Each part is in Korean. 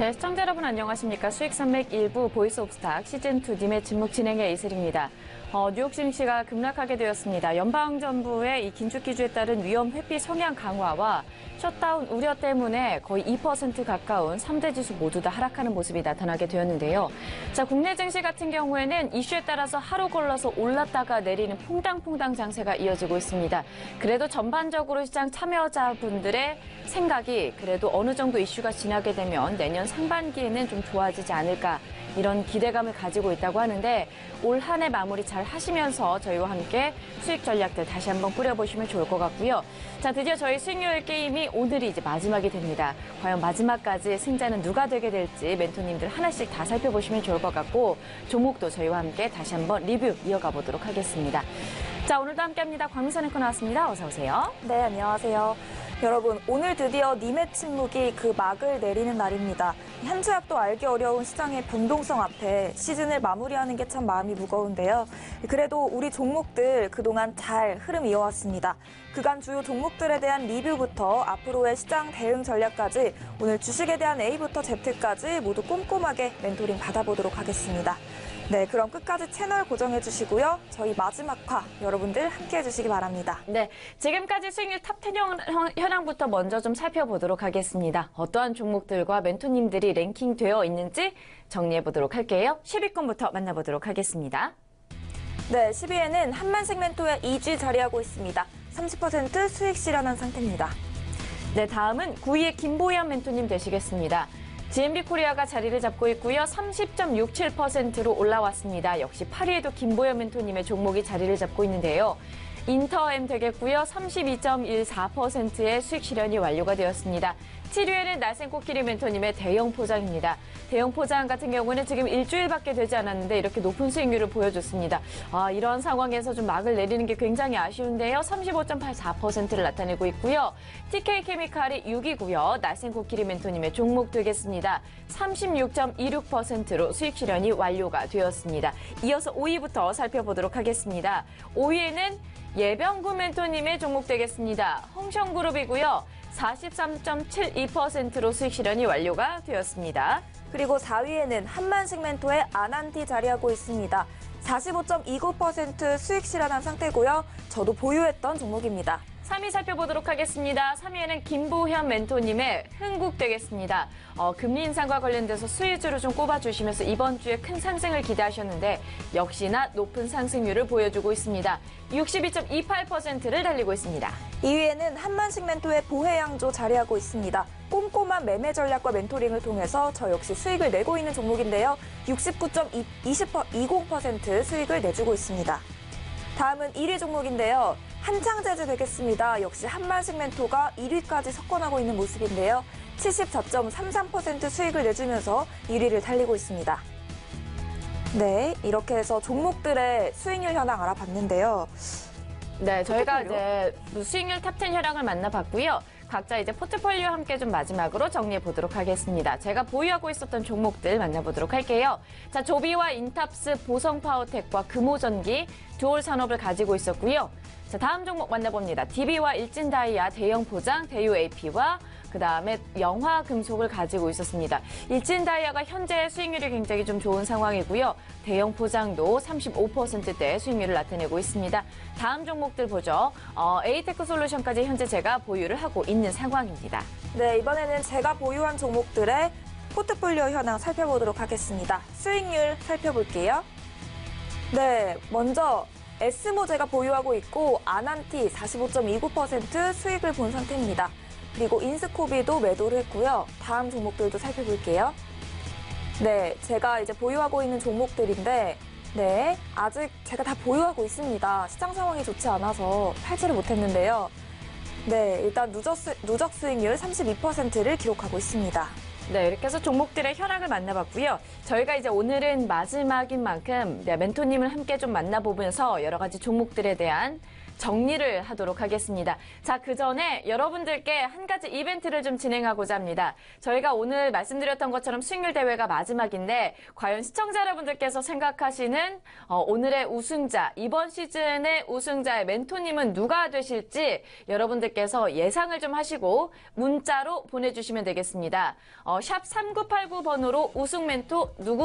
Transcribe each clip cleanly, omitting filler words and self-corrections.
네, 시청자 여러분 안녕하십니까. 수익산맥 1부 보이스 오브 스탁 시즌2 님의 진목 진행의 이슬입니다. 뉴욕 증시가 급락하게 되었습니다. 연방정부의 이 긴축 기조에 따른 위험 회피 성향 강화와 셧다운 우려 때문에 거의 2% 가까운 3대 지수 모두 다 하락하는 모습이 나타나게 되었는데요. 자, 국내 증시 같은 경우에는 이슈에 따라서 하루 걸러서 올랐다가 내리는 퐁당퐁당 장세가 이어지고 있습니다. 그래도 전반적으로 시장 참여자분들의 생각이 그래도 어느 정도 이슈가 지나게 되면 내년 상반기에는 좀 좋아지지 않을까 이런 기대감을 가지고 있다고 하는데 올 한 해 마무리 잘 하시면서 저희와 함께 수익 전략들 다시 한번 뿌려보시면 좋을 것 같고요. 자, 드디어 저희 수익률 게임이 오늘이 이제 마지막이 됩니다. 과연 마지막까지 승자는 누가 되게 될지 멘토님들 하나씩 다 살펴보시면 좋을 것 같고 종목도 저희와 함께 다시 한번 리뷰 이어가 보도록 하겠습니다. 자, 오늘도 함께합니다. 광민선 앵커 나왔습니다. 어서 오세요. 네, 안녕하세요. 여러분, 오늘 드디어 님의 침묵이 그 막을 내리는 날입니다. 한 주 앞도 알기 어려운 시장의 변동성 앞에 시즌을 마무리하는 게 참 마음이 무거운데요. 그래도 우리 종목들 그동안 잘 흐름 이어왔습니다. 그간 주요 종목들에 대한 리뷰부터 앞으로의 시장 대응 전략까지 오늘 주식에 대한 A부터 Z까지 모두 꼼꼼하게 멘토링 받아보도록 하겠습니다. 네, 그럼 끝까지 채널 고정해 주시고요. 저희 마지막 화 여러분들 함께해 주시기 바랍니다. 네, 지금까지 수익률 탑10 현황부터 먼저 좀 살펴보도록 하겠습니다. 어떠한 종목들과 멘토님들이 랭킹되어 있는지 정리해 보도록 할게요. 10위권부터 만나보도록 하겠습니다. 네, 10위에는 한만생멘토의 EG 자리하고 있습니다. 30% 수익 실현한 상태입니다. 네, 다음은 9위의 김보현 멘토님 되시겠습니다. GMB 코리아가 자리를 잡고 있고요. 30.67%로 올라왔습니다. 역시 8위에도 김보현 멘토님의 종목이 자리를 잡고 있는데요. 인터엠 되겠고요. 32.14%의 수익 실현이 완료가 되었습니다. 7위에는 날쌘코끼리 멘토님의 대형 포장입니다. 대형 포장 같은 경우는 지금 일주일밖에 되지 않았는데 이렇게 높은 수익률을 보여줬습니다. 이런 상황에서 좀 막을 내리는 게 굉장히 아쉬운데요. 35.84%를 나타내고 있고요. TK케미칼이 6위고요. 날쌘코끼리 멘토님의 종목 되겠습니다. 36.26%로 수익 실현이 완료가 되었습니다. 이어서 5위부터 살펴보도록 하겠습니다. 5위에는 예병구 멘토님의 종목 되겠습니다. 홍성그룹이고요. 43.72%로 수익 실현이 완료가 되었습니다. 그리고 4위에는 한만식멘토의 아난티 자리하고 있습니다. 45.29% 수익 실현한 상태고요. 저도 보유했던 종목입니다. 3위 살펴보도록 하겠습니다. 3위에는 김보현 멘토님의 흥국 되겠습니다. 금리 인상과 관련돼서 수혜주를 좀 꼽아주시면서 이번 주에 큰 상승을 기대하셨는데 역시나 높은 상승률을 보여주고 있습니다. 62.28%를 달리고 있습니다. 2위에는 한만식멘토의 보혜양조 자리하고 있습니다. 꼼꼼한 매매 전략과 멘토링을 통해서 저 역시 수익을 내고 있는 종목인데요. 69.20% 수익을 내주고 있습니다. 다음은 1위 종목인데요. 한창제재 되겠습니다. 역시 한만식멘토가 1위까지 석권하고 있는 모습인데요. 74.33% 수익을 내주면서 1위를 달리고 있습니다. 네, 이렇게 해서 종목들의 수익률 현황 알아봤는데요. 네, 저희가 이제 수익률 탑10 현황을 만나봤고요. 각자 이제 포트폴리오 함께 좀 마지막으로 정리해 보도록 하겠습니다. 제가 보유하고 있었던 종목들 만나보도록 할게요. 자, 조비와 인탑스, 보성파워텍과 금호전기, 듀얼 산업을 가지고 있었고요. 자, 다음 종목 만나봅니다. DB와 일진다이아, 대형포장, 대유AP와 그다음에 영화금속을 가지고 있었습니다. 일진다이아가 현재 수익률이 굉장히 좀 좋은 상황이고요. 대형포장도 35%대 수익률을 나타내고 있습니다. 다음 종목들 보죠. 에이테크솔루션까지 현재 제가 보유를 하고 있는 상황입니다. 네, 이번에는 제가 보유한 종목들의 포트폴리오 현황 살펴보도록 하겠습니다. 수익률 살펴볼게요. 네, 먼저 S모 제가 보유하고 있고 아난티 45.29% 수익을 본 상태입니다. 그리고 인스코비도 매도를 했고요. 다음 종목들도 살펴볼게요. 네, 제가 이제 보유하고 있는 종목들인데 네, 아직 제가 다 보유하고 있습니다. 시장 상황이 좋지 않아서 팔지를 못했는데요. 네, 일단 누적 수익률 32%를 기록하고 있습니다. 네, 이렇게 해서 종목들의 현황을 만나봤고요. 저희가 이제 오늘은 마지막인 만큼 멘토님을 함께 좀 만나보면서 여러 가지 종목들에 대한 정리를 하도록 하겠습니다. 자, 그 전에 여러분들께 한 가지 이벤트를 좀 진행하고자 합니다. 저희가 오늘 말씀드렸던 것처럼 수익률 대회가 마지막인데 과연 시청자 여러분들께서 생각하시는 오늘의 우승자, 이번 시즌의 우승자의 멘토님은 누가 되실지 여러분들께서 예상을 좀 하시고 문자로 보내주시면 되겠습니다. 샵 3989번으로 우승 멘토 누구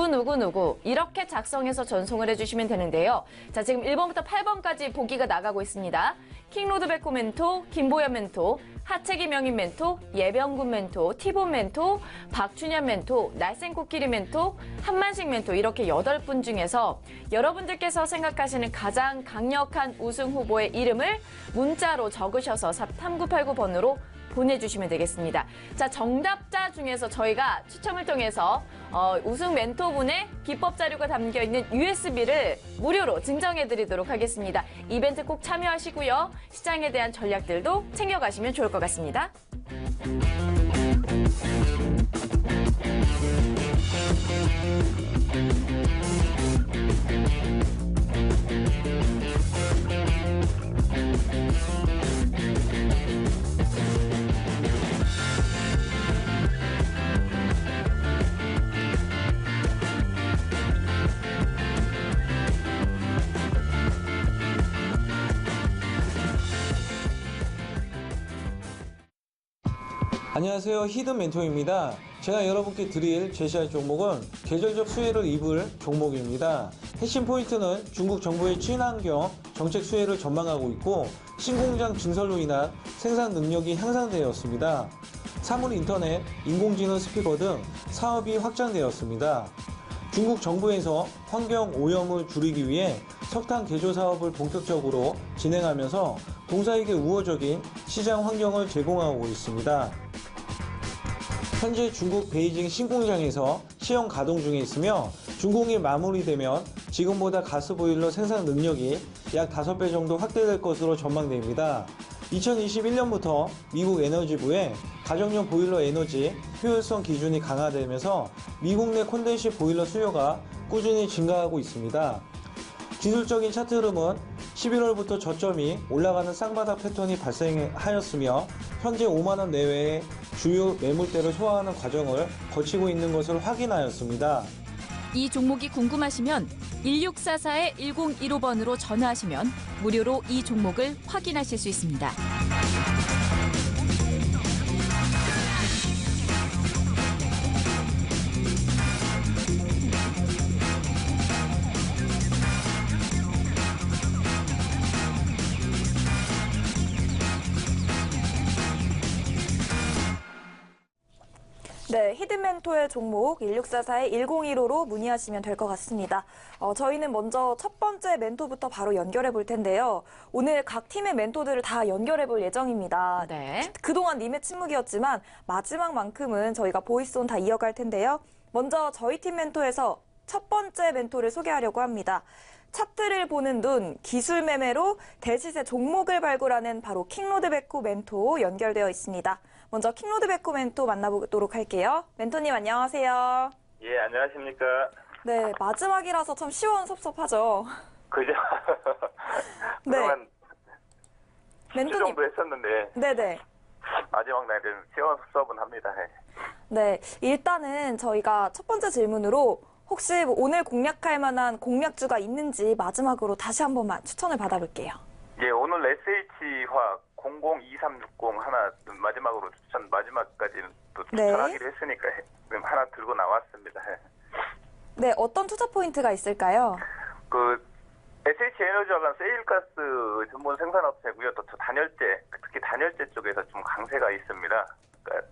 이렇게 작성해서 전송을 해주시면 되는데요. 자, 지금 1번부터 8번까지 보기가 나가고 있습니다. 킹로드베코 멘토, 김보연 멘토, 하채기 명인 멘토, 예병군 멘토, 티본 멘토, 박준현 멘토, 날쌘코끼리 멘토, 한만식 멘토 이렇게 8분 중에서 여러분들께서 생각하시는 가장 강력한 우승 후보의 이름을 문자로 적으셔서 샵 3989번으로 보내주시면 되겠습니다. 자, 정답자 중에서 저희가 추첨을 통해서 우승 멘토분의 비법 자료가 담겨있는 USB를 무료로 증정해드리도록 하겠습니다. 이벤트 꼭 참여하시고요. 시장에 대한 전략들도 챙겨가시면 좋을 것 같습니다. 안녕하세요. 히든 멘토입니다. 제가 여러분께 드릴 제시할 종목은 계절적 수혜를 입을 종목입니다. 핵심 포인트는 중국 정부의 친환경 정책 수혜를 전망하고 있고 신공장 증설로 인한 생산 능력이 향상되었습니다. 사물 인터넷, 인공지능 스피커 등 사업이 확장되었습니다. 중국 정부에서 환경 오염을 줄이기 위해 석탄 개조 사업을 본격적으로 진행하면서 동사에게 우호적인 시장 환경을 제공하고 있습니다. 현재 중국 베이징 신공장에서 시험 가동 중에 있으며 준공이 마무리되면 지금보다 가스보일러 생산 능력이 약 5배 정도 확대될 것으로 전망됩니다. 2021년부터 미국 에너지부의 가정용 보일러 에너지 효율성 기준이 강화되면서 미국 내 콘덴시 보일러 수요가 꾸준히 증가하고 있습니다. 기술적인 차트 흐름은 11월부터 저점이 올라가는 쌍바닥 패턴이 발생하였으며 현재 5만원 내외의 주요 매물대를 소화하는 과정을 거치고 있는 것을 확인하였습니다. 이 종목이 궁금하시면 1644-1015번으로 전화하시면 무료로 이 종목을 확인하실 수 있습니다. 네, 히든멘토의 종목 1644-1015로 문의하시면 될 것 같습니다. 저희는 먼저 첫 번째 멘토부터 바로 연결해 볼 텐데요. 오늘 각 팀의 멘토들을 다 연결해 볼 예정입니다. 네. 그동안 님의 침묵이었지만 마지막만큼은 저희가 보이스온 다 이어갈 텐데요. 먼저 저희 팀 멘토에서 첫 번째 멘토를 소개하려고 합니다. 차트를 보는 눈, 기술 매매로 대시세 종목을 발굴하는 바로 킹로드베코 멘토 연결되어 있습니다. 먼저 킹로드베코 멘토 만나보도록 할게요. 멘토님 안녕하세요. 예, 안녕하십니까. 네, 마지막이라서 참 시원섭섭하죠. 그죠? 네. 그동안 주 멘토님. 정도 했었는데 네네. 마지막 날은 시원섭섭은 합니다. 예. 네, 일단은 저희가 첫 번째 질문으로 혹시 오늘 공략할 만한 공략주가 있는지 마지막으로 다시 한 번만 추천을 받아볼게요. 예, 오늘 SH화학 002360 하나 마지막으로 마지막까지는 또 네. 추천하기로 했으니까 하나 들고 나왔습니다. 예. 네, 어떤 투자 포인트가 있을까요? 그 SH에너지화가 세일가스 전문 생산업체고요. 또 단열재, 특히 단열재 쪽에서 좀 강세가 있습니다. 그러니까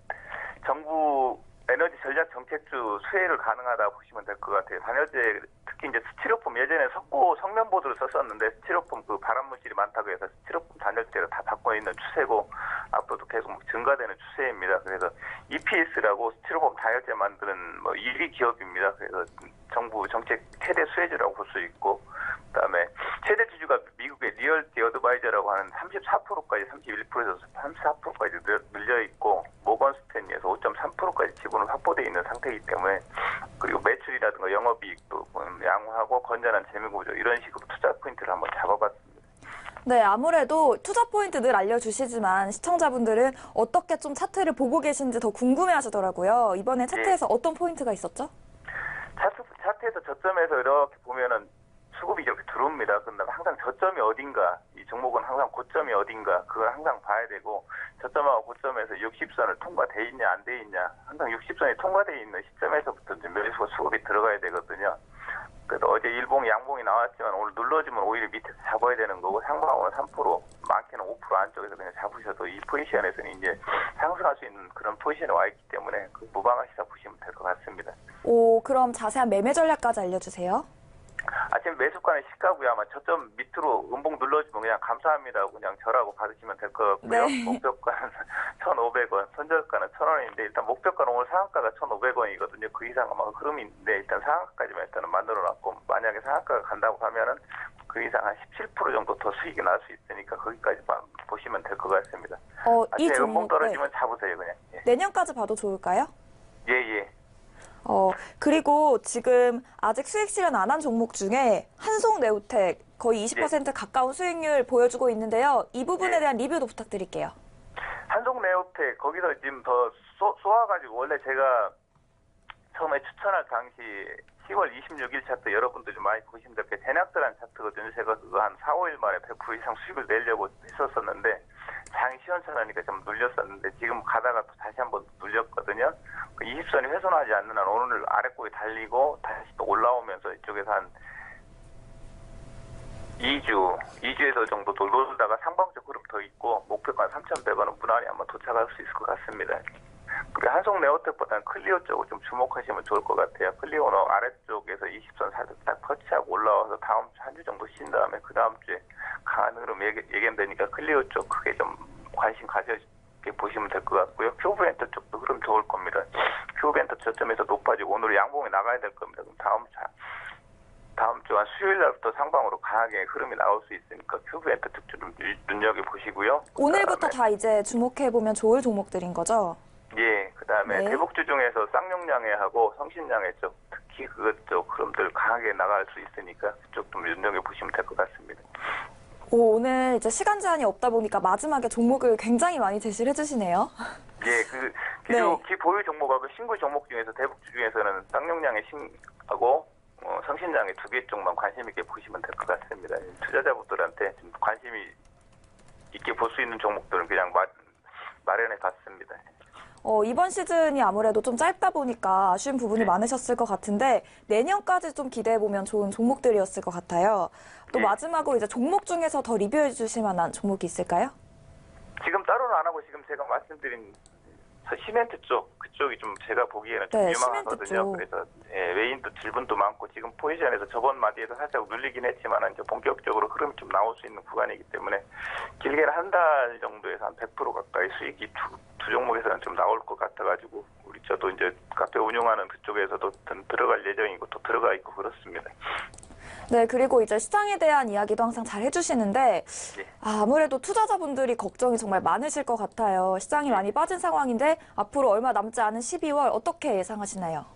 정부 에너지 전략 정책주 수혜를 가능하다 보시면 될 것 같아요. 단열재 특히 이제 스티로폼 예전에 석고 성면보드를 썼었는데 스티로폼 그 발암물질이 많다고 해서 스티로폼 단열재를 다 바꿔 있는 추세고 앞으로도 계속 증가되는 추세입니다. 그래서 EPS라고 스티로폼 단열재 만드는 뭐 1위 기업입니다. 그래서 정부 정책 최대 수혜주라고 볼 수 있고 그다음에 최대 주주가 미국의 리얼티 어드바이저라고 하는 34%까지 31%에서 34%까지 늘려 있고 모건 스탠리에서 5.3%까지 지분을 확보되어 있는 상태이기 때문에 그리고 매출이라든가 영업이익도 양호하고 건전한 재무구조 이런 식으로 투자 포인트를 한번 잡아봤습니다. 네, 아무래도 투자 포인트 늘 알려주시지만 시청자분들은 어떻게 좀 차트를 보고 계신지 더 궁금해하시더라고요. 이번에 차트에서 어떤 포인트가 있었죠? 차트에서 저점에서 이렇게 보면은 수급이 이렇게 들어옵니다. 근데 항상 저점이 어딘가, 이 종목은 항상 고점이 어딘가, 그걸 항상 봐야 되고, 저점하고 고점에서 60선을 통과돼 있냐, 안 돼 있냐, 항상 60선이 통과돼 있는 시점에서부터 이제 매수가 수급이 들어가야 되거든요. 그래서 어제 일봉, 양봉이 나왔지만 오늘 눌러주면 오히려 밑에서 잡아야 되는 거고, 상방은 3%, 많게는 5% 안쪽에서 그냥 잡으셔도 이 포지션에서는 이제 상승할 수 있는 그런 포지션에 와 있기 때문에 그 무방하시다 보시면 될 것 같습니다. 오, 그럼 자세한 매매 전략까지 알려주세요. 아침 매수가는 시가고요. 아마 저점 밑으로 음봉 눌러주면 그냥 감사합니다 하고 그냥 절하고 받으시면 될 것 같고요. 네. 목표가는 1,500원, 선저가는 1,000원인데 일단 목표가는 오늘 상한가가 1,500원이거든요. 그 이상 아마 흐름이 있는데 일단 상한가까지만 일단은 만들어놨고 만약에 상한가가 간다고 하면은 그 이상 한 17% 정도 더 수익이 날 수 있으니까 거기까지 보시면 될 것 같습니다. 이 아침에 음봉 종목 떨어지면 잡으세요 그냥. 예. 내년까지 봐도 좋을까요? 예. 그리고 지금 아직 수익 실현 안 한 종목 중에 한송네오텍 거의 20% 가까운 수익률 보여주고 있는데요. 이 부분에 대한 리뷰도 부탁드릴게요. 한송네오텍 거기서 지금 더 쏘아가지고 원래 제가 처음에 추천할 당시 10월 26일 차트 여러분들 좀 많이 보시면 될 게 대낙들한 차트거든요. 제가 그거 한 4, 5일 만에 100% 이상 수익을 내려고 했었었는데 장이 시원찮으니까 좀 눌렸었는데 지금 가다가 또 다시 한번 눌렸거든요. 그 20선이 훼손하지 않는 한 오늘 아래꼬에 달리고 다시 또 올라오면서 이쪽에서 한 2주에서 정도 돌다가 상방적 흐름 더 있고 목표가 3,100원은 무난히 한번 도착할 수 있을 것 같습니다. 그리고 한송네오텍보다는 클리오 쪽을 좀 주목하시면 좋을 것 같아요. 클리오는 아래쪽에서 20선 살짝 딱 터치하고 올라와서 다음 주 한 주 정도 쉰 다음에 그 다음 주에 강한 흐름 예견되니까 클리오 쪽 크게 좀 관심 가져 보시면 될 것 같고요. 큐브엔터 쪽도 흐름 좋을 겁니다. 큐브엔터 저점에서 높아지고 오늘 양봉이 나가야 될 겁니다. 그럼 다음 주 한 수요일 날부터 상방으로 강하게 흐름이 나올 수 있으니까 큐브엔터 쪽도 좀 눈여겨보시고요. 오늘부터 다 이제 주목해보면 좋을 종목들인 거죠? 예, 그 다음에 네. 대북주 중에서 쌍용양해하고 성신양해 쪽, 특히 그쪽 흐름들 강하게 나갈 수 있으니까 그쪽 좀 눈여겨보시면 될 것 같습니다. 오늘 이제 시간 제한이 없다 보니까 마지막에 종목을 굉장히 많이 제시를 해주시네요. 예, 네. 기보유 종목하고 신구 종목 중에서 대북주 중에서는 쌍용양해 신하고 성신양해 두 개 쪽만 관심 있게 보시면 될 것 같습니다. 투자자분들한테 좀 관심이 있게 볼 수 있는 종목들은 그냥 마련해 봤습니다. 이번 시즌이 아무래도 좀 짧다 보니까 아쉬운 부분이 많으셨을 것 같은데 내년까지 좀 기대해보면 좋은 종목들이었을 것 같아요. 또 네. 마지막으로 이제 종목 중에서 더 리뷰해 주실 만한 종목이 있을까요? 지금 따로는 안 하고 지금 제가 말씀드린 시멘트 쪽 그쪽이 좀 제가 보기에는 좀 네, 유망하거든요. 시멘트 쪽. 그래서 외인도 질분도 많고 지금 포지션에서 저번 마디에서 살짝 눌리긴 했지만 이제 본격적으로 흐름이 좀 나올 수 있는 구간이기 때문에 길게는 한 달 정도에서 한 100% 가까이 수익이 두 종목에서는 좀 나올 것 같아가지고 저도 이제 카페 운영하는 그쪽에서도 들어갈 예정이고 또 들어가 있고 그렇습니다. 네, 그리고 이제 시장에 대한 이야기도 항상 잘 해주시는데 예. 아무래도 투자자분들이 걱정이 정말 많으실 것 같아요. 시장이 많이 빠진 상황인데 앞으로 얼마 남지 않은 12월 어떻게 예상하시나요?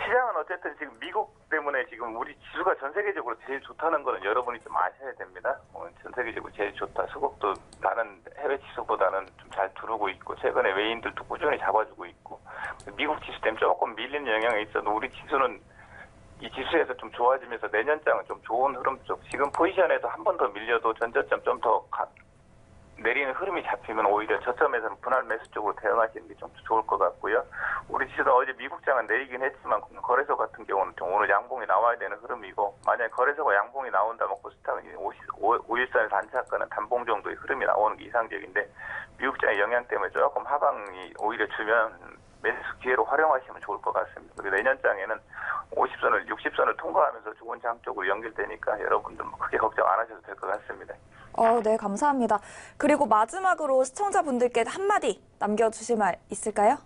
시장은 어쨌든 지금 미국 때문에 지금 우리 지수가 전 세계적으로 제일 좋다는 거는 여러분이 좀 아셔야 됩니다. 전 세계적으로 제일 좋다. 수급도 다른 해외 지수보다는 좀 잘 두르고 있고 최근에 외인들도 꾸준히 잡아주고 있고 미국 지수 때문에 조금 밀리는 영향이 있어도 우리 지수는 이 지수에서 좀 좋아지면서 내년장은 좀 좋은 흐름 쪽 지금 포지션에서 한 번 더 밀려도 전저점 좀 더 내리는 흐름이 잡히면 오히려 저점에서는 분할 매수 쪽으로 대응하시는 게 좀 좋을 것 같고요. 우리 지수는 어제 미국장은 내리긴 했지만 거래소 같은 경우는 좀 오늘 양봉이 나와야 되는 흐름이고 만약에 거래소가 양봉이 나온다면 코스닥은 5일선에서 안착가는 단봉 정도의 흐름이 나오는 게 이상적인데 미국장의 영향 때문에 조금 하방이 오히려 주면 매수 기회로 활용하시면 좋을 것 같습니다. 그리고 내년장에는 50선을 60선을 통과하면서 좋은 장 쪽으로 연결되니까 여러분들 크게 걱정 안 하셔도 될 것 같습니다. 네, 감사합니다. 그리고 마지막으로 시청자분들께 한마디 남겨주실 말 있을까요?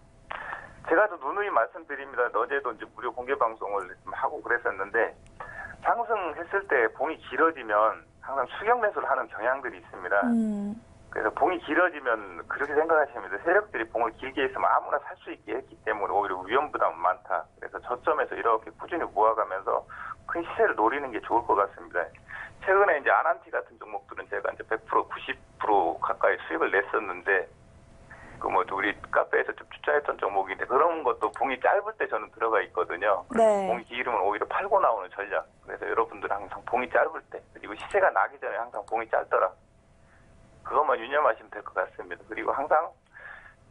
제가 또 누누이 말씀드립니다. 어제도 이제 무료 공개 방송을 좀 하고 그랬었는데 상승했을 때 봉이 길어지면 항상 추격 매수를 하는 경향들이 있습니다. 그래서 봉이 길어지면 그렇게 생각하시면 돼요. 세력들이 봉을 길게 있으면 아무나 살 수 있게 했기 때문에 오히려 위험 부담은 많다. 그래서 저점에서 이렇게 꾸준히 모아가면서 큰 시세를 노리는 게 좋을 것 같습니다. 최근에 이제 아난티 같은 종목들은 제가 이제 100% 90% 가까이 수익을 냈었는데 그 뭐 우리 카페에서 좀 투자했던 종목인데 그런 것도 봉이 짧을 때 저는 들어가 있거든요. 네. 봉이 길으면 오히려 팔고 나오는 전략. 그래서 여러분들은 항상 봉이 짧을 때 그리고 시세가 나기 전에 항상 봉이 짧더라. 그것만 유념하시면 될 것 같습니다. 그리고 항상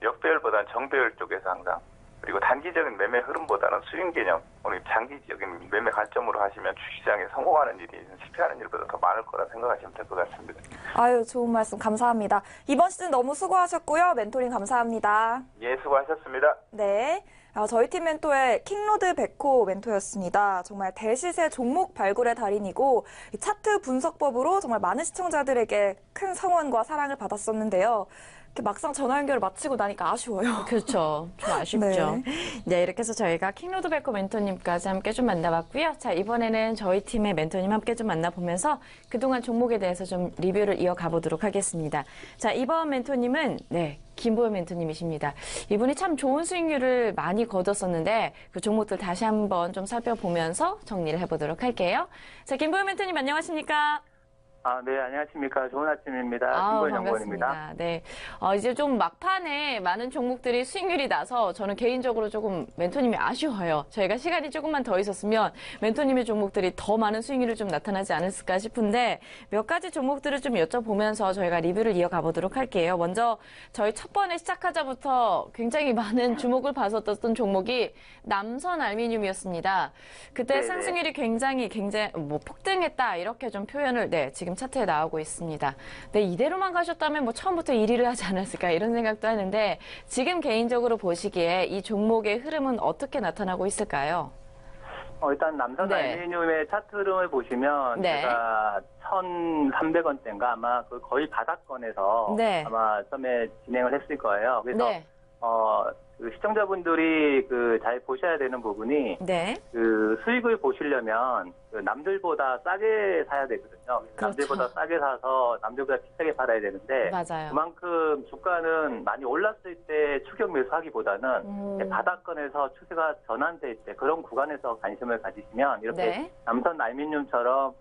역배열보다는 정배열 쪽에서 항상 그리고 단기적인 매매 흐름보다는 수익 개념, 오늘 장기적인 매매 관점으로 하시면 주시장에 성공하는 일이 실패하는 일보다 더 많을 거라 생각하시면 될 것 같습니다. 아유, 좋은 말씀 감사합니다. 이번 시즌 너무 수고하셨고요. 멘토링 감사합니다. 예, 수고하셨습니다. 네. 저희 팀 멘토의 킹로드 백호 멘토였습니다. 정말 대시세 종목 발굴의 달인이고 이 차트 분석법으로 정말 많은 시청자들에게 큰 성원과 사랑을 받았었는데요. 이렇게 막상 전화 연결을 마치고 나니까 아쉬워요. 그렇죠. 좀 아쉽죠. 네, 이렇게 해서 저희가 킹로드 베커 멘토님까지 함께 좀 만나봤고요. 자, 이번에는 저희 팀의 멘토님 함께 좀 만나보면서 그동안 종목에 대해서 좀 리뷰를 이어가 보도록 하겠습니다. 자, 이번 멘토님은 김보현 멘토님이십니다. 이분이 참 좋은 수익률을 많이 거뒀었는데 그 종목들 다시 한번 좀 살펴보면서 정리를 해보도록 할게요. 자, 김보현 멘토님 안녕하십니까? 네, 안녕하십니까. 좋은 아침입니다. 아우, 김보현 연구원입니다. 반갑습니다. 네. 이제 좀 막판에 많은 종목들이 수익률이 나서 저는 개인적으로 조금 멘토님이 아쉬워요. 저희가 시간이 조금만 더 있었으면 멘토님의 종목들이 더 많은 수익률을 좀 나타나지 않았을까 싶은데 몇 가지 종목들을 좀 여쭤보면서 저희가 리뷰를 이어가 보도록 할게요. 먼저 저희 첫 번에 시작하자부터 굉장히 많은 주목을 받았던 종목이 남선 알루미늄이었습니다. 그때 네네. 상승률이 굉장히 폭등했다 이렇게 좀 표현을 지금 차트에 나오고 있습니다. 네, 이대로만 가셨다면 뭐 처음부터 1위를 하지 않았을까 이런 생각도 하는데 지금 개인적으로 보시기에 이 종목의 흐름은 어떻게 나타나고 있을까요? 일단 남선 네. 알루미늄의 차트 흐름을 보시면 네. 제가 1,300원대인가 아마 그 거의 바닥권에서 네. 아마 처음에 진행을 했을 거예요. 그래서 네. 그 시청자분들이 잘 보셔야 되는 부분이 네. 그 수익을 보시려면 그 남들보다 싸게 사야 되거든요. 그렇죠. 남들보다 싸게 사서 남들보다 비싸게 팔아야 되는데 맞아요. 그만큼 주가는 많이 올랐을 때 추격 매수하기보다는 바닥권에서 추세가 전환될 때 그런 구간에서 관심을 가지시면 이렇게 네. 남선 알루미늄처럼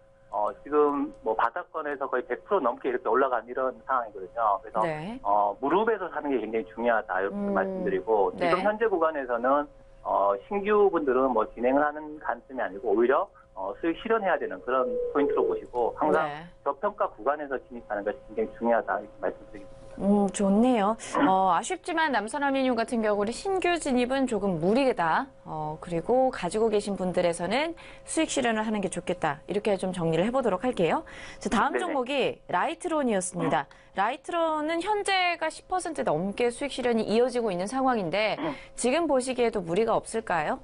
지금 뭐 바닥권에서 거의 100% 넘게 이렇게 올라간 이런 상황이거든요. 그래서 네. 무릎에서 사는 게 굉장히 중요하다 이렇게 말씀드리고 네. 지금 현재 구간에서는 신규 분들은 뭐 진행을 하는 관점이 아니고 오히려 수익 실현해야 되는 그런 포인트로 보시고 항상 네. 저평가 구간에서 진입하는 것이 굉장히 중요하다 이렇게 말씀드리겠습니다. 좋네요. 아쉽지만 남선알루미늄 같은 경우는 신규 진입은 조금 무리다. 그리고 가지고 계신 분들에서는 수익 실현을 하는 게 좋겠다. 이렇게 좀 정리를 해보도록 할게요. 자, 다음 네네. 종목이 라이트론이었습니다. 라이트론은 현재가 10% 넘게 수익 실현이 이어지고 있는 상황인데 지금 보시기에도 무리가 없을까요?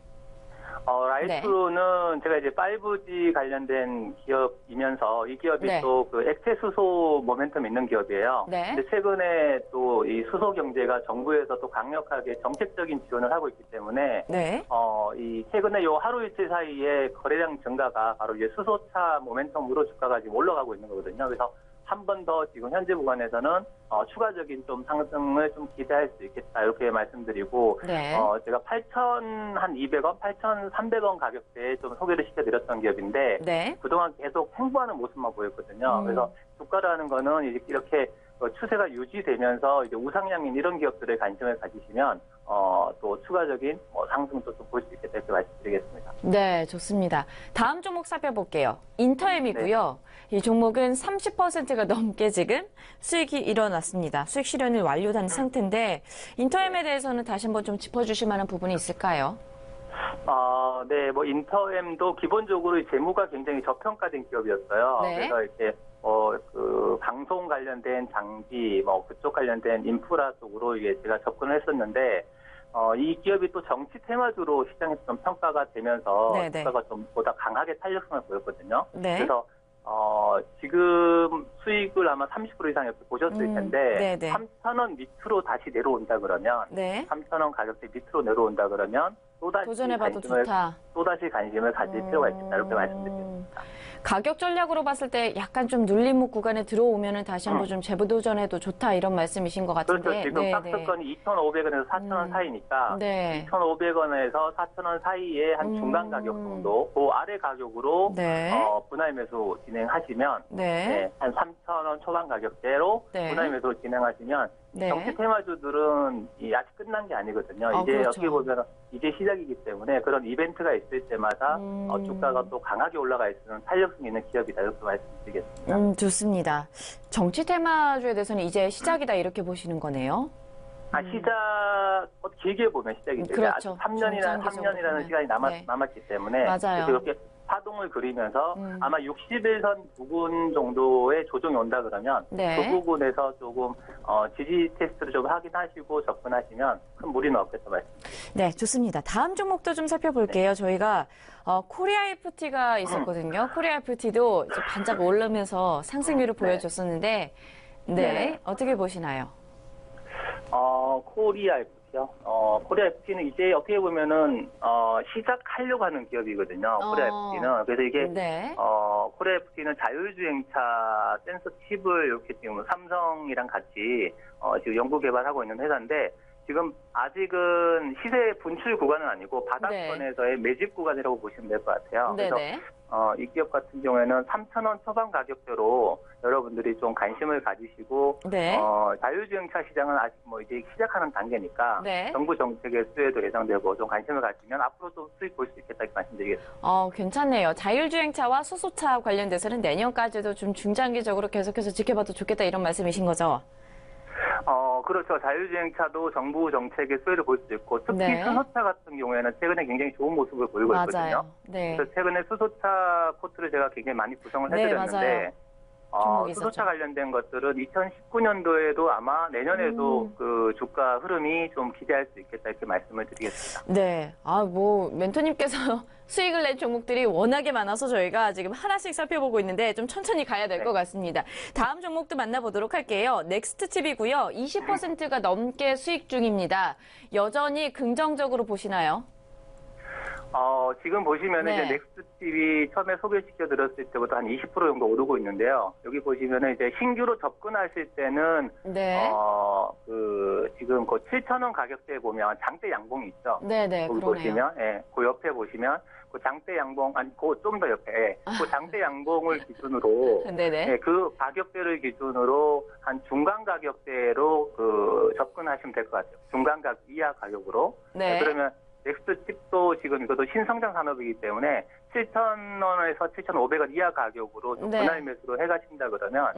라이트로는 제가 이제 5G 관련된 기업이면서 이 기업이 네. 또 그 액체 수소 모멘텀 있는 기업이에요. 네. 근데 최근에 또 이 수소 경제가 정부에서 또 강력하게 정책적인 지원을 하고 있기 때문에 네. 이 최근에 요 하루 이틀 사이에 거래량 증가가 바로 이제 수소차 모멘텀으로 주가가 지금 올라가고 있는 거거든요. 그래서 한 번 더 지금 현재 구간에서는 추가적인 좀 상승을 좀 기대할 수 있겠다 이렇게 말씀드리고 네. 제가 8,200원, 8,300원 가격대에 좀 소개를 시켜드렸던 기업인데 네. 그동안 계속 횡보하는 모습만 보였거든요. 그래서 주가라는 거는 이렇게 추세가 유지되면서 이제 우상향인 이런 기업들에 관심을 가지시면 또 추가적인 상승도 좀 볼 수 있겠다 이렇게 말씀드리겠습니다. 네, 좋습니다. 다음 종목 살펴볼게요. 인터엠이고요. 이 종목은 30%가 넘게 지금 수익이 일어났습니다. 수익 실현이 완료된 상태인데 인터엠에 대해서는 다시 한번 좀 짚어주실 만한 부분이 있을까요? 네, 뭐 인터엠도 기본적으로 재무가 굉장히 저평가된 기업이었어요. 네. 그래서 이렇게 그 방송 관련된 장비, 그쪽 관련된 인프라 쪽으로 이게 제가 접근을 했었는데 이 기업이 또 정치 테마주로 시장에서 좀 평가가 되면서 네네. 주가가 좀 보다 강하게 탄력성을 보였거든요. 네. 그래서 지금 수익을 아마 30% 이상 이렇게 보셨을 텐데 네네. 3,000원 밑으로 다시 내려온다 그러면 네. 3,000원 가격대 밑으로 내려온다 그러면 또다시 도전해봐도 관심을 좋다. 또다시 관심을 가질 필요가 있겠다 이렇게 말씀드리겠습니다. 가격 전략으로 봤을 때 약간 좀 눌림목 구간에 들어오면은 다시 한번 좀 재도전해도 좋다 이런 말씀이신 것 같은데. 그렇죠. 지금 박스권이 2,500원에서 4,000원 사이니까 네. 2,500원에서 4,000원 사이에 한 중간 가격 정도, 그 아래 가격으로 네. 분할 매수 진행하시면 네. 네, 한 3,000원 초반 가격대로 네. 분할 매수 진행하시면 네. 정치 테마주들은 아직 끝난 게 아니거든요. 이제 그렇죠. 어떻게 보면 이제 시작이기 때문에 그런 이벤트가 있을 때마다 주가가 또 강하게 올라갈 수 있는 탄력성 있는 기업이다 이렇게 말씀드리겠습니다. 좋습니다. 정치 테마주에 대해서는 이제 시작이다 이렇게 보시는 거네요. 시작 길게 보면 시작이죠. 그렇죠. 아직 3년이라는 보면. 시간이 네. 남았기 때문에 맞아요. 그래서 이렇게 파동을 그리면서 아마 61선 부근 정도의 조정이 온다 그러면 네. 그 부분에서 조금 지지 테스트를 좀 확인하시고 접근하시면 큰 무리는 없겠다 말씀드립니다. 네, 좋습니다. 다음 종목도 좀 살펴볼게요. 저희가 코리아 FT가 있었거든요. 코리아 FT도 이제 반짝 오르면서 상승률을 보여줬었는데, 네, 어떻게 보시나요? 코리아 FT요. 코리아 FT는 이제 어떻게 보면은 시작하려고 하는 기업이거든요. 코리아 FT는. 그래서 이게 네. 코리아 FT는 자율주행차 센서 칩을 이렇게 지금 삼성이랑 같이 지금 연구 개발하고 있는 회사인데 지금 아직은 시세 분출 구간은 아니고 바닥권에서의 매집 구간이라고 보시면 될 것 같아요. 그래서 네네. 이 기업 같은 경우에는 3,000원 초반 가격대로 여러분들이 좀 관심을 가지시고 네. 자율주행차 시장은 아직 뭐 이제 시작하는 단계니까 네. 정부 정책의 수혜도 예상되고 좀 관심을 가지면 앞으로 좀 수익 볼 수 있겠다 이렇게 말씀드리겠습니다. 괜찮네요. 자율주행차와 수소차 관련돼서는 내년까지도 좀 중장기적으로 계속해서 지켜봐도 좋겠다 이런 말씀이신 거죠? 그렇죠. 자율주행차도 정부 정책의 수혜를 볼 수 있고 특히 네. 수소차 같은 경우에는 최근에 굉장히 좋은 모습을 보이고 있거든요. 맞아요. 네. 그래서 최근에 수소차 포트를 제가 굉장히 많이 구성을 네, 해드렸는데 종목이 수소차 있었죠. 관련된 것들은 2019년도에도 아마 내년에도 그 주가 흐름이 좀 기대할 수 있겠다 이렇게 말씀을 드리겠습니다. 네. 멘토님께서 수익을 낸 종목들이 워낙에 많아서 저희가 지금 하나씩 살펴보고 있는데 좀 천천히 가야 될 것 같습니다. 다음 종목도 만나보도록 할게요. 넥스트칩이고요. 20%가 넘게 수익 중입니다. 여전히 긍정적으로 보시나요? 지금 보시면은 네. 이제 넥스트칩이 처음에 소개시켜 드렸을 때보다 한 20% 정도 오르고 있는데요. 여기 보시면은 이제 신규로 접근하실 때는 네. 지금 그 7,000원 가격대에 보면 장대 양봉이 있죠. 네네, 거기 그러네요. 보시면 그 옆에 보시면 그 장대 양봉 그 좀 더 옆에 그 장대 양봉을 기준으로 네네. 그 가격대를 기준으로 한 중간 가격대로 접근하시면 될 것 같아요. 중간 가격 이하 가격으로. 네. 그러면 넥스트 칩도 지금 이것도 신성장 산업이기 때문에 7,000원에서 7,500원 이하 가격으로 좀 네. 분할 매수로 해가신다 그러면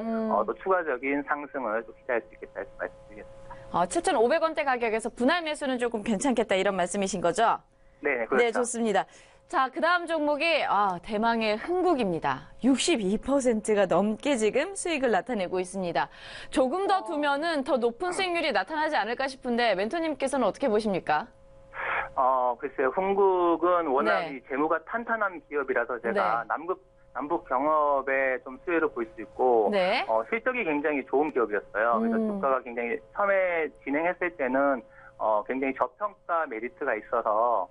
또 추가적인 상승을 또 기대할 수 있겠다 이렇게 말씀드리겠습니다. 7,500원대 가격에서 분할 매수는 조금 괜찮겠다 이런 말씀이신 거죠? 네, 그렇죠. 네, 좋습니다. 자, 그 다음 종목이 대망의 흥국입니다. 62%가 넘게 지금 수익을 나타내고 있습니다. 조금 더 두면은 더 높은 수익률이 나타나지 않을까 싶은데 멘토님께서는 어떻게 보십니까? 글쎄요. 흥국은 워낙 네. 이 재무가 탄탄한 기업이라서 제가 남북 경업에 좀 수혜를 볼 수 있고 네. 실적이 굉장히 좋은 기업이었어요. 그래서 주가가 굉장히 처음에 진행했을 때는 굉장히 저평가 메리트가 있어서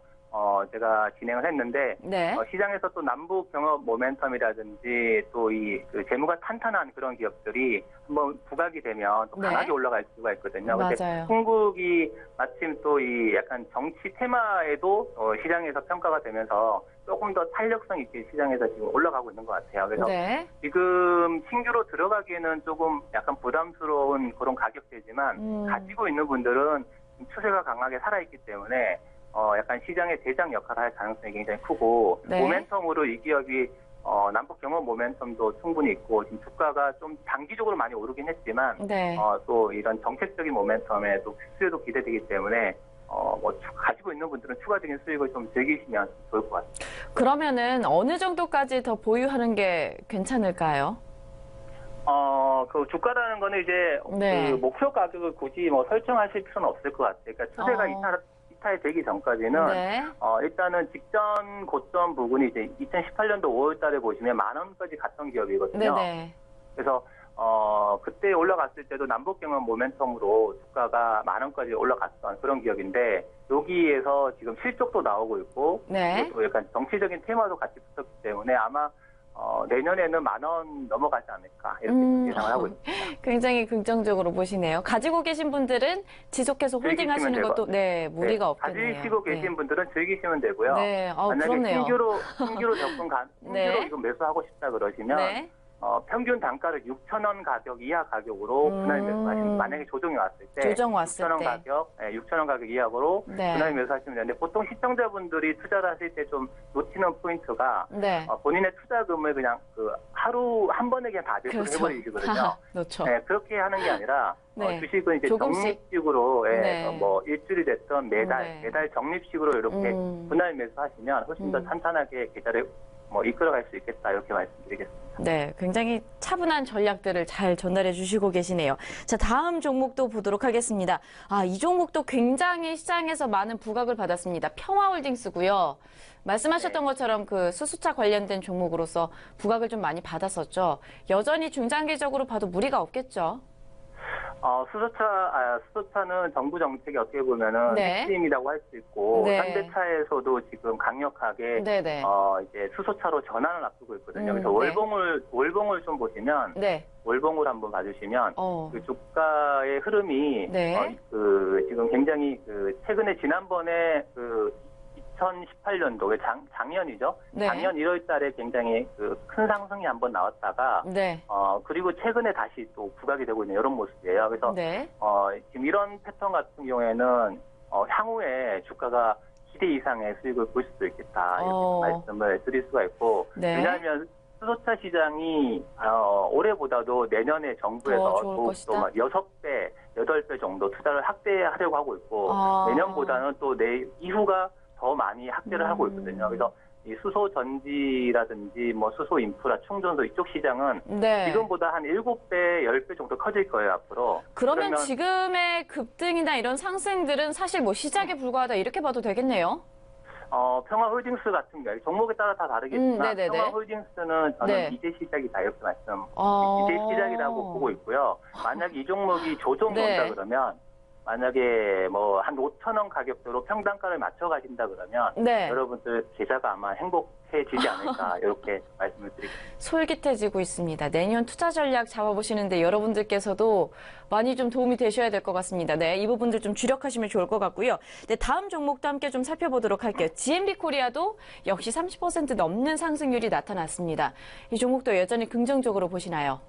제가 진행을 했는데 네. 시장에서 또 남북 경업 모멘텀이라든지 또 그 재무가 탄탄한 그런 기업들이 한번 부각이 되면 또 네. 강하게 올라갈 수가 있거든요. 근데 맞아요. 흥국이 마침 또 이 약간 정치 테마에도 시장에서 평가가 되면서 조금 더 탄력성 있게 시장에서 지금 올라가고 있는 것 같아요. 그래서 네. 지금 신규로 들어가기에는 조금 약간 부담스러운 그런 가격대지만 가지고 있는 분들은 추세가 강하게 살아있기 때문에 약간 시장의 대장 역할을 할 가능성이 굉장히 크고 네. 모멘텀으로 이 기업이 남북 경업 모멘텀도 충분히 있고 지금 주가가 좀 단기적으로 많이 오르긴 했지만 네. 또 이런 정책적인 모멘텀에 또 수요도 기대되기 때문에 가지고 있는 분들은 추가적인 수익을 좀 즐기시면 좋을 것 같습니다. 그러면은 어느 정도까지 더 보유하는 게 괜찮을까요? 그 주가라는 거는 이제 네. 그 목표 가격을 굳이 설정하실 필요는 없을 것 같아요. 그러니까 추세가 이탈되기 전까지는 네. 일단은 직전 고점 부분이 이제 2018년도 5월 달에 보시면 10,000원까지 갔던 기업이거든요. 네네. 그래서 그때 올라갔을 때도 남북경협 모멘텀으로 주가가 10,000원까지 올라갔던 그런 기업인데 여기에서 지금 실적도 나오고 있고 네. 또 약간 정치적인 테마도 같이 붙었기 때문에 아마 내년에는 10,000원 넘어가지 않을까 이렇게 예상을 하고 있습니다. 굉장히 긍정적으로 보시네요. 가지고 계신 분들은 지속해서 홀딩하시는 즐기시면 것도 네, 무리가 없겠네요. 가지시고 계신 분들은 즐기시면 되고요. 네, 만약에 부럽네요. 신규로 접근 신규로 네. 이거 매수하고 싶다 그러시면 네. 평균 단가를 6,000원 가격 이하 가격으로 분할 매수하시면 만약에 조정이 왔을 때 조정 왔을 6,000원 때. 가격, 6,000원 가격 이하로 네. 분할 매수하시면 되는데 보통 시청자분들이 투자를 하실 때 좀 놓치는 포인트가 네. 본인의 투자금을 그냥 그 하루 한 번에 그냥 다 매수를 그렇죠. 해버리시거든요. 그렇죠. 네, 그렇게 하는 게 아니라 네. 주식은 이제 조금씩. 적립식으로 네. 뭐 일주일이 됐던 네. 매달 적립식으로 이렇게 분할 매수하시면 훨씬 더 탄탄하게 계좌를 이끌어갈 수 있겠다 이렇게 말씀드리겠습니다. 네, 굉장히 차분한 전략들을 잘 전달해 주시고 계시네요. 자, 다음 종목도 보도록 하겠습니다. 이 종목도 굉장히 시장에서 많은 부각을 받았습니다. 평화홀딩스고요. 말씀하셨던 것처럼 그 수소차 관련된 종목으로서 부각을 좀 많이 받았었죠. 여전히 중장기적으로 봐도 무리가 없겠죠. 수소차는 정부 정책이 어떻게 보면은 네. 핵심이라고 할 수 있고 네. 현대차에서도 지금 강력하게 네네. 이제 수소차로 전환을 앞두고 있거든요. 그래서 네. 월봉을 좀 보시면 네. 월봉을 한번 봐주시면 그 주가의 흐름이 네. 지금 굉장히 최근에 지난번에 2018년도 작년이죠. 네. 작년 1월달에 굉장히 큰 상승이 한번 나왔다가 네. 그리고 최근에 다시 또 부각이 되고 있는 이런 모습이에요. 그래서 네. 지금 이런 패턴 같은 경우에는 향후에 주가가 기대 이상의 수익을 볼 수도 있겠다 이렇게 말씀을 드릴 수가 있고 네. 왜냐하면 수소차 시장이 올해보다도 내년에 정부에서 좋을 더욱 것이다. 또 6배, 8배 정도 투자를 확대하려고 하고 있고 내년보다는 또 이후가 더 많이 확대를 하고 있거든요. 그래서 이 수소 전지라든지 수소 인프라, 충전소 이쪽 시장은 네. 지금보다 한 7배, 10배 정도 커질 거예요, 앞으로. 그러면 지금의 급등이나 이런 상승들은 사실 시작에 불과하다 이렇게 봐도 되겠네요. 평화홀딩스 같은 경우 종목에 따라 다 다르겠지만 네네네. 평화홀딩스는 저는 네. 이제 시작이다 이렇게 말씀. 어. 이제 시작이라고 보고 있고요. 만약 이 종목이 조정이 네. 온다 그러면 만약에 한 5,000원 가격대로 평단가를 맞춰 가신다 그러면 네. 여러분들 계좌가 아마 행복해지지 않을까 이렇게 말씀을 드리겠습니다. 솔깃해지고 있습니다. 내년 투자 전략 잡아보시는데 여러분들께서도 많이 좀 도움이 되셔야 될 것 같습니다. 네, 이 부분들 좀 주력하시면 좋을 것 같고요. 네, 다음 종목도 함께 좀 살펴보도록 할게요. GMB 코리아도 역시 30% 넘는 상승률이 나타났습니다. 이 종목도 여전히 긍정적으로 보시나요?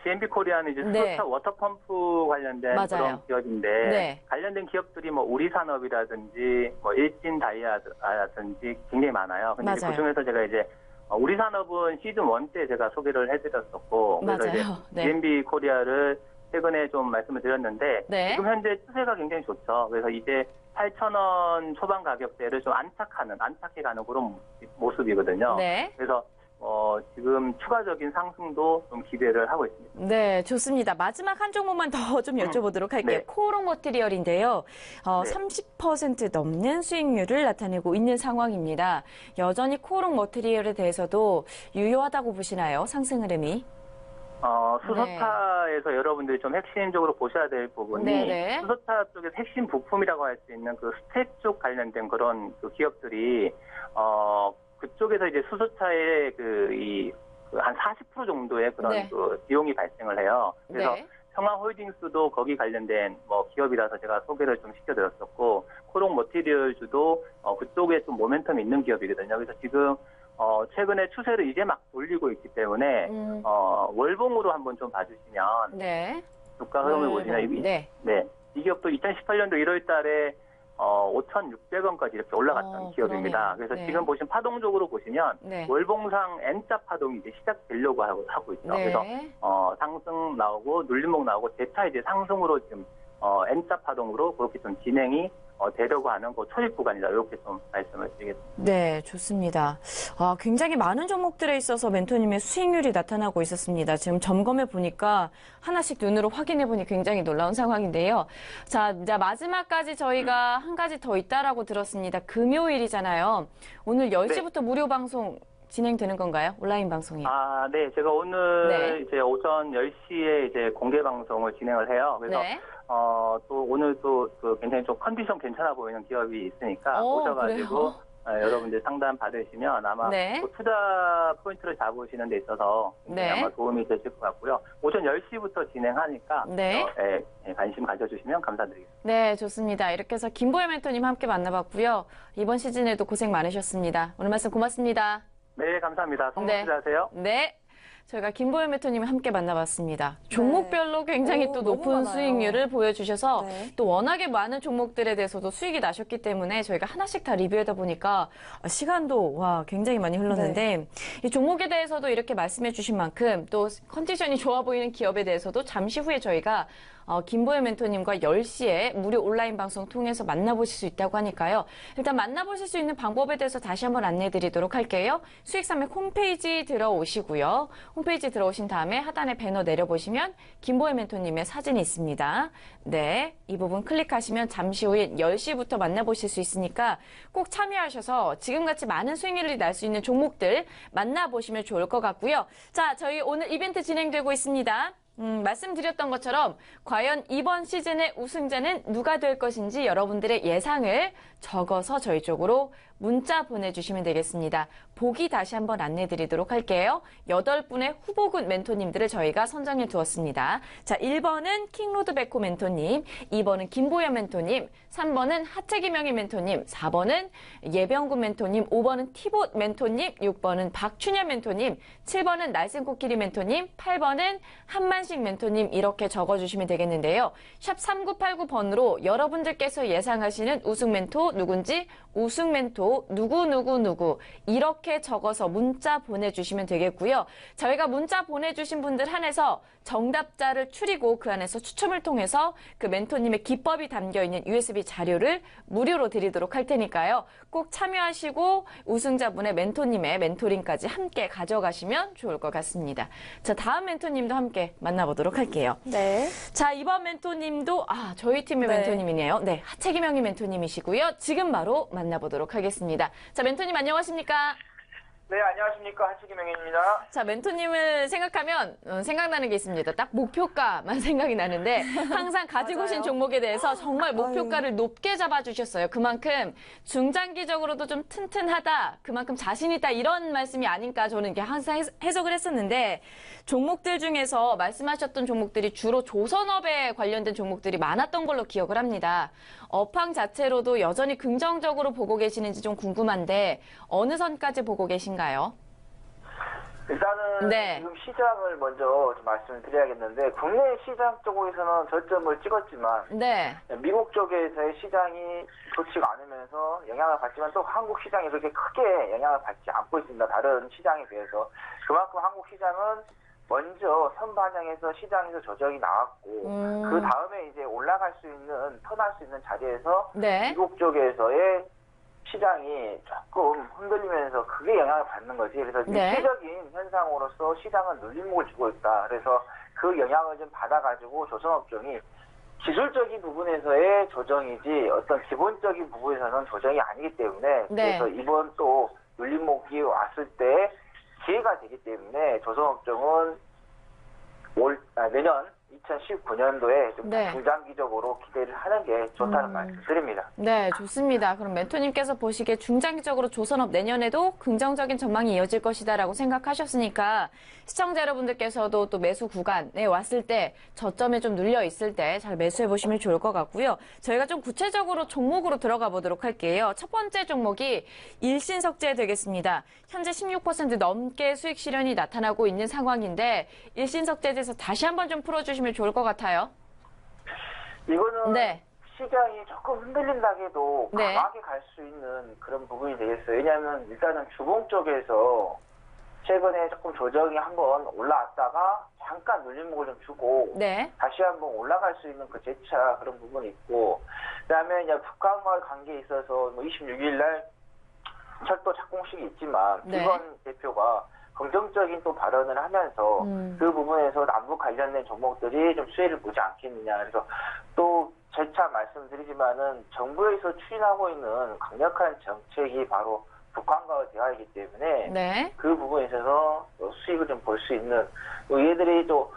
GMB 코리아는 이제 네. 수소차 워터펌프 관련된 맞아요. 그런 기업인데 네. 관련된 기업들이 우리산업이라든지 일진다이아라든지 굉장히 많아요. 근데 맞아요. 그 중에서 제가 이제 우리산업은 시즌 1 때 제가 소개를 해드렸었고 그래서 이제 맞아요. 네. GMB 코리아를 최근에 좀 말씀을 드렸는데 네. 지금 현재 추세가 굉장히 좋죠. 그래서 이제 8,000원 초반 가격대를 좀 안착해가는 그런 모습이거든요. 네. 그래서 지금 추가적인 상승도 좀 기대를 하고 있습니다. 네, 좋습니다. 마지막 한 종목만 더 좀 여쭤보도록 할게요. 네. 코오롱 머티리얼인데요. 네. 30% 넘는 수익률을 나타내고 있는 상황입니다. 여전히 코오롱 머티리얼에 대해서도 유효하다고 보시나요? 상승 흐름이? 수소차에서 여러분들이 좀 핵심적으로 보셔야 될 부분이 네네. 수소차 쪽에서 핵심 부품이라고 할 수 있는 스택 쪽 관련된 그런 기업들이 그쪽에서 이제 수소차의 한 40% 정도의 그런 네. 비용이 발생을 해요. 그래서 네. 평화홀딩스도 거기 관련된 기업이라서 제가 소개를 좀 시켜드렸었고 코롱 머티리얼즈도 그쪽에 좀 모멘텀이 있는 기업이거든요. 그래서 지금 최근에 추세를 이제 막 돌리고 있기 때문에 월봉으로 한번 좀 봐주시면 네. 주가 흐름을 보시면 이 기업도 2018년도 1월달에 5,600원까지 이렇게 올라갔던 기업입니다. 그러네요. 그래서 네. 지금 파동적으로 보시면 네. 월봉상 N자 파동이 이제 시작되려고 하고 있죠. 네. 그래서 상승 나오고 눌림목 나오고 재차 이제 상승으로 지금 N자 파동으로 그렇게 좀 진행이 되려고 하는 초입 구간이다. 이렇게 좀 말씀을 드리겠습니다. 네, 좋습니다. 굉장히 많은 종목들에 있어서 멘토님의 수익률이 나타나고 있었습니다. 지금 점검해 보니까 하나씩 눈으로 확인해 보니 굉장히 놀라운 상황인데요. 자, 이제 마지막까지 저희가 한 가지 더 있다라고 들었습니다. 금요일이잖아요. 오늘 10시부터 무료 방송 진행되는 건가요? 온라인 방송이. 네. 제가 오늘 네. 이제 오전 10시에 이제 공개 방송을 진행을 해요. 그래서 네. 또 오늘 또 굉장히 좀 컨디션 괜찮아 보이는 기업이 있으니까 오셔가지고 여러분들 상담 받으시면 아마 네. 또 투자 포인트를 잡으시는 데 있어서 굉장히 네. 아마 도움이 되실 것 같고요. 오전 10시부터 진행하니까 네. 관심 가져주시면 감사드리겠습니다. 네, 좋습니다. 이렇게 해서 김보현 멘토님 함께 만나봤고요. 이번 시즌에도 고생 많으셨습니다. 오늘 말씀 고맙습니다. 네, 감사합니다. 성공 네. 투자하세요. 네. 저희가 김보현 멘토님을 함께 만나봤습니다. 종목별로 굉장히 또 너무 높은 많아요. 수익률을 보여주셔서 네. 또 워낙에 많은 종목들에 대해서도 수익이 나셨기 때문에 저희가 하나씩 다 리뷰하다 보니까 시간도 굉장히 많이 흘렀는데 이 종목에 대해서도 이렇게 말씀해 주신 만큼 또 컨디션이 좋아 보이는 기업에 대해서도 잠시 후에 저희가 김보현 멘토님과 10시에 무료 온라인 방송 통해서 만나보실 수 있다고 하니까요. 일단 만나보실 수 있는 방법에 대해서 다시 한번 안내해 드리도록 할게요. 수익산맥 홈페이지 들어오시고요. 홈페이지 들어오신 다음에 하단에 배너 내려보시면 김보현 멘토님의 사진이 있습니다. 네, 이 부분 클릭하시면 잠시 후에 10시부터 만나보실 수 있으니까 꼭 참여하셔서 지금같이 많은 수익률이 날 수 있는 종목들 만나보시면 좋을 것 같고요. 자, 저희 오늘 이벤트 진행되고 있습니다. 말씀드렸던 것처럼 과연 이번 시즌의 우승자는 누가 될 것인지 여러분들의 예상을 적어서 저희 쪽으로 문자 보내주시면 되겠습니다. 보기 다시 한번 안내드리도록 할게요. 8분의 후보군 멘토님들을 저희가 선정해 두었습니다. 자, 1번은 킹로드베코 멘토님, 2번은 김보현 멘토님, 3번은 하채기명희 멘토님, 4번은 예병군 멘토님, 5번은 티봇 멘토님, 6번은 박춘현 멘토님, 7번은 날쌘코끼리 멘토님, 8번은 한만식 멘토님 이렇게 적어주시면 되겠는데요. 샵 3989번으로 여러분들께서 예상하시는 우승 멘토 누군지 우승 멘토 누구 이렇게 적어서 문자 보내주시면 되겠고요. 저희가 문자 보내주신 분들 한해서 정답자를 추리고 그 안에서 추첨을 통해서 그 멘토님의 기법이 담겨있는 USB 자료를 무료로 드리도록 할 테니까요. 꼭 참여하시고 우승자분의 멘토님의 멘토링까지 함께 가져가시면 좋을 것 같습니다. 자, 다음 멘토님도 함께 만나보도록 할게요. 네. 자, 이번 멘토님도 저희 팀의 네. 멘토님이네요. 네, 하채기명희 멘토님이시고요. 지금 바로 만나보도록 하겠습니다. 자, 멘토님 안녕하십니까? 네, 안녕하십니까. 하치기명입니다. 자, 멘토님을 생각하면 생각나는 게 있습니다. 딱 목표가만 생각이 나는데 항상 가지고 오신 종목에 대해서 정말 목표가를 높게 잡아주셨어요. 그만큼 중장기적으로도 좀 튼튼하다, 그만큼 자신 있다 이런 말씀이 아닌가 저는 이게 항상 해석을 했었는데 종목들 중에서 말씀하셨던 종목들이 주로 조선업에 관련된 종목들이 많았던 걸로 기억을 합니다. 업황 자체로도 여전히 긍정적으로 보고 계시는지 좀 궁금한데 어느 선까지 보고 계신가요? 일단은 네. 지금 시장을 먼저 좀 말씀을 드려야겠는데 국내 시장 쪽에서는 저점을 찍었지만 네. 미국 쪽에서의 시장이 좋지가 않으면서 영향을 받지만 또 한국 시장이 그렇게 크게 영향을 받지 않고 있습니다. 다른 시장에 비해서. 그만큼 한국 시장은 먼저 선반영해서 시장에서 조정이 나왔고 그 다음에 이제 올라갈 수 있는 턴할 수 있는 자리에서 네. 미국 쪽에서의 시장이 조금 흔들리면서 그게 영향을 받는 거지. 그래서 네. 일시적인 현상으로서 시장은 눌림목을 주고 있다. 그래서 그 영향을 좀 받아가지고 조선업종이 기술적인 부분에서의 조정이지 어떤 기본적인 부분에서는 조정이 아니기 때문에 네. 그래서 이번 또 눌림목이 왔을 때 기회가 되기 때문에 조선업종은 내년 2019년도에 좀 네. 중장기적으로 기대를 하는 게 좋다는 말씀드립니다. 네, 좋습니다. 그럼 멘토님께서 보시기에 중장기적으로 조선업 내년에도 긍정적인 전망이 이어질 것이다라고 생각하셨으니까 시청자 여러분들께서도 또 매수 구간에 왔을 때 저점에 좀 눌려 있을 때 잘 매수해 보시면 좋을 것 같고요. 저희가 좀 구체적으로 종목으로 들어가 보도록 할게요. 첫 번째 종목이 일신석재 되겠습니다. 현재 16% 넘게 수익 실현이 나타나고 있는 상황인데 일신석재에 대해서 다시 한번 좀 풀어주시면 좋을 것 같아요. 이거는 네. 시장이 조금 흔들린다고 네. 강하게 갈 수 있는 그런 부분이 되겠어요. 왜냐하면 일단은 주봉 쪽에서 최근에 조금 조정이 한번 올라왔다가 잠깐 눌림목을 좀 주고 네. 다시 한번 올라갈 수 있는 그 재차 그런 부분이 있고 그다음에 이제 북한과의 관계에 있어서 26일 날 철도 착공식이 있지만 네. 김건 대표가 긍정적인 또 발언을 하면서 그 부분에서 남북 관련된 종목들이 좀 수혜를 보지 않겠느냐. 그래서 또 재차 말씀드리지만은 정부에서 추진하고 있는 강력한 정책이 바로 북한과의 대화이기 때문에 네. 그 부분에 있어서 수익을 좀 볼 수 있는 얘들이 또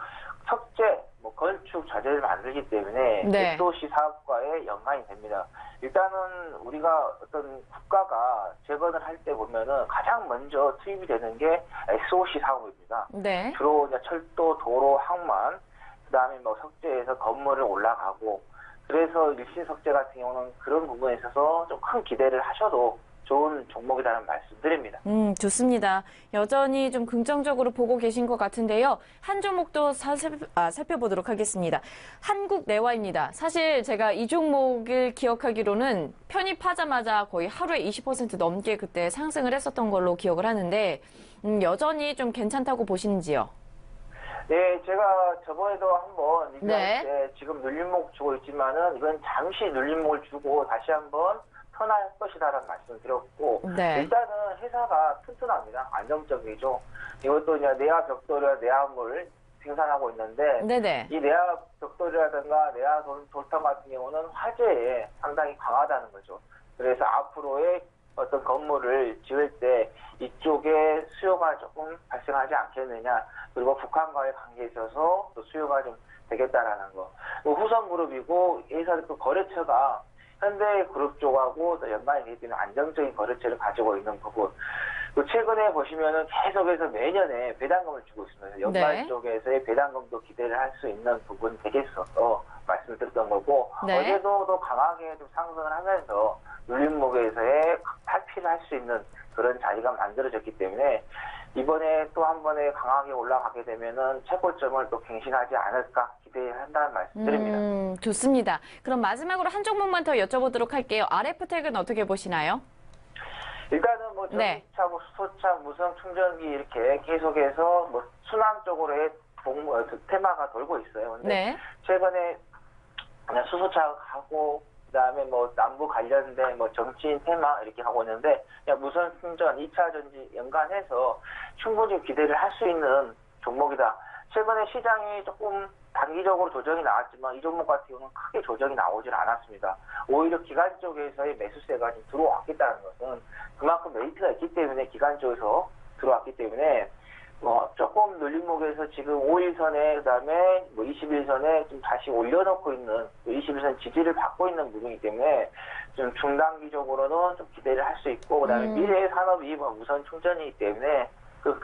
석재, 건축 자재를 만들기 때문에 네. SOC 사업과의 연관이 됩니다. 일단은 우리가 어떤 국가가 재건을 할 때 보면은 가장 먼저 투입이 되는 게 SOC 사업입니다. 네. 주로 이제 철도, 도로, 항만, 그다음에 석재에서 건물을 올라가고, 그래서 일신 석재 같은 경우는 그런 부분에 있어서 좀 큰 기대를 하셔도 좋은 종목이라는 말씀드립니다. 좋습니다. 여전히 좀 긍정적으로 보고 계신 것 같은데요. 한 종목도 살펴보도록 하겠습니다. 한국내화입니다. 사실 제가 이 종목을 기억하기로는 편입하자마자 거의 하루에 20% 넘게 그때 상승을 했었던 걸로 기억을 하는데 여전히 좀 괜찮다고 보시는지요? 네, 제가 저번에도 한번 리뷰할 네. 때 지금 눌림목 주고 있지만은 이건 잠시 눌림목을 주고 다시 한번 턴할 것이다라는 말씀을 드렸고, 네. 일단은 회사가 튼튼합니다. 안정적이죠. 이것도 이제 내화 벽돌이나 내화물 생산하고 있는데, 네네. 이 내화 벽돌이라든가 내화 돌판 같은 경우는 화재에 상당히 강하다는 거죠. 그래서 앞으로의 어떤 건물을 지을 때 이쪽에 수요가 조금 발생하지 않겠느냐, 그리고 북한과의 관계에 있어서 또 수요가 좀 되겠다라는 거. 후성그룹이고 회사 또 거래처가 현대그룹 쪽하고 또 연관이 되기 때문에 안정적인 거래처를 가지고 있는 부분. 또 최근에 보시면은 계속해서 매년에 배당금을 주고 있습니다. 연말 네. 쪽에서의 배당금도 기대를 할 수 있는 부분 되겠어 말씀을 드렸던 거고, 네. 어제도 또 강하게 좀 상승을 하면서 눌림목에서의 탈피를 할 수 있는 그런 자리가 만들어졌기 때문에 이번에 또 한 번에 강하게 올라가게 되면은 최고점을 또 갱신하지 않을까 기대한다는 말씀드립니다. 좋습니다. 그럼 마지막으로 한 종목만 더 여쭤보도록 할게요. RF텍은 어떻게 보시나요? 일단은 네. 전기차, 수소차, 무선 충전기 이렇게 계속해서 순환 쪽으로의 테마가 돌고 있어요. 근데 네. 최근에 그냥 수소차 하고 그다음에 남부 관련된 정치인 테마 이렇게 하고 있는데, 그냥 무선 충전, 2차 전지 연관해서 충분히 기대를 할 수 있는 종목이다. 최근에 시장이 조금 단기적으로 조정이 나왔지만 이 종목 같은 경우는 크게 조정이 나오질 않았습니다. 오히려 기관 쪽에서의 매수세가 좀 들어왔겠다는 것은 그만큼 메리트가 있기 때문에 기관 쪽에서 들어왔기 때문에 조금 눌림목에서 지금 5일선에 그다음에 21선에 좀 다시 올려놓고 있는 21선 지지를 받고 있는 부분이기 때문에 좀 중단기적으로는 좀 기대를 할 수 있고, 그다음에 미래의 산업이 무선 충전이기 때문에 그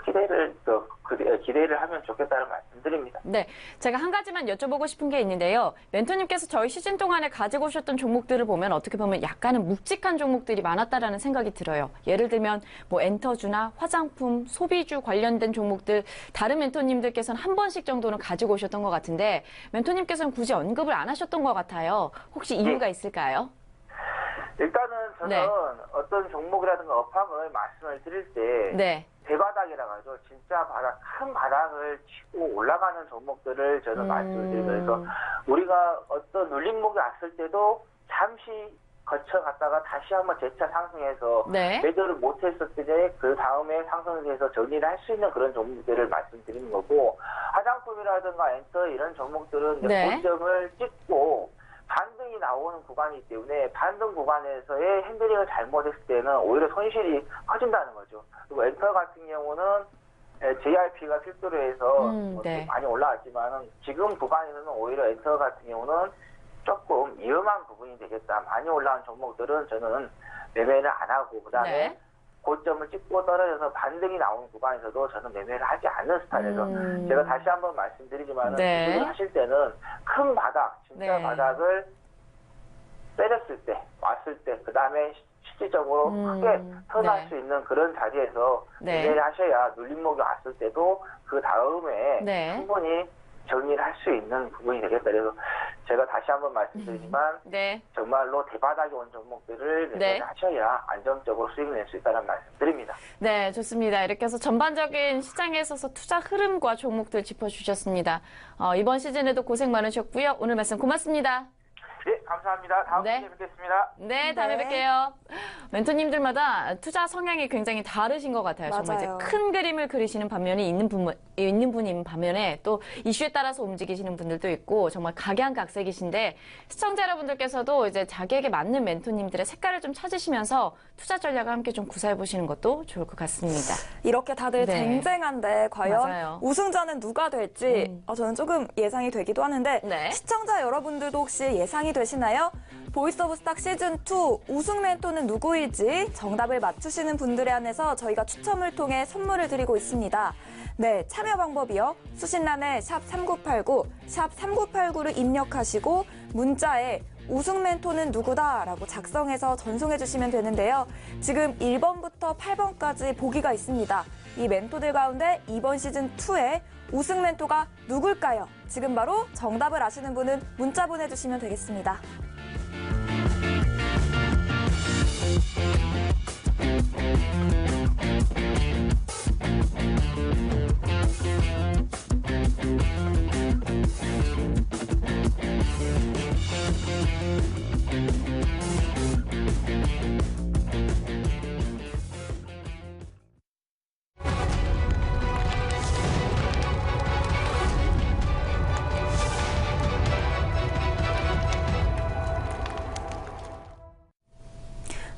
기대를 하면 좋겠다는 말씀드립니다. 네, 제가 한 가지만 여쭤보고 싶은 게 있는데요. 멘토님께서 저희 시즌 동안에 가지고 오셨던 종목들을 보면 어떻게 보면 약간은 묵직한 종목들이 많았다라는 생각이 들어요. 예를 들면 엔터주나 화장품, 소비주 관련된 종목들 다른 멘토님들께서는 한 번씩 정도는 가지고 오셨던 것 같은데 멘토님께서는 굳이 언급을 안 하셨던 것 같아요. 혹시 이유가 있을까요? 일단은 저는 네. 어떤 종목이라든가 업황을 말씀을 드릴 때 네. 대바닥이라고 하죠. 진짜 큰 바닥을 치고 올라가는 종목들을 저는 말씀을 드리면서, 우리가 어떤 눌림목이 왔을 때도 잠시 거쳐갔다가 다시 한번 재차 상승해서 네. 매도를 못했을 때 그 다음에 상승해서 정리를 할 수 있는 그런 종목들을 말씀드리는 거고, 화장품이라든가 엔터 이런 종목들은 이제 네. 고점을 찍고 반등이 나오는 구간이기 때문에 반등 구간에서의 핸들링을 잘못했을 때는 오히려 손실이 커진다는 거죠. 그리고 엔터 같은 경우는 JRP가 필두로 해서 네. 많이 올라왔지만은 지금 구간에서는 오히려 엔터 같은 경우는 조금 위험한 부분이 되겠다. 많이 올라온 종목들은 저는 매매를 안 하고, 그다음에 네. 고점을 찍고 떨어져서 반등이 나오는 구간에서도 저는 매매를 하지 않는 스타일에서 제가 다시 한번 말씀드리지만은 네. 투자를 하실 때는 큰 바닥, 진짜 네. 바닥을 때렸을 때, 왔을 때, 그다음에 실질적으로 크게 턴할 네. 수 있는 그런 자리에서 네. 매매를 하셔야 눌림목이 왔을 때도 그 다음에 네. 충분히 정리를 할 수 있는 부분이 되겠다. 그래서 제가 다시 한번 말씀드리지만 네. 정말로 대바닥이 온 종목들을 네. 매매를 하셔야 안정적으로 수익을 낼 수 있다는 말씀드립니다. 네, 좋습니다. 이렇게 해서 전반적인 시장에 있어서 투자 흐름과 종목들 짚어주셨습니다. 이번 시즌에도 고생 많으셨고요. 오늘 말씀 고맙습니다. 네, 감사합니다. 다음 네. 주에 뵙겠습니다. 네, 다음에 네. 뵐게요. 멘토님들마다 투자 성향이 굉장히 다르신 것 같아요. 정말 이제 맞아요. 큰 그림을 그리시는 반면에 있는 분인 반면에 또 이슈에 따라서 움직이시는 분들도 있고 정말 각양각색이신데 시청자 여러분들께서도 이제 자기에게 맞는 멘토님들의 색깔을 좀 찾으시면서 투자 전략을 함께 좀 구사해 보시는 것도 좋을 것 같습니다. 이렇게 다들 네. 쟁쟁한데 과연 맞아요. 우승자는 누가 될지 저는 조금 예상이 되기도 하는데 네. 시청자 여러분들도 혹시 예상이 되시나요? 보이스 오브 스탁 시즌2 우승 멘토는 누구일지 정답을 맞추시는 분들에 한해서 저희가 추첨을 통해 선물을 드리고 있습니다. 네, 참여 방법이요. 수신란에 샵3989, 샵3989를 입력하시고 문자에 우승 멘토는 누구다라고 작성해서 전송해 주시면 되는데요. 지금 1번부터 8번까지 보기가 있습니다. 이 멘토들 가운데 이번 시즌2에 우승 멘토가 누굴까요? 지금 바로 정답을 아시는 분은 문자 보내주시면 되겠습니다.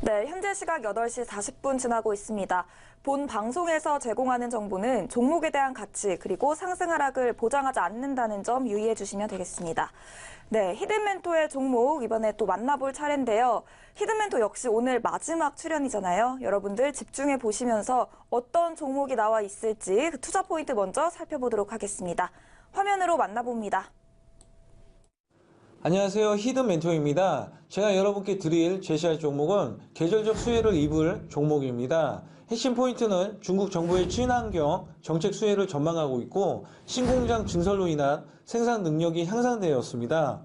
네, 현재 시각 8시 40분 지나고 있습니다. 본 방송에서 제공하는 정보는 종목에 대한 가치 그리고 상승 하락을 보장하지 않는다는 점 유의해 주시면 되겠습니다. 네, 히든멘토의 종목 이번에 또 만나볼 차례인데요. 히든멘토 역시 오늘 마지막 출연이잖아요. 여러분들 집중해 보시면서 어떤 종목이 나와 있을지 그 투자 포인트 먼저 살펴보도록 하겠습니다. 화면으로 만나봅니다. 안녕하세요. 히든 멘토입니다. 제가 여러분께 드릴 제시할 종목은 계절적 수혜를 입을 종목입니다. 핵심 포인트는 중국 정부의 친환경 정책 수혜를 전망하고 있고 신공장 증설로 인한 생산 능력이 향상되었습니다.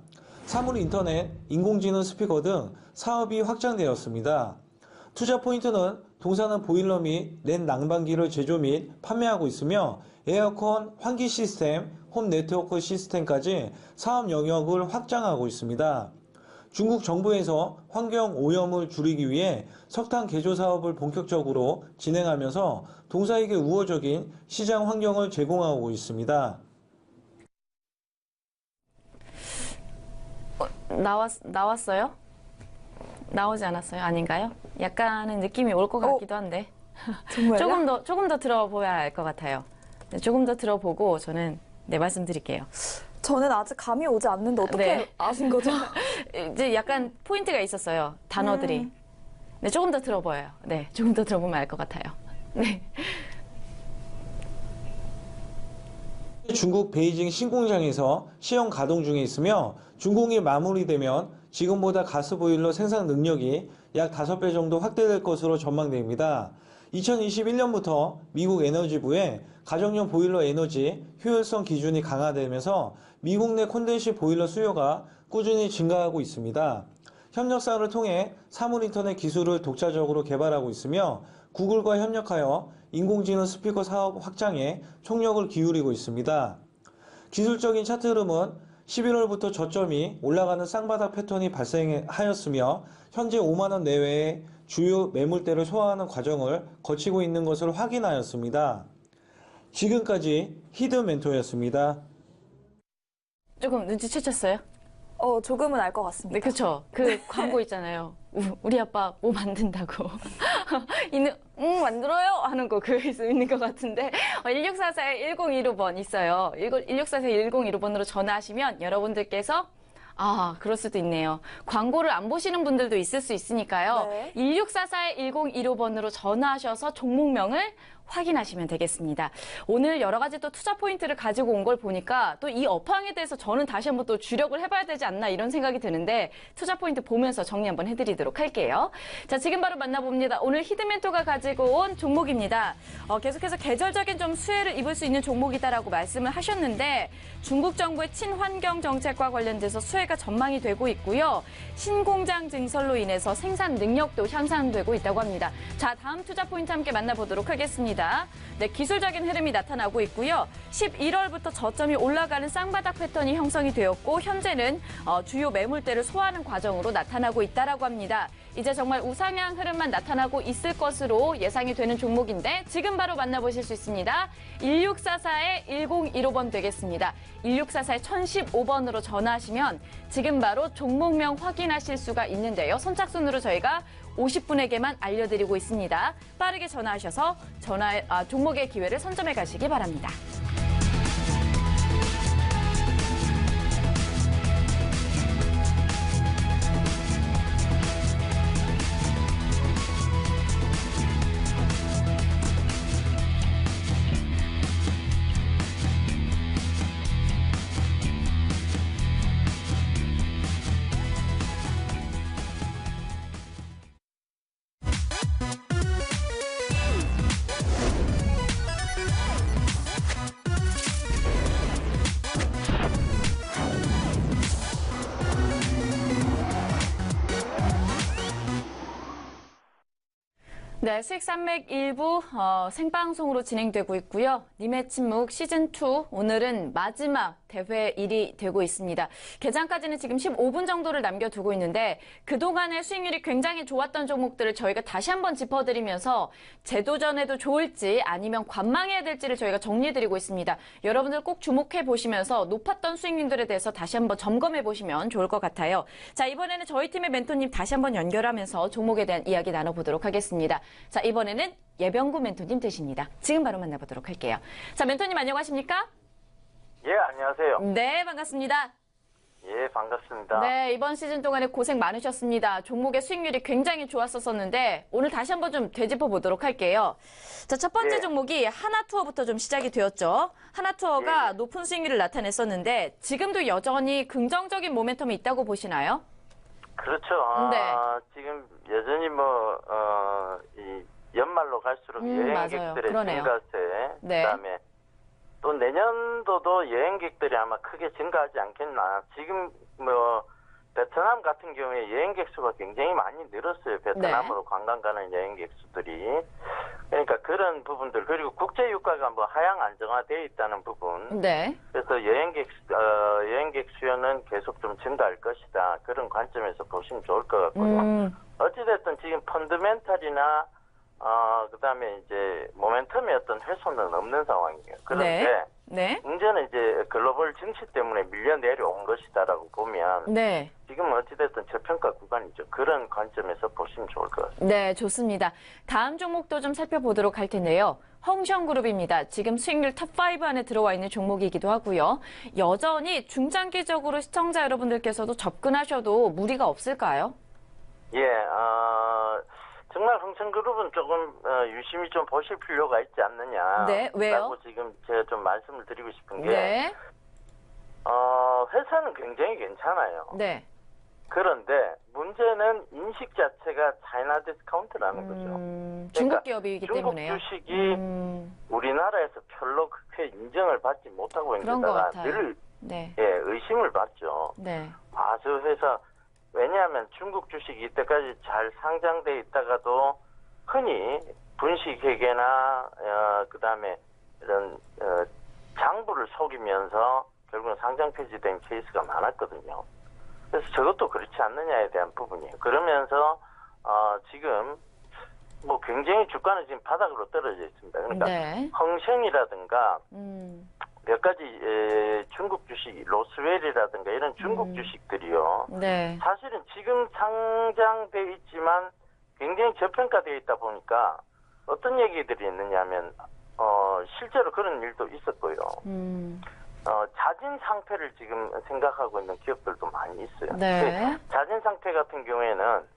사물 인터넷, 인공지능 스피커 등 사업이 확장되었습니다. 투자 포인트는 동사는 보일러 및 렌 난방기를 제조 및 판매하고 있으며 에어컨, 환기 시스템, 홈 네트워크 시스템까지 사업 영역을 확장하고 있습니다. 중국 정부에서 환경 오염을 줄이기 위해 석탄 개조 사업을 본격적으로 진행하면서 동사에게 우호적인 시장 환경을 제공하고 있습니다. 나왔어요? 나오지 않았어요? 아닌가요? 약간은 느낌이 올 것 같기도 한데. 정말요? 조금 더 들어보야 알 것 같아요. 네, 조금 더 들어보고 저는 말씀드릴게요. 저는 아직 감이 오지 않는데 어떻게 네. 아신 거죠? 이제 약간 포인트가 있었어요. 단어들이. 네, 조금 더 들어봐요. 네, 조금 더 들어보면 알 것 같아요. 네. 중국 베이징 신공장에서 시험 가동 중에 있으며 준공이 마무리되면 지금보다 가스보일러 생산 능력이 약 5배 정도 확대될 것으로 전망됩니다. 2021년부터 미국 에너지부의 가정용 보일러 에너지 효율성 기준이 강화되면서 미국 내 콘덴시 보일러 수요가 꾸준히 증가하고 있습니다. 협력사를 통해 사물인터넷 기술을 독자적으로 개발하고 있으며 구글과 협력하여 인공지능 스피커 사업 확장에 총력을 기울이고 있습니다. 기술적인 차트 흐름은 11월부터 저점이 올라가는 쌍바닥 패턴이 발생하였으며 현재 5만원 내외의 주요 매물대를 소화하는 과정을 거치고 있는 것을 확인하였습니다. 지금까지 히든 멘토였습니다. 조금 눈치채셨어요? 조금은 알 것 같습니다. 네, 그쵸. 그 광고 있잖아요. 우리 아빠 뭐 만든다고. 만들어요? 하는 거 그거 있는 것 같은데. 1644-1015번 있어요. 1644-1015번으로 전화하시면 여러분들께서 그럴 수도 있네요. 광고를 안 보시는 분들도 있을 수 있으니까요. 네. 1644-1015번으로 전화하셔서 종목명을 확인하시면 되겠습니다. 오늘 여러 가지 또 투자 포인트를 가지고 온 걸 보니까 또 이 업황에 대해서 저는 다시 한번 또 주력을 해봐야 되지 않나 이런 생각이 드는데 투자 포인트 보면서 정리 한번 해드리도록 할게요. 자, 지금 바로 만나봅니다. 오늘 히든멘토가 가지고 온 종목입니다. 계속해서 계절적인 좀 수혜를 입을 수 있는 종목이다라고 말씀을 하셨는데 중국 정부의 친환경 정책과 관련돼서 수혜가 전망이 되고 있고요. 신공장 증설로 인해서 생산 능력도 향상되고 있다고 합니다. 자, 다음 투자 포인트 함께 만나보도록 하겠습니다. 있습니다. 네, 기술적인 흐름이 나타나고 있고요. 11월부터 저점이 올라가는 쌍바닥 패턴이 형성이 되었고 현재는 주요 매물대를 소화하는 과정으로 나타나고 있다라고 합니다. 이제 정말 우상향 흐름만 나타나고 있을 것으로 예상이 되는 종목인데 지금 바로 만나보실 수 있습니다. 1644의 1015번 되겠습니다. 1644의 1015번으로 전화하시면 지금 바로 종목명 확인하실 수가 있는데요. 선착순으로 저희가 50분에게만 알려드리고 있습니다. 빠르게 전화하셔서 종목의 기회를 선점해 가시기 바랍니다. 네, 수익 산맥 일부 생방송으로 진행되고 있고요. 님의 침묵 시즌2 오늘은 마지막 대회일이 되고 있습니다. 개장까지는 지금 15분 정도를 남겨두고 있는데 그동안의 수익률이 굉장히 좋았던 종목들을 저희가 다시 한번 짚어드리면서 재도전해도 좋을지 아니면 관망해야 될지를 저희가 정리해드리고 있습니다. 여러분들 꼭 주목해 보시면서 높았던 수익률들에 대해서 다시 한번 점검해 보시면 좋을 것 같아요. 자, 이번에는 저희 팀의 멘토님 다시 한번 연결하면서 종목에 대한 이야기 나눠보도록 하겠습니다. 자, 이번에는 예병구 멘토님 되십니다. 지금 바로 만나보도록 할게요. 자, 멘토님 안녕하십니까? 예, 안녕하세요. 네, 반갑습니다. 예, 반갑습니다. 네, 이번 시즌 동안에 고생 많으셨습니다. 종목의 수익률이 굉장히 좋았었는데 오늘 다시 한번 좀 되짚어 보도록 할게요. 자, 첫 번째 예. 종목이 하나투어부터 좀 시작이 되었죠. 하나투어가 예. 높은 수익률을 나타냈었는데 지금도 여전히 긍정적인 모멘텀이 있다고 보시나요? 그렇죠. 네. 지금 여전히 이 연말로 갈수록 맞아요. 여행객들의 그러네요. 증가세, 네. 그다음에 또 내년도도 여행객들이 아마 크게 증가하지 않겠나. 지금 베트남 같은 경우에 여행객 수가 굉장히 많이 늘었어요. 베트남으로 관광 가는 여행객 수들이. 그러니까 그런 부분들, 그리고 국제 유가가 하향 안정화되어 있다는 부분. 네. 그래서 여행객 수요는 계속 좀 증가할 것이다. 그런 관점에서 보시면 좋을 것 같고요. 어찌됐든 지금 펀드멘탈이나 그다음에 이제 모멘텀의 어떤 훼손은 없는 상황이에요. 그런데 네. 문제는 이제 글로벌 증시 때문에 밀려 내려온 것이다라고 보면 네. 지금은 어찌됐든 저평가 구간이죠. 그런 관점에서 보시면 좋을 것 같습니다. 네, 좋습니다. 다음 종목도 좀 살펴보도록 할 텐데요. 홍션그룹입니다. 지금 수익률 탑5 안에 들어와 있는 종목이기도 하고요. 여전히 중장기적으로 시청자 여러분들께서도 접근하셔도 무리가 없을까요? 예, 정말 홍천그룹은 조금 유심히 좀 보실 필요가 있지 않느냐. 네, 왜요? 라고 지금 제가 좀 말씀을 드리고 싶은 게 네. 회사는 굉장히 괜찮아요. 네. 그런데 문제는 인식 자체가 차이나 디스카운트라는 거죠. 중국 기업이기 중국 때문에요. 주식이 우리나라에서 별로 그렇게 인정을 받지 못하고 있는 그런 것 데다가 같아요. 늘 네. 의심을 받죠. 네. 저 회사 왜냐하면 중국 주식이 이때까지 잘 상장돼 있다가도 흔히 분식회계나 그다음에 이런 장부를 속이면서 결국은 상장 폐지된 케이스가 많았거든요. 그래서 저것도 그렇지 않느냐에 대한 부분이에요. 그러면서 지금 굉장히 주가는 지금 바닥으로 떨어져 있습니다. 그러니까 네. 흥생이라든가 몇 가지 중국 주식, 로스웰이라든가 이런 중국 주식들이요. 네. 사실은 지금 상장돼 있지만 굉장히 저평가되어 있다 보니까 어떤 얘기들이 있느냐면 실제로 그런 일도 있었고요. 자진 상폐를 지금 생각하고 있는 기업들도 많이 있어요. 네. 자진 상폐 같은 경우에는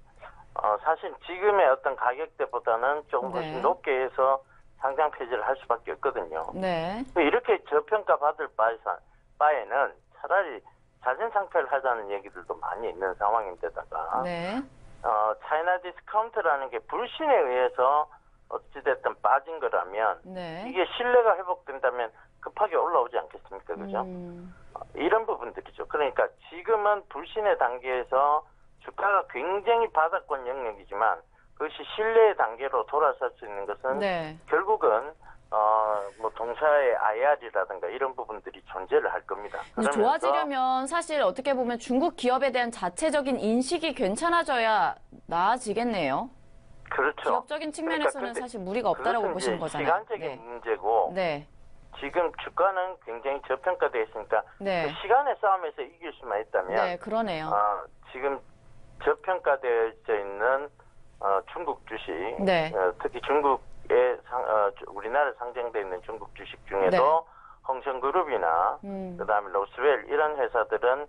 사실 지금의 어떤 가격대보다는 조금 네. 훨씬 높게 해서 상장 폐지를 할 수밖에 없거든요. 네. 이렇게 저평가 받을 바에는 차라리 자진 상폐를 하자는 얘기들도 많이 있는 상황인데다가 네. 차이나 디스카운트라는 게 불신에 의해서 어찌됐든 빠진 거라면 네. 이게 신뢰가 회복된다면 급하게 올라오지 않겠습니까? 그죠? 이런 부분들이죠. 그러니까 지금은 불신의 단계에서 주가가 굉장히 바닥권 영역이지만 그것이 신뢰의 단계로 돌아설 수 있는 것은 네. 결국은 뭐 동사의 IR이라든가 이런 부분들이 존재를 할 겁니다. 이제 그러면서 좋아지려면 사실 어떻게 보면 중국 기업에 대한 자체적인 인식이 괜찮아져야 나아지겠네요. 그렇죠. 기업적인 측면에서는 그러니까 사실 무리가 없다라고 그것은 보시는 이제 거잖아요. 시간적인 네. 문제고 네. 지금 주가는 굉장히 저평가되어 있으니까 네. 그 시간의 싸움에서 이길 수만 있다면 네, 그러네요. 지금 저평가되어 있는 중국 주식, 네. 특히 중국의 우리나라에 상장되어 있는 중국 주식 중에도 홍성그룹이나 그다음에 로스웰 이런 회사들은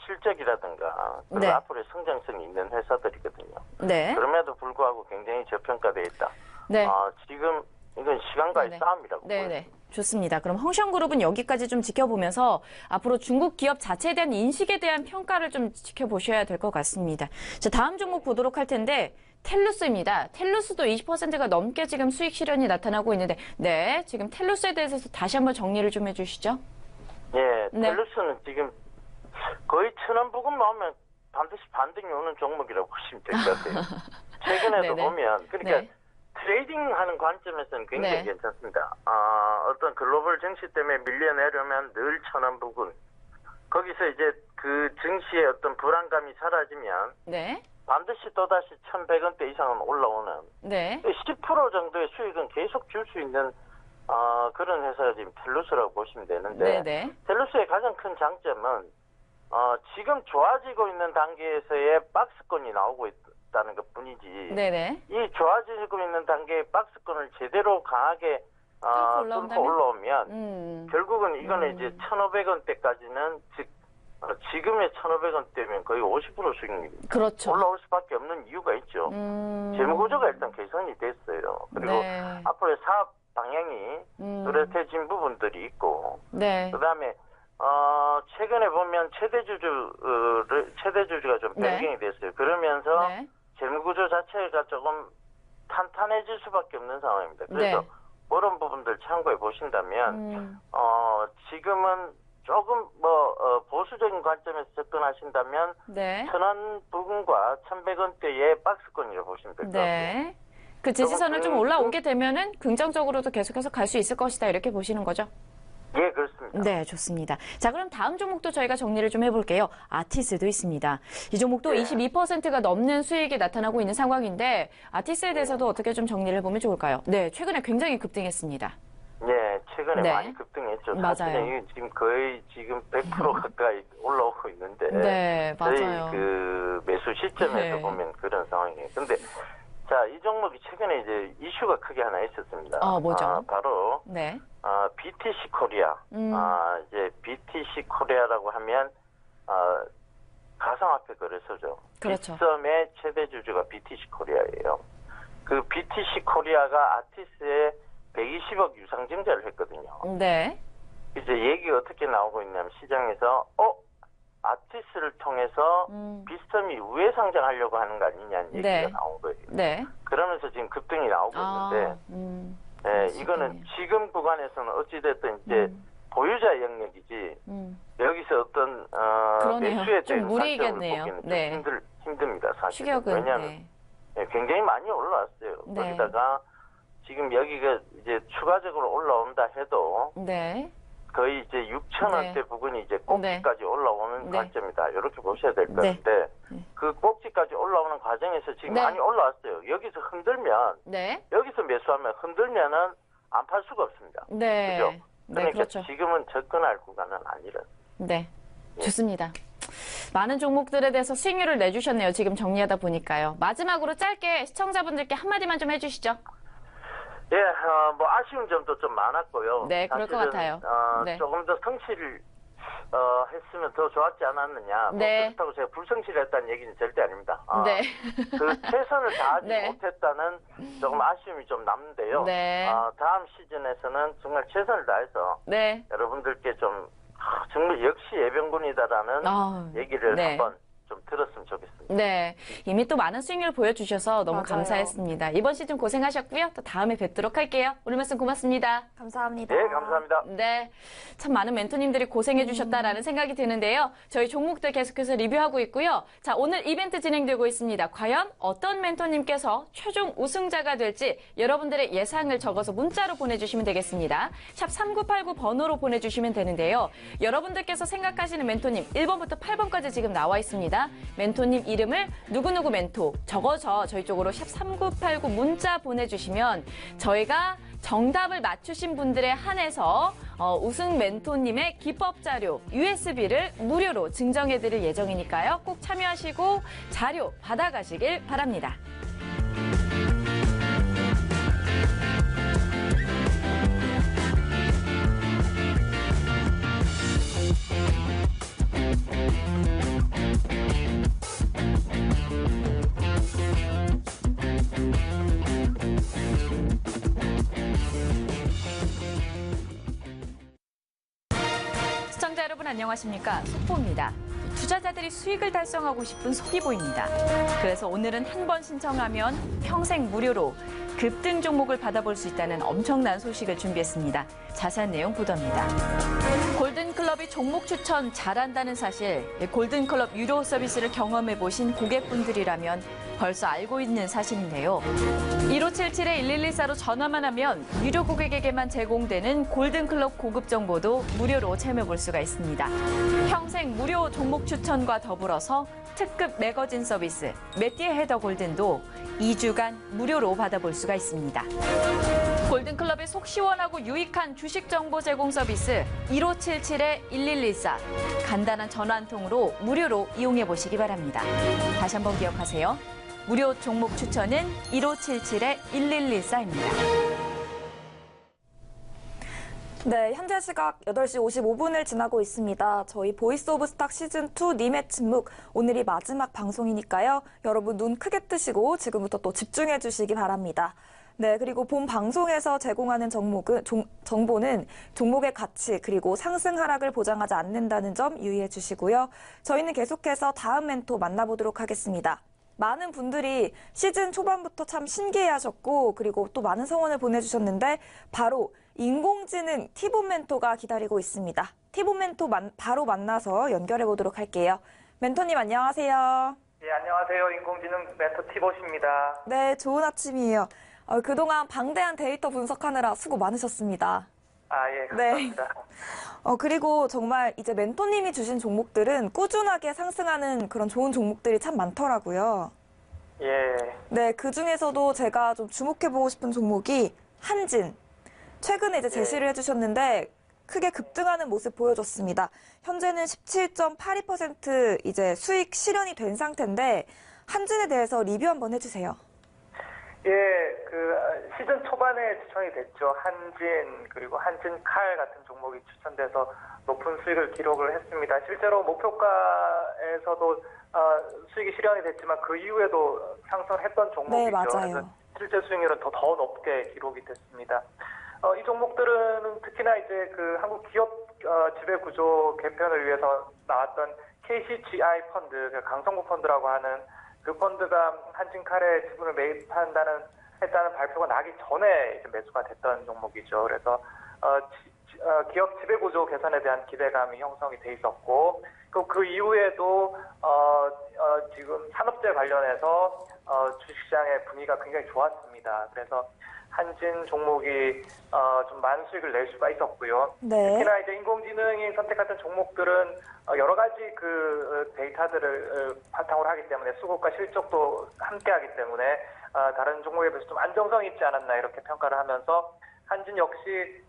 실적이라든가 그리고 네. 앞으로의 성장성이 있는 회사들이거든요. 네. 그럼에도 불구하고 굉장히 저평가되어 있다. 네. 지금 이건 시간과의 네네. 싸움이라고 보여요. 네네. 좋습니다. 그럼 홍성그룹은 여기까지 좀 지켜보면서 앞으로 중국 기업 자체에 대한 인식에 대한 평가를 좀 지켜보셔야 될 것 같습니다. 자, 다음 종목 보도록 할 텐데 텔루스입니다. 텔루스도 20%가 넘게 지금 수익 실현이 나타나고 있는데 네, 지금 텔루스에 대해서 다시 한번 정리를 좀 해주시죠. 예, 네. 텔루스는 지금 거의 1,000원 부근 나오면 반드시 반등이 오는 종목이라고 보시면 될 것 같아요. 최근에도 네네. 보면 그러니까 네. 트레이딩하는 관점에서는 굉장히 네. 괜찮습니다. 어떤 글로벌 증시 때문에 밀려내려면 늘 1,000원 부근. 거기서 이제 그 증시의 어떤 불안감이 사라지면 네. 반드시 또다시 1,100원대 이상은 올라오는 네. 10% 정도의 수익은 계속 줄 수 있는 그런 회사가 지금 텔루스라고 보시면 되는데 네네. 텔루스의 가장 큰 장점은 지금 좋아지고 있는 단계에서의 박스권이 나오고 있다는 것 뿐이지 네네. 이 좋아지고 있는 단계의 박스권을 제대로 강하게 뚫고 올라오면 결국은 이거는 이제 1,500원대까지는 즉 지금의 1,500원대면 거의 50% 수익률이 그렇죠. 올라올 수밖에 없는 이유가 있죠. 재무구조가 일단 개선이 됐어요. 그리고 네. 앞으로의 사업 방향이 뚜렷해진 부분들이 있고 네. 그다음에 최근에 보면 최대주주가 좀 네. 변경이 됐어요. 그러면서 네. 재무구조 자체가 조금 탄탄해질 수밖에 없는 상황입니다. 그래서 네. 그런 부분들 참고해 보신다면 지금은 조금 보수적인 관점에서 접근하신다면 네. 1,000원 부근과 1,100원대의 박스권이라고 보시면 될 것 같아요. 네. 그 지지선을 좀 올라오게 되면은 긍정적으로도 계속해서 갈 수 있을 것이다 이렇게 보시는 거죠? 예, 그렇습니다. 네, 좋습니다. 자, 그럼 다음 종목도 저희가 정리를 좀 해볼게요. 아티스도 있습니다. 이 종목도 22%가 넘는 수익이 나타나고 있는 상황인데 아티스에 대해서도 어떻게 좀 정리를 해보면 좋을까요? 네, 최근에 굉장히 급등했습니다. 네, 최근에 네. 많이 급등했죠. 맞아요. 사실은 이게 지금 거의 100% 가까이 올라오고 있는데 네, 맞아요. 저희 그 매수 시점에서 네. 보면 그런 상황이에요. 근데 자, 이 종목이 최근에 이제 이슈가 크게 하나 있었습니다. 뭐죠? 바로 네. BTC 코리아. 이제 BTC 코리아라고 하면 가상화폐 거래소죠. 그렇죠. 빗썸의 최대 주주가 BTC 코리아예요. 그 BTC 코리아가 아티스에 120억 유상증자를 했거든요. 네. 이제 얘기가 어떻게 나오고 있냐면 시장에서 아티스를 통해서 빗썸이 우회 상장하려고 하는 거 아니냐는 얘기가 네. 나온 거예요. 네. 그러면서 지금 급등이 나오고 있는데 이거는 지금 구간에서는 어찌됐든 이제 보유자 영역이지 여기서 어떤 그러네요. 매수에 좀 대한 무리겠네요. 관점을 보기는 네. 좀 힘듭니다. 사실. 추격은. 왜냐하면 굉장히 많이 올라왔어요. 네. 거기다가 지금 여기가 이제 추가적으로 올라온다 해도 네. 거의 이제 6,000원대 네. 부근이 이제 꼭지까지 올라오는 관점이다. 이렇게 보셔야 될 것 같은데 그 꼭지까지 올라오는 과정에서 지금 네. 많이 올라왔어요. 여기서 흔들면 네. 여기서 매수하면 흔들면은 안 팔 수가 없습니다. 네. 그죠? 네, 그러니까 그렇죠. 지금은 접근할 구간은 아니라. 네. 좋습니다. 많은 종목들에 대해서 수익률을 내주셨네요. 지금 정리하다 보니까요. 마지막으로 짧게 시청자분들께 한마디만 좀 해주시죠. 예, 뭐 아쉬운 점도 좀 많았고요. 네, 그럴 것 사실은, 같아요. 네. 조금 더 성실을 했으면 더 좋았지 않았느냐. 네. 그렇다고 제가 불성실했다는 얘기는 절대 아닙니다. 네. 그 최선을 다하지 네. 못했다는 조금 아쉬움이 좀 남는데요. 네. 다음 시즌에서는 정말 최선을 다해서 네. 여러분들께 좀 정말 역시 예병군이다라는 얘기를 네. 한번 좀 들었으면 좋겠습니다. 네, 이미 또 많은 수익률을 보여주셔서 너무 맞아요. 감사했습니다. 이번 시즌 고생하셨고요. 또 다음에 뵙도록 할게요. 오늘 말씀 고맙습니다. 감사합니다. 네, 감사합니다. 네, 참 많은 멘토님들이 고생해주셨다라는 생각이 드는데요. 저희 종목들 계속해서 리뷰하고 있고요. 자, 오늘 이벤트 진행되고 있습니다. 과연 어떤 멘토님께서 최종 우승자가 될지 여러분들의 예상을 적어서 문자로 보내주시면 되겠습니다. 샵 3989 번호로 보내주시면 되는데요. 여러분들께서 생각하시는 멘토님 1번부터 8번까지 지금 나와 있습니다. 멘토님 이름을 누구누구 멘토 적어서 저희 쪽으로 샵 3989 문자 보내주시면 저희가 정답을 맞추신 분들에 한해서 우승 멘토님의 기법 자료 USB를 무료로 증정해드릴 예정이니까요. 꼭 참여하시고 자료 받아가시길 바랍니다. 시청자 여러분 안녕하십니까? 속보입니다. 투자자들이 수익을 달성하고 싶은 속이 보입니다. 그래서 오늘은 한 번 신청하면 평생 무료로 급등 종목을 받아볼 수 있다는 엄청난 소식을 준비했습니다. 자세한 내용 보도입니다. 골든클럽이 종목 추천 잘한다는 사실, 골든클럽 유료 서비스를 경험해 보신 고객분들이라면 벌써 알고 있는 사실인데요. 1577-1114로 전화만 하면 유료 고객에게만 제공되는 골든클럽 고급 정보도 무료로 참여볼 수가 있습니다. 평생 무료 종목 추천과 더불어서 특급 매거진 서비스 매띠의 헤더 골든도 2주간 무료로 받아볼 수가 있습니다. 골든클럽의 속 시원하고 유익한 주식 정보 제공 서비스 1577-1114 간단한 전화 한 통으로 무료로 이용해 보시기 바랍니다. 다시 한번 기억하세요. 무료 종목 추천은 1577-1114입니다. 네, 현재 시각 8시 55분을 지나고 있습니다. 저희 보이스 오브 스탁 시즌2 님의 침묵, 오늘이 마지막 방송이니까요. 여러분 눈 크게 뜨시고 지금부터 또 집중해 주시기 바랍니다. 네, 그리고 본 방송에서 제공하는 정보는 종목의 가치 그리고 상승 하락을 보장하지 않는다는 점 유의해 주시고요. 저희는 계속해서 다음 멘토 만나보도록 하겠습니다. 많은 분들이 시즌 초반부터 참 신기해하셨고 그리고 또 많은 성원을 보내주셨는데 바로 인공지능 티본 멘토가 기다리고 있습니다. 티본 멘토 바로 만나서 연결해 보도록 할게요. 멘토님 안녕하세요. 네, 안녕하세요. 인공지능 멘토 티봇입니다. 네, 좋은 아침이에요. 그동안 방대한 데이터 분석하느라 수고 많으셨습니다. 아, 예, 감사합니다. 네. 그리고 정말 이제 멘토님이 주신 종목들은 꾸준하게 상승하는 그런 좋은 종목들이 참 많더라고요. 예. 네, 그 중에서도 제가 좀 주목해보고 싶은 종목이 한진. 최근에 이제 제시를 해주셨는데 크게 급등하는 모습 보여줬습니다. 현재는 17.82% 이제 수익 실현이 된 상태인데 한진에 대해서 리뷰 한번 해주세요. 예, 시즌 초반에 추천이 됐죠. 한진, 그리고 한진칼 같은 종목이 추천돼서 높은 수익을 기록을 했습니다. 실제로 목표가에서도 수익이 실현이 됐지만 그 이후에도 상승했던 종목이죠. 네, 맞아요. 그래서 실제 수익률은 더 높게 기록이 됐습니다. 이 종목들은 특히나 이제 한국 기업 지배구조 개편을 위해서 나왔던 KCGI 펀드, 강성구 펀드라고 하는 그 펀드가 한진칼의 지분을 했다는 발표가 나기 전에 이제 매수가 됐던 종목이죠. 그래서 기업 지배구조 개선에 대한 기대감이 형성이 돼 있었고 그 이후에도 지금 산업재 관련해서 주식시장의 분위기가 굉장히 좋았습니다. 그래서 한진 종목이 좀 많은 수익을 낼 수가 있었고요. 네. 특히나 이제 인공지능이 선택했던 종목들은 여러 가지 데이터들을 바탕으로 하기 때문에 수급과 실적도 함께하기 때문에 다른 종목에 비해서 좀 안정성이 있지 않았나 이렇게 평가를 하면서 한진 역시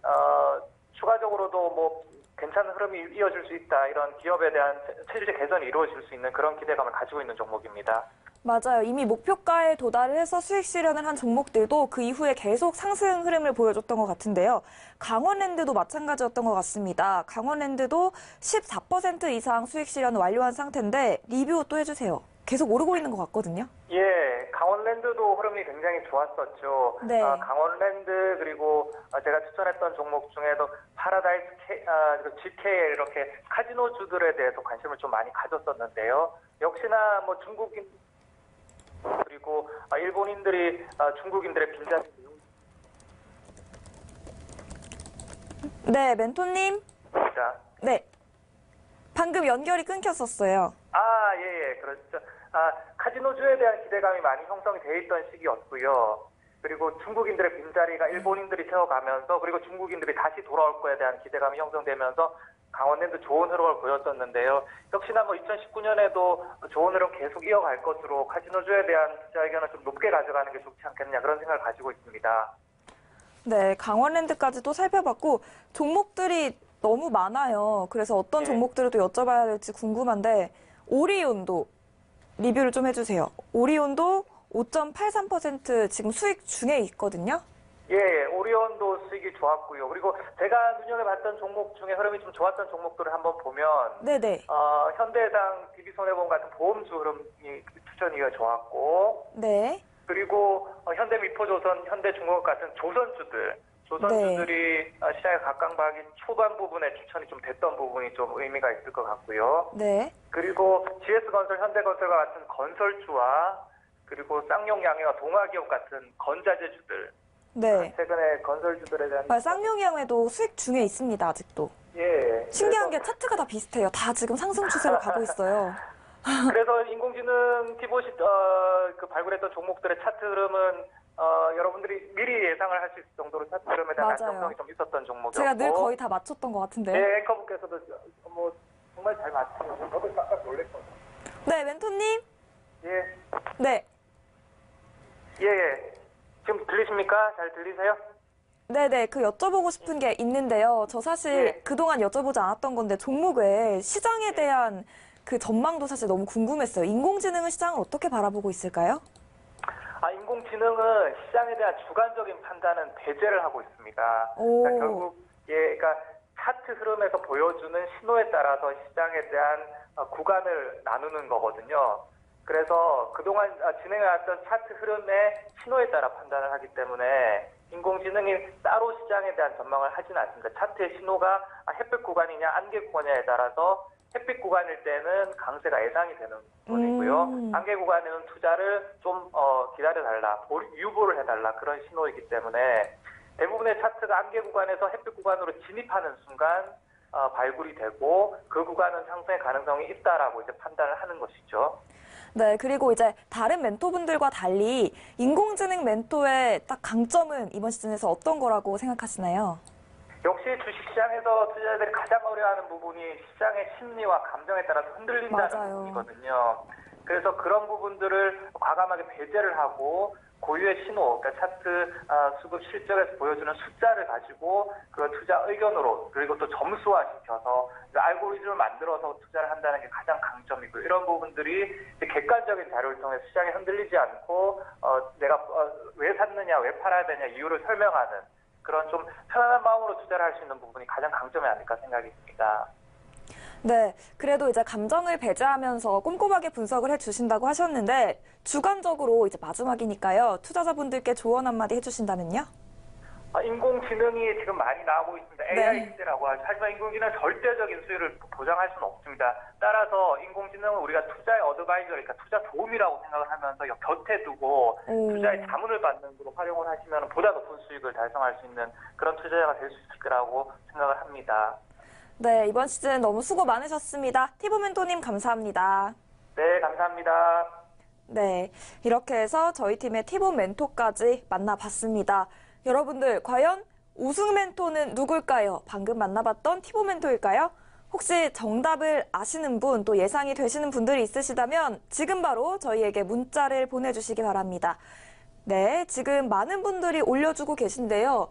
추가적으로도 괜찮은 흐름이 이어질 수 있다, 이런 기업에 대한 체질 개선이 이루어질 수 있는 그런 기대감을 가지고 있는 종목입니다. 맞아요. 이미 목표가에 도달을 해서 수익 실현을 한 종목들도 그 이후에 계속 상승 흐름을 보여줬던 것 같은데요. 강원랜드도 마찬가지였던 것 같습니다. 강원랜드도 14% 이상 수익 실현을 완료한 상태인데 리뷰 또 해주세요. 계속 오르고 있는 것 같거든요. 예, 강원랜드도 흐름이 굉장히 좋았었죠. 네. 강원랜드 그리고 제가 추천했던 종목 중에도 파라다이스 GK 이렇게 카지노주들에 대해서 관심을 좀 많이 가졌었는데요. 역시나 뭐 중국인 그리고 일본인들이 중국인들의 빈자리. 네, 멘토님. 네. 방금 연결이 끊겼었어요. 예, 그렇죠. 카지노주에 대한 기대감이 많이 형성이 돼 있던 시기였고요. 그리고 중국인들의 빈자리가 일본인들이 채워가면서 그리고 중국인들이 다시 돌아올 거에 대한 기대감이 형성되면서 강원랜드 좋은 흐름을 보였었는데요. 역시나 뭐 2019년에도 좋은 흐름 계속 이어갈 것으로 카지노주에 대한 투자 의견을 좀 높게 가져가는 게 좋지 않겠냐 그런 생각을 가지고 있습니다. 네, 강원랜드까지도 살펴봤고 종목들이 너무 많아요. 그래서 어떤 종목들을 또 여쭤봐야 될지 궁금한데 오리온도 리뷰를 좀 해주세요. 오리온도 5.83% 지금 수익 중에 있거든요. 예, 오리온도 수익이 좋았고요. 그리고 제가 눈여겨봤던 종목 중에 흐름이 좀 좋았던 종목들을 한번 보면 네네. 현대해상, DB손해보험 같은 보험주 흐름이 투전이가 좋았고 네. 그리고 현대미포조선, 현대중공업 같은 조선주들이 시장에 각광받은 초반 부분에 추천이 좀 됐던 부분이 좀 의미가 있을 것 같고요. 네. 그리고 GS건설, 현대건설과 같은 건설주와 그리고 쌍용양해와 동아기업 같은 건자재주들. 네. 최근에 건설주들에 대한 쌍용양에도 수익 중에 있습니다, 아직도. 예. 신기한 게 차트가 다 비슷해요. 다 지금 상승 추세로 가고 있어요. 그래서 인공지능 티봇이 발굴했던 종목들의 차트 흐름은 여러분들이 미리 예상을 하실 정도로 차트 흐름에 대한 맞아요. 안정성이 좀 있었던 종목이었고 제가 늘 거의 다 맞췄던 것 같은데요. 네, 앵커분께서도 뭐 정말 잘 맞추셔서 저도 깜짝 놀랐거든요. 네, 멘토님. 예. 네. 예. 지금 들리십니까? 잘 들리세요? 네네, 그 여쭤보고 싶은 게 있는데요. 저 사실 그동안 여쭤보지 않았던 건데 종목 외에 시장에 대한 그 전망도 사실 너무 궁금했어요. 인공지능은 시장을 어떻게 바라보고 있을까요? 인공지능은 시장에 대한 주관적인 판단은 배제를 하고 있습니다. 그러니까 결국 그러니까 차트 흐름에서 보여주는 신호에 따라서 시장에 대한 구간을 나누는 거거든요. 그래서 그동안 진행해왔던 차트 흐름의 신호에 따라 판단을 하기 때문에 인공지능이 따로 시장에 대한 전망을 하지는 않습니다. 차트의 신호가 햇빛 구간이냐 안개 구간이냐에 따라서 햇빛 구간일 때는 강세가 예상이 되는 부분이고요. 안개 구간에는 투자를 좀 기다려달라, 유보를 해달라 그런 신호이기 때문에 대부분의 차트가 안개 구간에서 햇빛 구간으로 진입하는 순간 발굴이 되고 그 구간은 상승의 가능성이 있다라고 이제 판단을 하는 것이죠. 네, 그리고 이제 다른 멘토분들과 달리 인공지능 멘토의 딱 강점은 이번 시즌에서 어떤 거라고 생각하시나요? 역시 주식시장에서 투자자들이 가장 어려워하는 부분이 시장의 심리와 감정에 따라서 흔들린다는 부분이거든요. 그래서 그런 부분들을 과감하게 배제를 하고 고유의 신호, 그러니까 차트 수급 실적에서 보여주는 숫자를 가지고 그 투자 의견으로 그리고 또 점수화시켜서 알고리즘을 만들어서 투자를 한다는 게 가장 강점이고요. 이런 부분들이 객관적인 자료를 통해 시장에 흔들리지 않고 내가 왜 샀느냐, 왜 팔아야 되냐 이유를 설명하는 그런 좀 편안한 마음으로 투자를 할 수 있는 부분이 가장 강점이 아닐까 생각이 듭니다. 네, 그래도 이제 감정을 배제하면서 꼼꼼하게 분석을 해주신다고 하셨는데 주관적으로 이제 마지막이니까요. 투자자분들께 조언 한마디 해주신다면요? 인공지능이 지금 많이 나오고 있습니다. AI 시대라고 하죠. 하지만 인공지능은 절대적인 수익을 보장할 수는 없습니다. 따라서 인공지능은 우리가 투자의 어드바이저, 그러니까 투자 도움이라고 생각을 하면서 곁에 두고 투자의 자문을 받는 으로 활용을 하시면 보다 높은 수익을 달성할 수 있는 그런 투자자가 될 수 있을 거라고 생각을 합니다. 네, 이번 시즌 너무 수고 많으셨습니다. 티보멘토님 감사합니다. 네, 감사합니다. 네, 이렇게 해서 저희 팀의 티보 멘토까지 만나봤습니다. 여러분들 과연 우승 멘토는 누굴까요? 방금 만나봤던 티보 멘토일까요? 혹시 정답을 아시는 분, 또 예상이 되시는 분들이 있으시다면 지금 바로 저희에게 문자를 보내주시기 바랍니다. 네, 지금 많은 분들이 올려주고 계신데요.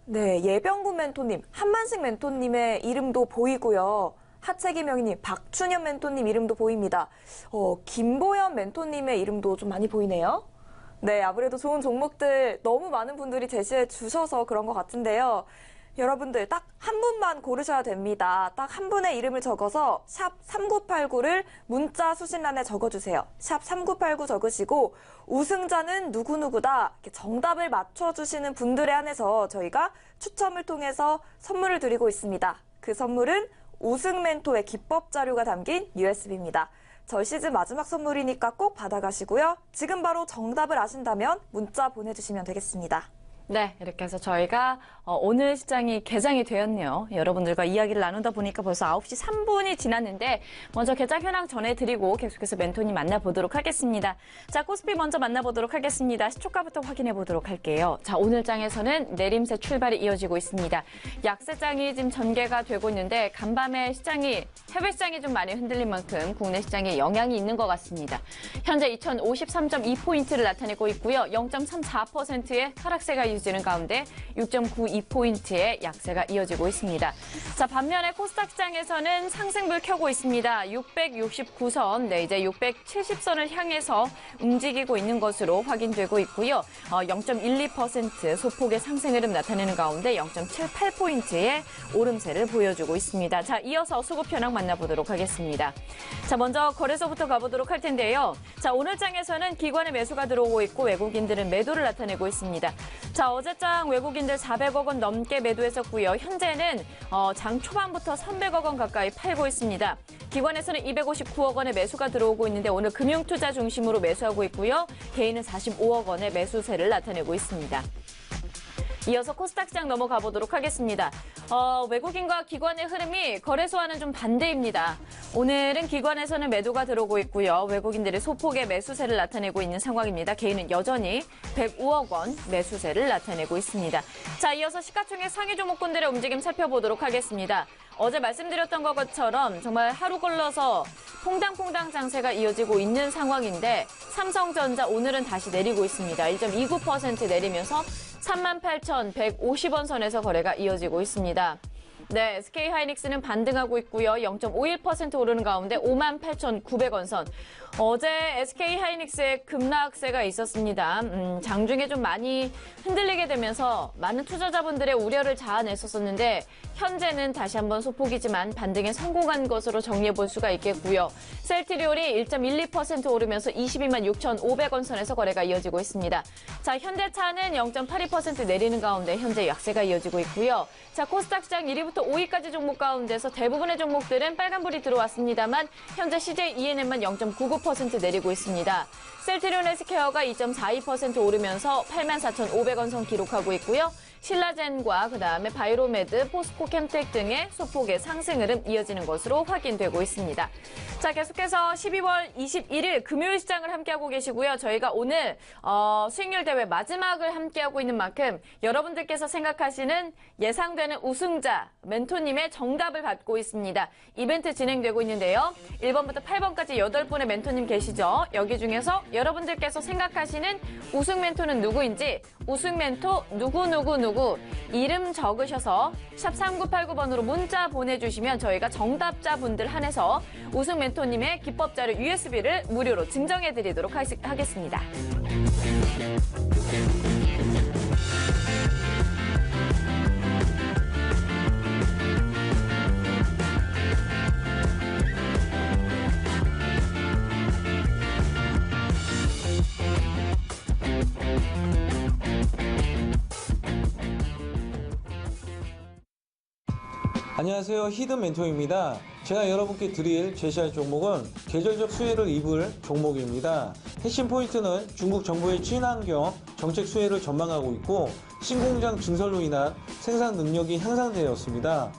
네, 예병구 멘토님, 한만식 멘토님의 이름도 보이고요. 하채기 명희님, 박춘현 멘토님 이름도 보입니다. 김보연 멘토님의 이름도 좀 많이 보이네요. 네, 아무래도 좋은 종목들 너무 많은 분들이 제시해 주셔서 그런 것 같은데요. 여러분들 딱 한 분만 고르셔야 됩니다. 딱 한 분의 이름을 적어서 샵 3989를 문자 수신란에 적어주세요. 샵 3989 적으시고 우승자는 누구누구다 이렇게 정답을 맞춰주시는 분들에 한해서 저희가 추첨을 통해서 선물을 드리고 있습니다. 그 선물은 우승 멘토의 기법 자료가 담긴 USB입니다. 저희 시즌 마지막 선물이니까 꼭 받아가시고요. 지금 바로 정답을 아신다면 문자 보내주시면 되겠습니다. 네, 이렇게 해서 저희가 오늘 시장이 개장이 되었네요. 여러분들과 이야기를 나누다 보니까 벌써 9시 3분이 지났는데 먼저 개장 현황 전해드리고 계속해서 멘토님 만나보도록 하겠습니다. 자, 코스피 먼저 만나보도록 하겠습니다. 시초가부터 확인해보도록 할게요. 자, 오늘 장에서는 내림세 출발이 이어지고 있습니다. 약세장이 지금 전개가 되고 있는데 간밤에 시장이 해외 시장이 좀 많이 흔들린 만큼 국내 시장에 영향이 있는 것 같습니다. 현재 2053.2포인트를 나타내고 있고요. 0.34%의 하락세가 이어지는 가운데 6.92포인트의 약세가 이어지고 있습니다. 자, 반면에 코스닥 시장에서는 상승불 켜고 있습니다. 669선, 네, 이제 670선을 향해서 움직이고 있는 것으로 확인되고 있고요. 0.12% 소폭의 상승 흐름 나타내는 가운데 0.78포인트의 오름세를 보여주고 있습니다. 자, 이어서 수급 현황 만나보도록 하겠습니다. 자, 먼저 거래소부터 가보도록 할 텐데요. 자, 오늘 장에서는 기관의 매수가 들어오고 있고 외국인들은 매도를 나타내고 있습니다. 자, 어제장 외국인들 400억 원 넘게 매도했었고요. 현재는 장 초반부터 300억 원 가까이 팔고 있습니다. 기관에서는 259억 원의 매수가 들어오고 있는데 오늘 금융투자 중심으로 매수하고 있고요. 개인은 45억 원의 매수세를 나타내고 있습니다. 이어서 코스닥 시장 넘어가 보도록 하겠습니다. 외국인과 기관의 흐름이 거래소와는 좀 반대입니다. 오늘은 기관에서는 매도가 들어오고 있고요. 외국인들이 소폭의 매수세를 나타내고 있는 상황입니다. 개인은 여전히 105억 원 매수세를 나타내고 있습니다. 자, 이어서 시가총액 상위 종목군들의 움직임 살펴보도록 하겠습니다. 어제 말씀드렸던 것처럼 정말 하루 걸러서 퐁당퐁당 장세가 이어지고 있는 상황인데 삼성전자 오늘은 다시 내리고 있습니다. 1.29% 내리면서 38,150원 선에서 거래가 이어지고 있습니다. 네, SK하이닉스는 반등하고 있고요. 0.51% 오르는 가운데 58,900원 선. 어제 SK하이닉스의 급락세가 있었습니다. 장중에 좀 많이 흔들리게 되면서 많은 투자자분들의 우려를 자아냈었는데 현재는 다시 한번 소폭이지만 반등에 성공한 것으로 정리해 볼 수가 있겠고요. 셀트리온이 1.12% 오르면서 22만 6,500원 선에서 거래가 이어지고 있습니다. 자, 현대차는 0.82% 내리는 가운데 현재 약세가 이어지고 있고요. 자, 코스닥 시장 1위부터 5위까지 종목 가운데서 대부분의 종목들은 빨간불이 들어왔습니다만 현재 CJ ENM만 0.99% 내리고 있습니다. 셀트리온 헬스케어가 2.42% 오르면서 84,500원 선 기록하고 있고요. 신라젠과 그다음에 바이로메드, 포스코 캠텍 등의 소폭의 상승 흐름 이어지는 것으로 확인되고 있습니다. 자, 계속해서 12월 21일 금요일 시장을 함께하고 계시고요. 저희가 오늘 수익률 대회 마지막을 함께하고 있는 만큼 여러분들께서 생각하시는 예상되는 우승자 멘토님의 정답을 받고 있습니다. 이벤트 진행되고 있는데요. 1번부터 8번까지 8분의 멘토님 계시죠. 여기 중에서 여러분들께서 생각하시는 우승 멘토는 누구인지 우승 멘토 누구 이름 적으셔서 샵 3989번으로 문자 보내주시면 저희가 정답자분들 한해서 우승 멘토님의 기법자료 USB를 무료로 증정해드리도록 하겠습니다. 안녕하세요. 히든 멘토입니다. 제가 여러분께 제시할 종목은 계절적 수혜를 입을 종목입니다. 핵심 포인트는 중국 정부의 친환경 정책 수혜를 전망하고 있고 신공장 증설로 인한 생산 능력이 향상되었습니다.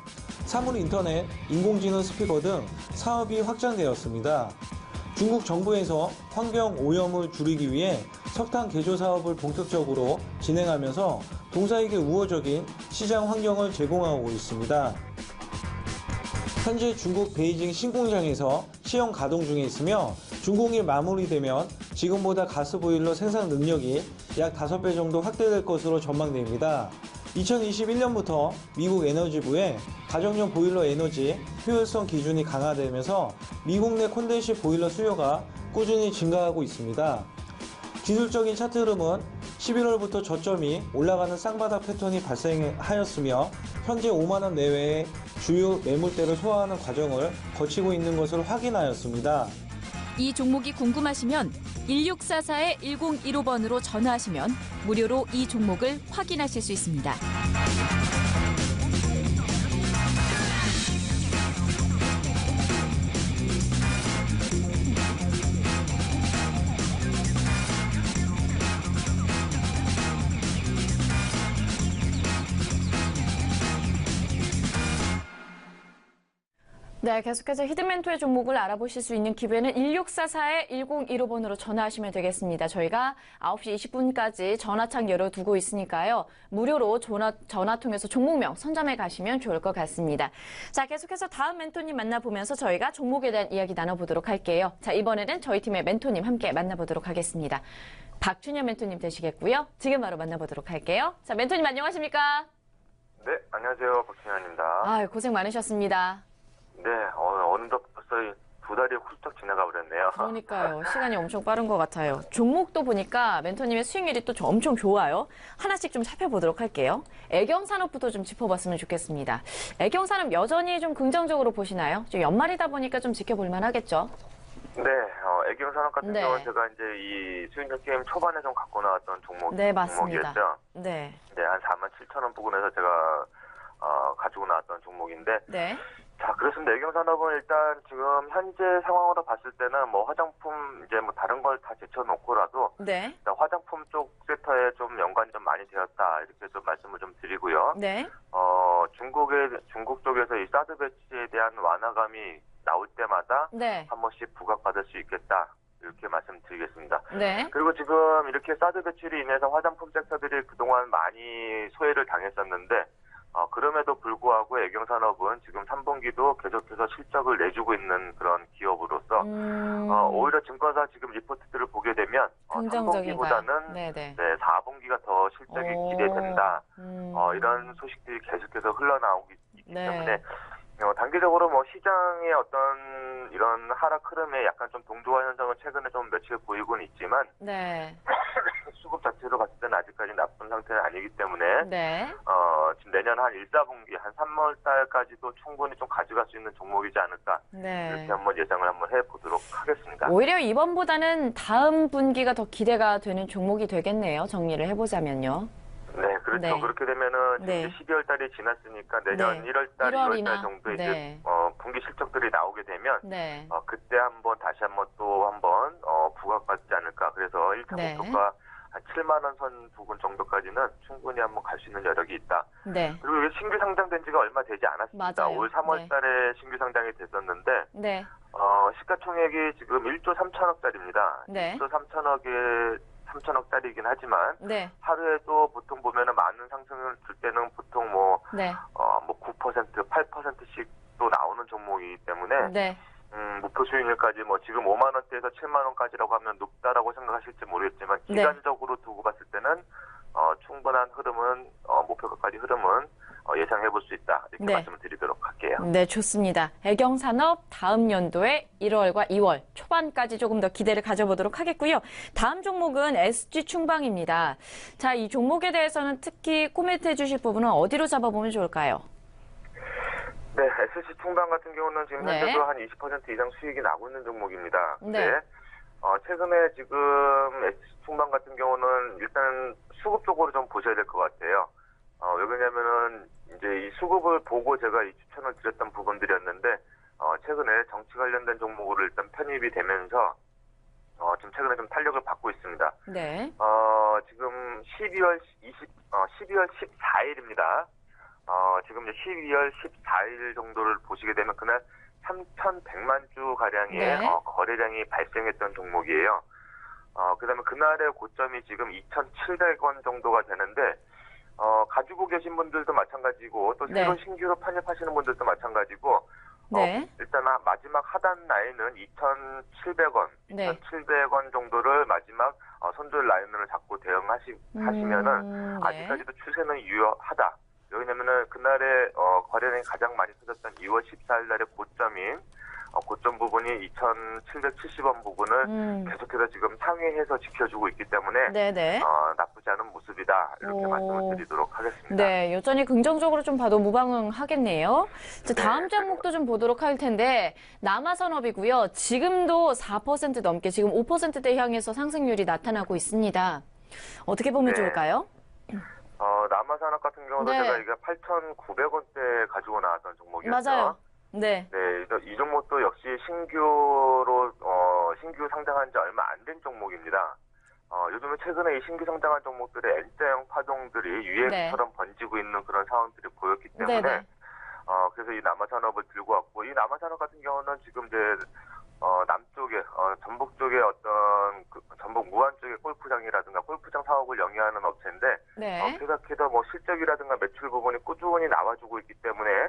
사물 인터넷, 인공지능 스피커 등 사업이 확장되었습니다. 중국 정부에서 환경 오염을 줄이기 위해 석탄 개조 사업을 본격적으로 진행하면서 동사에게 우호적인 시장 환경을 제공하고 있습니다. 현재 중국 베이징 신공장에서 시험 가동 중에 있으며 준공이 마무리되면 지금보다 가스보일러 생산 능력이 약 5배 정도 확대될 것으로 전망됩니다. 2021년부터 미국 에너지부의 가정용 보일러 에너지 효율성 기준이 강화되면서 미국 내 콘덴시 보일러 수요가 꾸준히 증가하고 있습니다. 기술적인 차트 흐름은 11월부터 저점이 올라가는 쌍바닥 패턴이 발생하였으며 현재 5만 원 내외의 주요 매물대를 소화하는 과정을 거치고 있는 것을 확인하였습니다. 이 종목이 궁금하시면 1644-1015번으로 전화하시면 무료로 이 종목을 확인하실 수 있습니다. 네, 계속해서 히든멘토의 종목을 알아보실 수 있는 기회는 1644-1015번으로 전화하시면 되겠습니다. 저희가 9시 20분까지 전화창 열어두고 있으니까요. 무료로 전화 통해서 종목명 선점해 가시면 좋을 것 같습니다. 자, 계속해서 다음 멘토님 만나보면서 저희가 종목에 대한 이야기 나눠보도록 할게요. 자, 이번에는 저희 팀의 멘토님 함께 만나보도록 하겠습니다. 박준현 멘토님 되시겠고요. 지금 바로 만나보도록 할게요. 자, 멘토님 안녕하십니까? 네, 안녕하세요. 박준현입니다. 아, 고생 많으셨습니다. 네, 어느덧 벌써 2달이 훌쩍 지나가 버렸네요. 그러니까요. 시간이 엄청 빠른 것 같아요. 종목도 보니까 멘토님의 수익률이 또 엄청 좋아요. 하나씩 좀 살펴보도록 할게요. 애경산업부터 좀 짚어봤으면 좋겠습니다. 애경산업 여전히 좀 긍정적으로 보시나요? 좀 연말이다 보니까 좀 지켜볼만 하겠죠? 네, 애경산업 같은 네. 경우는 제가 이제 이 수익률 게임 초반에 좀 갖고 나왔던 네, 맞습니다. 종목이었죠. 네. 네, 한 47,000원 부근에서 제가 가지고 나왔던 종목인데, 네. 자, 그렇습니다. 애경산업은 일단 지금 현재 상황으로 봤을 때는 뭐 화장품 이제 뭐 다른 걸 다 제쳐놓고라도 네. 일단 화장품 쪽 섹터에 좀 연관이 좀 많이 되었다 이렇게 좀 말씀을 좀 드리고요. 네. 중국 쪽에서 이 사드 배치에 대한 완화감이 나올 때마다 네. 한 번씩 부각받을 수 있겠다. 이렇게 말씀드리겠습니다. 네. 그리고 지금 이렇게 사드 배치로 인해서 화장품 섹터들이 그동안 많이 소외를 당했었는데 그럼에도 불구하고 애경산업은 지금 3분기도 계속해서 실적을 내주고 있는 그런 기업으로서 오히려 증권사 지금 리포트들을 보게 되면 긍정적인가요? 3분기보다는 네네. 4분기가 더 실적이 기대된다. 이런 소식들이 계속해서 흘러나오고 있기 네. 때문에 단기적으로 뭐 시장의 어떤 이런 하락 흐름에 약간 좀 동조화 현상은 최근에 좀 며칠 보이고는 있지만 네. 수급 자체로 봤을 때는 아직까지 나쁜 상태는 아니기 때문에 네. 지금 내년 한 1, 4분기 한 3월 달까지도 충분히 좀 가져갈 수 있는 종목이지 않을까 네. 이렇게 한번 예상을 한번 해보도록 하겠습니다. 오히려 이번보다는 다음 분기가 더 기대가 되는 종목이 되겠네요. 정리를 해보자면요. 네, 그렇죠. 네. 그렇게 되면은 지금 네. 이제 12월 달이 지났으니까 내년 네. 1월 달, 2월 1월이나 달 정도에 네. 이제 분기 실적들이 나오게 되면 네. 그때 다시 한번 부각받지 않을까. 그래서 1차 네. 목표가 한 7만 원 선 부근 정도까지는 충분히 한번 갈 수 있는 여력이 있다. 네. 그리고 이게 신규 상장된 지가 얼마 되지 않았습니다. 맞아요. 올 3월 네. 달에 신규 상장이 됐었는데 네. 시가총액이 지금 1조 3천억짜리입니다. 네. 1조 3천억짜리이긴 하지만 네. 하루에도 보통 보면은 많은 상승을 줄 때는 보통 네. 9%, 8%씩 또 나오는 종목이기 때문에 네. 목표 수익률까지 지금 5만 원대에서 7만 원까지라고 하면 높다라고 생각하실지 모르겠지만 네. 기간적으로 두고 봤을 때는 충분한 흐름은 목표가까지 흐름은 예상해 볼 수 있다 이렇게 네. 말씀을 드리도록 할게요. 네, 좋습니다. 애경산업 다음 연도에 1월과 2월 초반까지 조금 더 기대를 가져보도록 하겠고요. 다음 종목은 SG충방입니다. 자, 이 종목에 대해서는 특히 코멘트 해주실 부분은 어디로 잡아보면 좋을까요? 네, SG충방 같은 경우는 지금 네. 현재도 한 20% 이상 수익이 나고 있는 종목입니다. 네. 근데 최근에 지금 SG충방 같은 경우는 일단 수급 쪽으로 좀 보셔야 될 것 같아요. 왜 그러냐면은 이제 이 수급을 보고 제가 이 추천을 드렸던 부분들이었는데 최근에 정치 관련된 종목으로 일단 편입이 되면서 지금 최근에 좀 탄력을 받고 있습니다. 네. 지금 12월 14일입니다. 지금 이제 12월 14일 정도를 보시게 되면 그날 3,100만 주 가량의 네. 거래량이 발생했던 종목이에요. 그다음에 그날의 고점이 지금 2,700원 정도가 되는데 가지고 계신 분들도 마찬가지고 또 네. 새로 신규로 편입하시는 분들도 마찬가지고 네. 일단 마지막 하단 라인은 2,700원, 네. 2,700원 정도를 마지막 손절 라인을 잡고 대응하시면은 네. 아직까지도 추세는 유효하다. 왜냐면은 그날에 거래량이 가장 많이 터졌던 2월 14일 날의 고점인 고점 부분이 2,770원 부분을 계속해서 지금 상회해서 지켜주고 있기 때문에 네네. 나쁘지 않은 모습이다 이렇게 말씀을 드리도록 하겠습니다. 네, 여전히 긍정적으로 좀 봐도 무방하겠네요. 자, 다음 네. 종목도 좀 보도록 할 텐데 남아산업이고요. 지금도 4% 넘게 지금 5%대 향해서 상승률이 나타나고 있습니다. 어떻게 보면 네. 좋을까요? 남아산업 같은 경우도 네. 제가 이게 8,900원대 가지고 나왔던 종목이었죠. 맞아요. 네. 네, 이 종목도 역시 신규 상장한 지 얼마 안 된 종목입니다. 요즘에 최근에 이 신규 상장한 종목들의 N자형 파동들이 유행처럼 번지고 있는 그런 상황들이 보였기 때문에 네네. 그래서 이 남아산업을 들고 왔고, 이 남아산업 같은 경우는 지금 이제 남쪽에 전북 쪽에 어떤 전북 무안 쪽의 골프장이라든가 골프장 사업을 영위하는 업체인데 네. 계속해서 뭐 실적이라든가 매출 부분이 꾸준히 나와주고 있기 때문에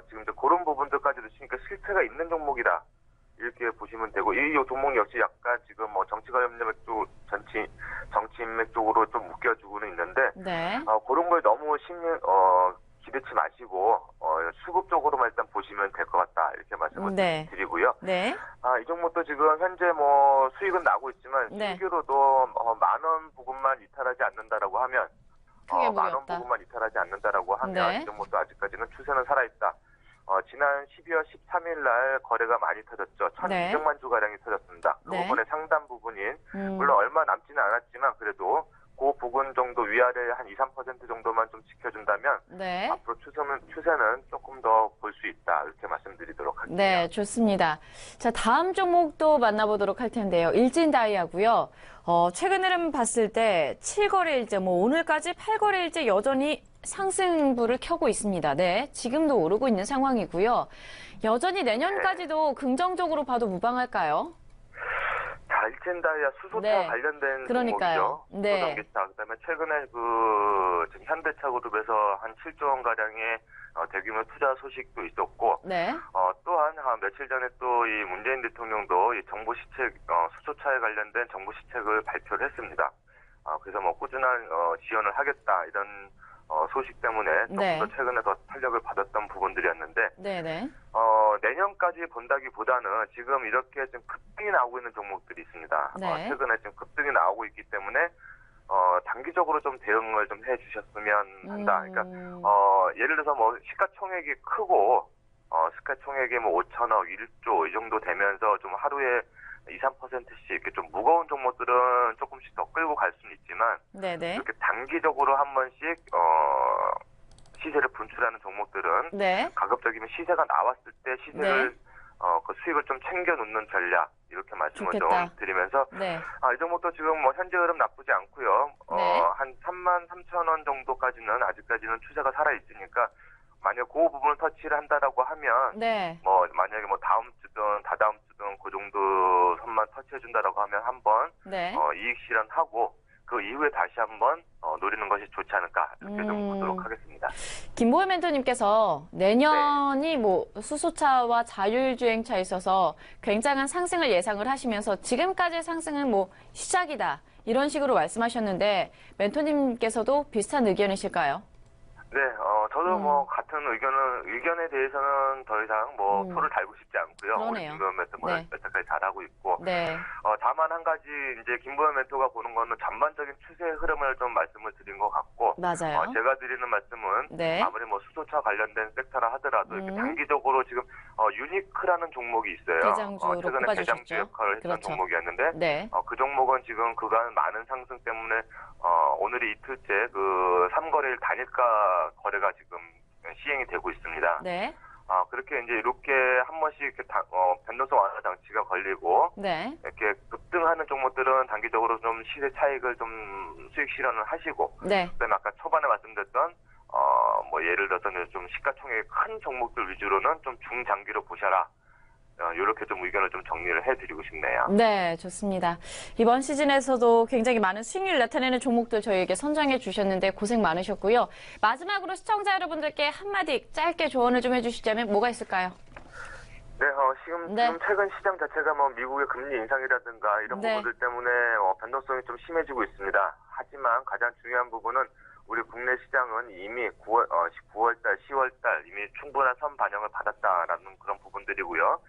지금 이제 그런 부분들까지도 있으니까 실체가 있는 종목이다 이렇게 보시면 되고, 이 종목 역시 약간 지금 뭐 정치 관련맥 쪽 정치 인맥 쪽으로 좀 묶여주고는 있는데 네. 그런 걸 너무 기대치 마시고 수급 쪽으로만 일단 보시면 될 것 같다 이렇게 말씀을 네. 드리고요. 네. 이 종목도 지금 현재 뭐 수익은 나고 있지만 네. 신규로도 10,000원 부분만 이탈하지 않는다라고 하면 크게 10,000원 무리였다. 부분만 이탈하지 않는다라고 하면 네. 이 종목도 아직까지는 추세는 살아있다. 지난 12월 13일 날 거래가 많이 터졌죠. 네. 1,200만 주 가량이 터졌습니다. 그 네. 부분의 상당 부분인 물론 얼마 남지는 않았지만 그래도 그 부분 정도 위아래 한 2, 3% 정도만 좀 지켜준다면 네. 앞으로 추세는 조금 더 볼 수 있다 이렇게 말씀드리도록 할게요. 네, 좋습니다. 자, 다음 종목도 만나보도록 할 텐데요. 일진다이아고요. 최근 흐름 봤을 때 7거래일째, 오늘까지 8거래일째 여전히 상승부를 켜고 있습니다. 네, 지금도 오르고 있는 상황이고요. 여전히 내년까지도 긍정적으로 봐도 무방할까요? 자, 일진다이아 수소차 네. 관련된 그러니까요. 종목이죠. 네. 수소전기차. 그다음에 최근에 지금 현대차 그룹에서 한 7조 원 가량의 대규모 투자 소식도 있었고, 네. 또한 며칠 전에 또 이 문재인 대통령도 이 정부 시책 수소차에 관련된 정부 시책을 발표를 했습니다. 그래서 뭐 꾸준한 지원을 하겠다 이런 소식 때문에 조금 네. 더 최근에 더 탄력을 받았던 부분들이었는데, 네네. 내년까지 본다기보다는 지금 이렇게 좀 급등이 나오고 있는 종목들이 있습니다. 네. 최근에 좀 급등이 나오고 있기 때문에 단기적으로 좀 대응을 좀 해주셨으면 한다. 그러니까 예를 들어서 뭐 시가총액이 크고 시가총액이 뭐 5천억, 1조 이 정도 되면서 좀 하루에 2, 3%씩 이렇게 좀 무거운 종목들은 조금씩 더 끌고 갈 수는 있지만 네네. 이렇게 단기적으로 한 번씩 시세를 분출하는 종목들은 네. 가급적이면 시세가 나왔을 때 시세를 그 수익을 좀 챙겨 놓는 전략 이렇게 말씀을 좋겠다. 좀 드리면서 네. 이 종목도 지금 뭐 현재 흐름 나쁘지 않고요. 네. 한 33,000원 정도까지는 아직까지는 추세가 살아 있으니까 만약 그 부분을 터치를 한다라고 하면 네. 뭐 만약에 뭐 다음 주든 다다음 주든 그 정도 선만 터치해 준다라고 하면 한번 네. 이익 실현하고 그 이후에 다시 한번 노리는 것이 좋지 않을까 이렇게 좀 보도록 하겠습니다. 김보현 멘토님께서 내년이 뭐 수소차와 자율주행차에 있어서 굉장한 상승을 예상을 하시면서 지금까지의 상승은 뭐 시작이다 이런 식으로 말씀하셨는데 멘토님께서도 비슷한 의견이실까요? 네, 저도 뭐 같은 의견에 대해서는 더 이상 뭐 토를 달고 싶지 않고요. 그러네요. 우리 김보현 멘토가 네. 여태까지 잘하고 있고. 네. 다만 한 가지 이제 김보현 멘토가 보는 거는 전반적인 추세 흐름을 좀 말씀을 드린 것 같고. 맞아요. 제가 드리는 말씀은 네. 아무리 뭐 수소차 관련된 섹터라 하더라도 이렇게 단기적으로 지금 유니크라는 종목이 있어요. 대장주로 최근에 꼽아주셨죠. 대장주 역할을 했던 그렇죠. 종목이었는데 네. 그 종목은 지금 그간 많은 상승 때문에 오늘이 이틀째 그 3거래일 단일가 거래가 지금 시행이 되고 있습니다. 네. 그렇게 이제 이렇게 한 번씩 이렇게 변동성 완화 장치가 걸리고 네. 이렇게 급등하는 종목들은 단기적으로 좀 시세 차익을 좀 수익 실현을 하시고, 네. 그다음에 아까 초반에 말씀드렸던 뭐 예를 들어서 좀 시가총액이 큰 종목들 위주로는 좀 중장기로 보셔라. 이렇게 좀 의견을 좀 정리를 해드리고 싶네요. 네, 좋습니다. 이번 시즌에서도 굉장히 많은 수익률 나타내는 종목들 저희에게 선정해 주셨는데 고생 많으셨고요. 마지막으로 시청자 여러분들께 한마디 짧게 조언을 좀 해주시자면 뭐가 있을까요? 네, 지금 최근 시장 자체가 뭐 미국의 금리 인상이라든가 이런 네. 부분들 때문에 변동성이 좀 심해지고 있습니다. 하지만 가장 중요한 부분은 우리 국내 시장은 이미 9월달, 10월달 이미 충분한 선 반영을 받았다라는 그런 부분들이고요.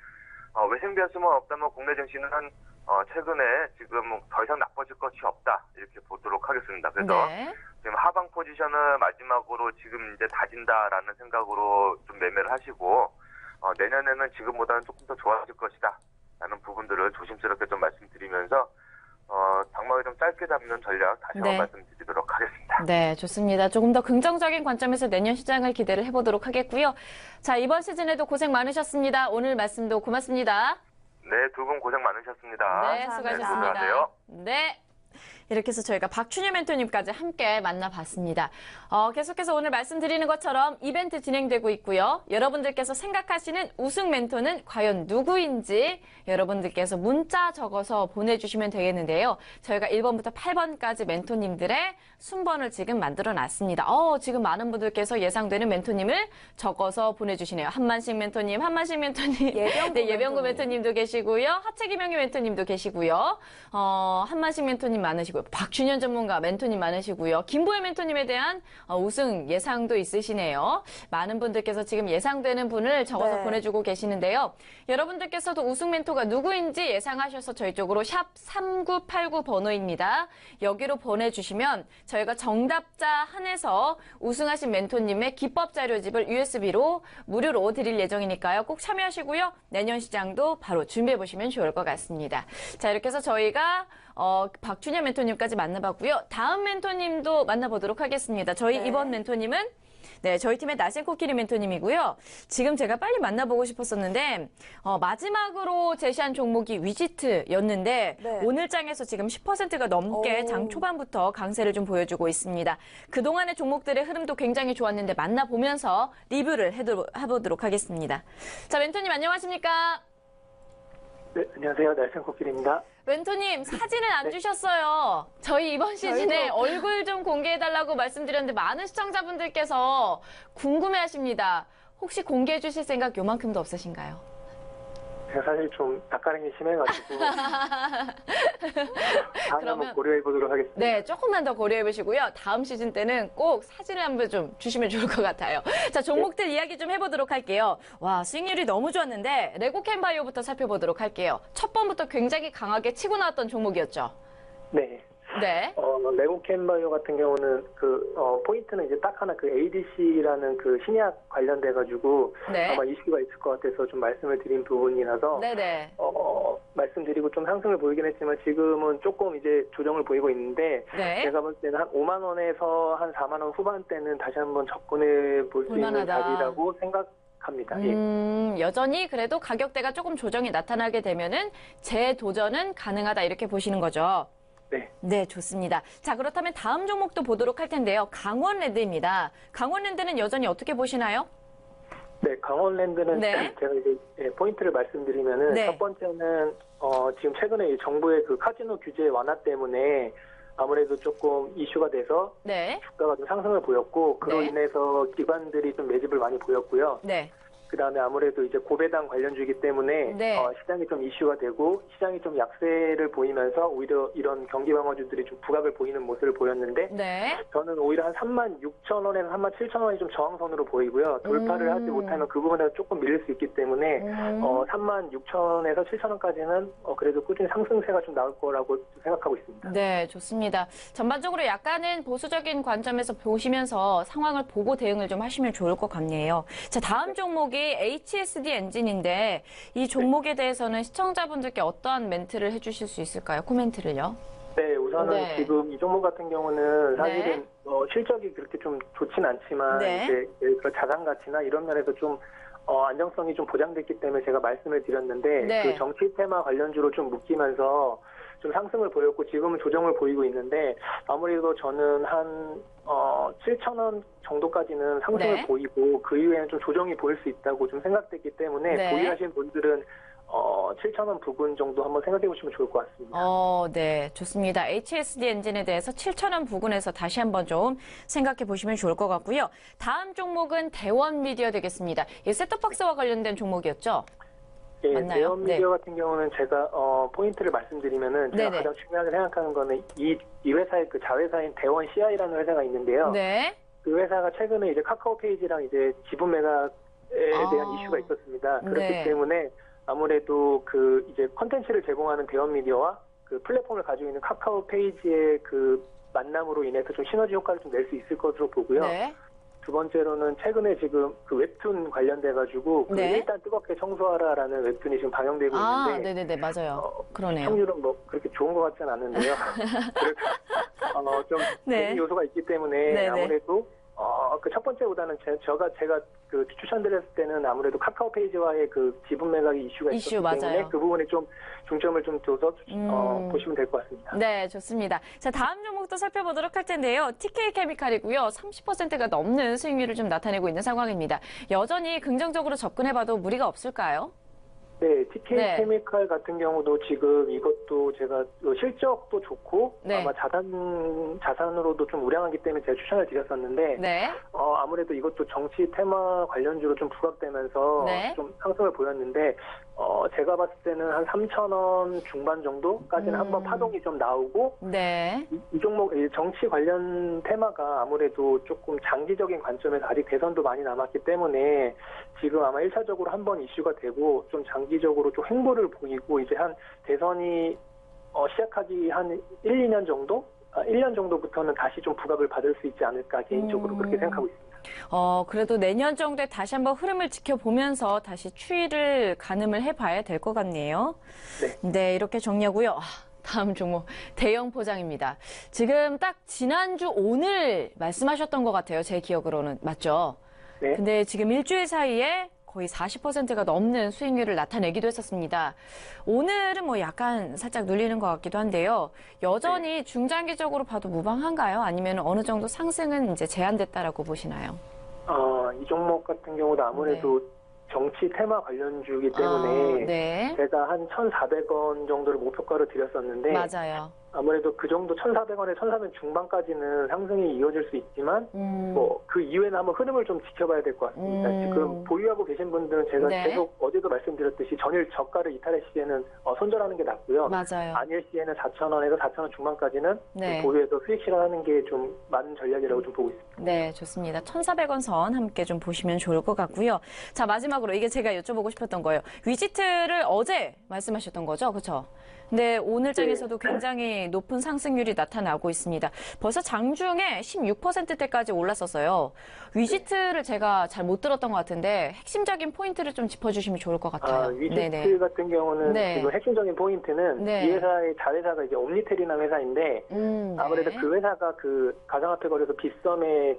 외생 변수만 없다면 국내 증시는 최근에 지금 더 이상 나빠질 것이 없다 이렇게 보도록 하겠습니다. 그래서 네. 지금 하방 포지션을 마지막으로 지금 이제 다진다라는 생각으로 좀 매매를 하시고 내년에는 지금보다는 조금 더 좋아질 것이다 라는 부분들을 조심스럽게 좀 말씀드리면서 장막을 좀 짧게 잡는 전략 다시 한번 네. 말씀드리도록 하겠습니다. 네, 좋습니다. 조금 더 긍정적인 관점에서 내년 시장을 기대를 해보도록 하겠고요. 자, 이번 시즌에도 고생 많으셨습니다. 오늘 말씀도 고맙습니다. 네, 두 분 고생 많으셨습니다. 네, 수고하셨습니다. 안녕하세요. 네. 이렇게 해서 저희가 박춘효 멘토님까지 함께 만나봤습니다. 계속해서 오늘 말씀드리는 것처럼 이벤트 진행되고 있고요. 여러분들께서 생각하시는 우승 멘토는 과연 누구인지 여러분들께서 문자 적어서 보내주시면 되겠는데요. 저희가 1번부터 8번까지 멘토님들의 순번을 지금 만들어놨습니다. 지금 많은 분들께서 예상되는 멘토님을 적어서 보내주시네요. 한만식 멘토님, 예병구 멘토님도 계시고요. 하채기명희 멘토님도 계시고요. 한만식 멘토님 많으시고요. 박준현 전문가 멘토님 많으시고요. 김보혜 멘토님에 대한 우승 예상도 있으시네요. 많은 분들께서 지금 예상되는 분을 적어서 네. 보내주고 계시는데요. 여러분들께서도 우승 멘토가 누구인지 예상하셔서 저희 쪽으로 샵 3989 번호입니다. 여기로 보내주시면 저희가 정답자 한해서 우승하신 멘토님의 기법 자료집을 USB로 무료로 드릴 예정이니까요. 꼭 참여하시고요. 내년 시장도 바로 준비해보시면 좋을 것 같습니다. 자, 이렇게 해서 저희가 박준현 멘토님까지 만나봤고요. 다음 멘토님도 만나보도록 하겠습니다. 저희 네. 이번 멘토님은 저희 팀의 나센 코끼리 멘토님이고요. 지금 제가 빨리 만나보고 싶었었는데 마지막으로 제시한 종목이 위지트였는데 네. 오늘 장에서 지금 10%가 넘게 장 초반부터 강세를 좀 보여주고 있습니다. 그동안의 종목들의 흐름도 굉장히 좋았는데 만나보면서 리뷰를 해보도록 하겠습니다. 자, 멘토님 안녕하십니까? 네, 안녕하세요. 날쌘 코끼리입니다. 멘토님 사진을 안 주셨어요. 저희 이번 시즌에 얼굴 좀 공개해달라고 말씀드렸는데 많은 시청자분들께서 궁금해하십니다. 혹시 공개해 주실 생각 요만큼도 없으신가요? 제가 사실 좀 낯가림이 심해가지고 다음에 한번 고려해보도록 하겠습니다. 네, 조금만 더 고려해보시고요. 다음 시즌 때는 꼭 사진을 한번 좀 주시면 좋을 것 같아요. 자, 종목들 이야기 좀 해보도록 할게요. 와, 수익률이 너무 좋았는데 레고캠바이오부터 살펴보도록 할게요. 첫 번부터 굉장히 강하게 치고 나왔던 종목이었죠. 네. 네. 레고캠바이오 같은 경우는 포인트는 이제 딱 하나 ADC라는 신약 관련돼가지고 네. 아마 이슈가 있을 것 같아서 좀 말씀을 드린 부분이라서 네네. 말씀드리고 좀 상승을 보이긴 했지만 지금은 조금 이제 조정을 보이고 있는데 네. 제가 볼 때는 한 5만 원에서 한 4만 원 후반대는 다시 한번 접근해 볼 수 있는 자리라고 생각합니다. 여전히 그래도 가격대가 조금 조정이 나타나게 되면은 재도전은 가능하다 이렇게 보시는 거죠. 네. 네, 좋습니다. 자, 그렇다면 다음 종목도 보도록 할 텐데요. 강원랜드입니다. 강원랜드는 여전히 어떻게 보시나요? 네, 강원랜드는 네. 제가 이제 포인트를 말씀드리면은 네. 첫 번째는 지금 최근에 정부의 카지노 규제 완화 때문에 아무래도 조금 이슈가 돼서 네. 주가가 좀 상승을 보였고 그로 네. 인해서 기관들이 좀 매집을 많이 보였고요. 네. 그다음에 아무래도 이제 고배당 관련주이기 때문에 네. 시장이 좀 이슈가 되고 시장이 좀 약세를 보이면서 오히려 이런 경기 방어주들이 좀 부각을 보이는 모습을 보였는데 네. 저는 오히려 한 36,000원에서 37,000원이 좀 저항선으로 보이고요. 돌파를 하지 못하면 그 부분에서 조금 밀릴 수 있기 때문에 36,000원에서 7,000원까지는 그래도 꾸준히 상승세가 좀 나올 거라고 생각하고 있습니다. 네, 좋습니다. 전반적으로 약간은 보수적인 관점에서 보시면서 상황을 보고 대응을 좀 하시면 좋을 것 같네요. 자, 다음 종목이 HSD 엔진인데 이 종목에 대해서는 시청자분들께 어떠한 멘트를 해주실 수 있을까요? 코멘트를요. 네, 우선은 네. 지금 이 종목 같은 경우는 사실은 실적이 그렇게 좀 좋진 않지만 네. 이제 자산 가치나 이런 면에서 좀 안정성이 좀 보장됐기 때문에 제가 말씀을 드렸는데 네. 그 정치 테마 관련주로 좀 묶이면서 좀 상승을 보였고 지금은 조정을 보이고 있는데 아무래도 저는 한 7,000원 정도까지는 상승을 네. 보이고 그 이후에는 좀 조정이 보일 수 있다고 좀 생각됐기 때문에 네. 보유하신 분들은 7,000원 부근 정도 한번 생각해 보시면 좋을 것 같습니다. 네, 좋습니다. HSD 엔진에 대해서 7,000원 부근에서 다시 한번 좀 생각해 보시면 좋을 것 같고요. 다음 종목은 대원 미디어 되겠습니다. 이 셋톱박스와 관련된 종목이었죠? 예, 맞나요? 대원 미디어 같은 경우는 제가 포인트를 말씀드리면은 제가 네네. 가장 중요하게 생각하는 거는 이 회사의 자회사인 대원 CI라는 회사가 있는데요. 네. 그 회사가 최근에 이제 카카오 페이지랑 이제 지분 매각에 대한 이슈가 있었습니다. 그렇기 네. 때문에 아무래도 그 이제 컨텐츠를 제공하는 대형 미디어와 그 플랫폼을 가지고 있는 카카오 페이지의 그 만남으로 인해서 좀 시너지 효과를 좀 낼 수 있을 것으로 보고요. 네. 두 번째로는 최근에 지금 그 웹툰 관련돼가지고 그 네. 일단 뜨겁게 청소하라라는 웹툰이 지금 방영되고 있는데 네네네, 맞아요. 그러네요. 시청률은 뭐 그렇게 좋은 것 같지는 않은데요. 그래서 좀 네. 재미 요소가 있기 때문에 네네. 아무래도 그 첫 번째보다는 제가 그 추천드렸을 때는 아무래도 카카오 페이지와의 그 지분 매각의 이슈가 있었기 때문에 맞아요. 그 부분에 좀 중점을 좀 둬서 보시면 될 것 같습니다. 네, 좋습니다. 자, 다음 종목도 살펴보도록 할 텐데요. TK 케미칼이고요. 30%가 넘는 수익률을 좀 나타내고 있는 상황입니다. 여전히 긍정적으로 접근해봐도 무리가 없을까요? 네, TK 네. 케미칼 같은 경우도 지금 이것도 제가 실적도 좋고 네. 아마 자산으로도 좀 우량하기 때문에 제가 추천을 드렸었는데 네. 아무래도 이것도 정치 테마 관련주로 좀 부각되면서 네. 좀 상승을 보였는데 제가 봤을 때는 한 3,000원 중반 정도까지는 한번 파동이 좀 나오고 네. 이 종목 정치 관련 테마가 아무래도 조금 장기적인 관점에서 아직 대선도 많이 남았기 때문에 지금 아마 1차적으로 한번 이슈가 되고 좀 장기적으로 좀 횡보를 보이고 이제 한 대선이 시작하기 한 1, 2년 정도? 1년 정도부터는 다시 좀 부각을 받을 수 있지 않을까 개인적으로 그렇게 생각하고 있습니다. 그래도 내년 정도에 다시 한번 흐름을 지켜보면서 다시 추이를 가늠을 해봐야 될 것 같네요. 네. 네, 이렇게 정리하고요. 다음 종목 대형 포장입니다. 지금 딱 지난주 오늘 말씀하셨던 것 같아요. 제 기억으로는. 맞죠? 네. 근데 지금 일주일 사이에 거의 40%가 넘는 수익률을 나타내기도 했었습니다. 오늘은 뭐 약간 살짝 눌리는 것 같기도 한데요. 여전히 중장기적으로 봐도 무방한가요? 아니면 어느 정도 상승은 이제 제한됐다라고 보시나요? 이 종목 같은 경우도 아무래도 정치 테마 관련주이기 때문에 네. 제가 한 1,400원 정도를 목표가로 드렸었는데 맞아요. 아무래도 그 정도 1,400원에 1,400원 중반까지는 상승이 이어질 수 있지만 뭐 그 이후에는 한번 흐름을 좀 지켜봐야 될 것 같습니다. 지금 보유하고 계신 분들은 제가 네. 계속 어제도 말씀드렸듯이 전일 저가를 이탈할 시에는 손절하는 게 낫고요. 맞아요. 아닐 시에는 4,000원에서 4,000원 중반까지는 네. 보유해서 수익 실현하는 게 좀 맞는 전략이라고 좀 보고 있습니다. 네, 좋습니다. 1,400원 선 함께 좀 보시면 좋을 것 같고요. 자, 마지막으로 이게 제가 여쭤보고 싶었던 거예요. 위지트를 어제 말씀하셨던 거죠? 그렇죠? 근데 오늘장에서도 굉장히 높은 상승률이 나타나고 있습니다. 벌써 장중에 16%대까지 올랐었어요. 위지트를 제가 잘 못 들었던 것 같은데 핵심적인 포인트를 좀 짚어주시면 좋을 것 같아요. 위지트 네네. 같은 경우는 네. 지금 핵심적인 포인트는 네. 이 회사의 자회사가 이제 옴니텔이라는 회사인데 아무래도 네. 그 회사가 그 가상화폐 거래소 빗썸의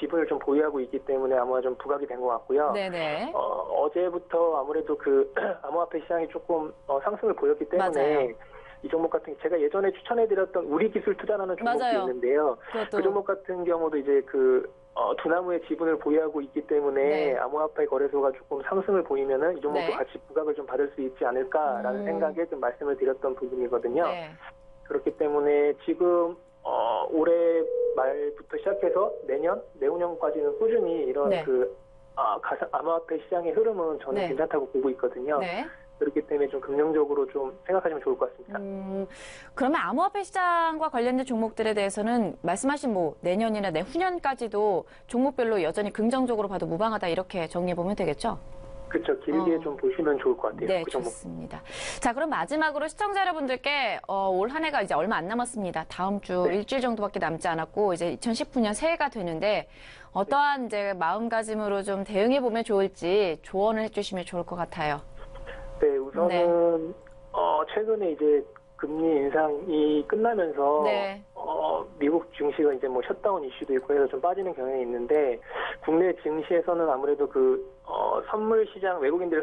지분을 좀 보유하고 있기 때문에 아마 좀 부각이 된 것 같고요. 네네. 어제부터 아무래도 그 암호화폐 시장이 조금 상승을 보였기 때문에 맞아요. 이 종목 같은 제가 예전에 추천해드렸던 우리기술 투자라는 종목이 맞아요. 있는데요. 그것도. 그 종목 같은 경우도 이제 그 두나무의 지분을 보유하고 있기 때문에 네. 암호화폐 거래소가 조금 상승을 보이면은 이 종목도 네. 같이 부각을 좀 받을 수 있지 않을까라는 생각에 좀 말씀을 드렸던 부분이거든요. 네. 그렇기 때문에 지금 올해 말부터 시작해서 내후년까지는 꾸준히 이런 네. 암호화폐 시장의 흐름은 저는 네. 괜찮다고 보고 있거든요. 네. 그렇기 때문에 좀 긍정적으로 좀 생각하시면 좋을 것 같습니다. 그러면 암호화폐 시장과 관련된 종목들에 대해서는 말씀하신 뭐 내년이나 내후년까지도 종목별로 여전히 긍정적으로 봐도 무방하다 이렇게 정리해보면 되겠죠? 그렇죠. 길게 좀 보시면 좋을 것 같아요. 네, 그 종목. 좋습니다. 자, 그럼 마지막으로 시청자 여러분들께 올 한 해가 이제 얼마 안 남았습니다. 다음 주 네. 일주일 정도밖에 남지 않았고 이제 2019년 새해가 되는데 어떠한 이제 마음가짐으로 좀 대응해보면 좋을지 조언을 해주시면 좋을 것 같아요. 네, 우선은 최근에 이제 금리 인상이 끝나면서 네. 미국 증시가 이제 뭐 셧다운 이슈도 있고 해서 좀 빠지는 경향이 있는데 국내 증시에서는 아무래도 그 선물 시장 외국인들의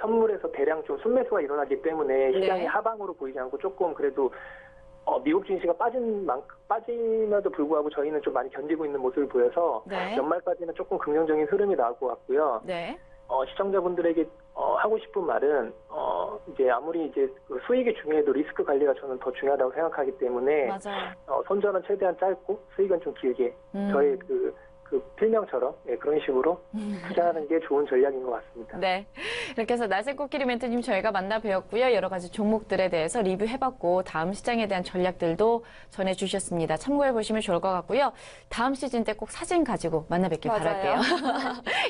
선물에서 대량 좀 순매수가 일어나기 때문에 시장이 네. 하방으로 보이지 않고 조금 그래도 미국 증시가 빠짐에도 불구하고 저희는 좀 많이 견디고 있는 모습을 보여서 네. 연말까지는 조금 긍정적인 흐름이 나올 것 같고요. 네. 시청자분들에게 하고 싶은 말은 이제 아무리 이제 그 수익이 중요해도 리스크 관리가 저는 더 중요하다고 생각하기 때문에 맞아요. 손절은 최대한 짧고 수익은 좀 길게 저의 그 필명처럼 그런 식으로 투자하는 게 좋은 전략인 것 같습니다. 네. 이렇게 해서 날쌘 코끼리 멘토님 저희가 만나 뵈었고요. 여러 가지 종목들에 대해서 리뷰해봤고 다음 시장에 대한 전략들도 전해주셨습니다. 참고해보시면 좋을 것 같고요. 다음 시즌 때 꼭 사진 가지고 만나 뵙길 맞아요. 바랄게요.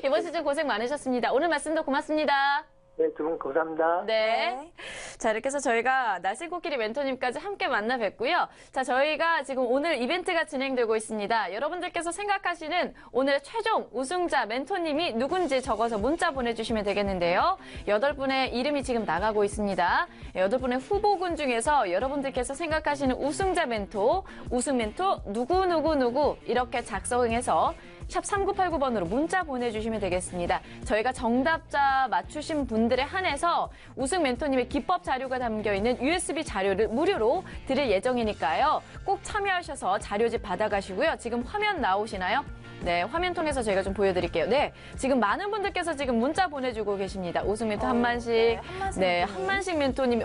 이번 시즌 고생 많으셨습니다. 오늘 말씀도 고맙습니다. 네, 두 분 감사합니다. 네. 자, 이렇게 해서 저희가 날쌘코끼리 멘토님까지 함께 만나 뵙고요. 자, 저희가 지금 오늘 이벤트가 진행되고 있습니다. 여러분들께서 생각하시는 오늘의 최종 우승자 멘토님이 누군지 적어서 문자 보내주시면 되겠는데요. 8분의 이름이 지금 나가고 있습니다. 8분의 후보군 중에서 여러분들께서 생각하시는 우승자 멘토, 우승 멘토 누구 이렇게 작성해서 샵 3989번으로 문자 보내주시면 되겠습니다. 저희가 정답자 맞추신 분들에 한해서 우승 멘토님의 기법 자료가 담겨있는 USB 자료를 무료로 드릴 예정이니까요. 꼭 참여하셔서 자료집 받아가시고요. 지금 화면 나오시나요? 네, 화면 통해서 저희가 좀 보여드릴게요. 네, 지금 많은 분들께서 지금 문자 보내주고 계십니다. 우승 멘토 한만식, 네, 한만식 멘토님,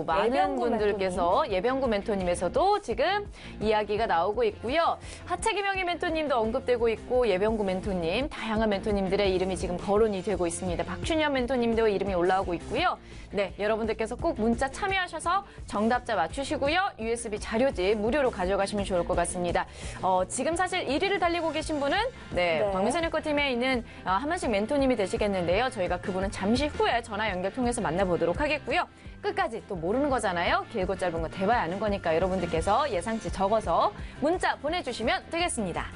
많은 예병구 분들께서 예병구 멘토님에서도 지금 이야기가 나오고 있고요. 하채기 명의 멘토님도 언급되고 있고 예병구 멘토님, 다양한 멘토님들의 이름이 지금 거론이 되고 있습니다. 박춘현 멘토님도 이름이 올라오고 있고요. 네, 여러분들께서 꼭 문자 참여하셔서 정답자 맞추시고요. USB 자료집 무료로 가져가시면 좋을 것 같습니다. 지금 사실 1위를 달리고 계신 분은 광민선 앵커팀에 있는 한만식 멘토님이 되시겠는데요. 저희가 그분은 잠시 후에 전화 연결 통해서 만나보도록 하겠고요. 끝까지 또 모르는 거잖아요. 길고 짧은 거 대봐야 아는 거니까 여러분들께서 예상치 적어서 문자 보내주시면 되겠습니다.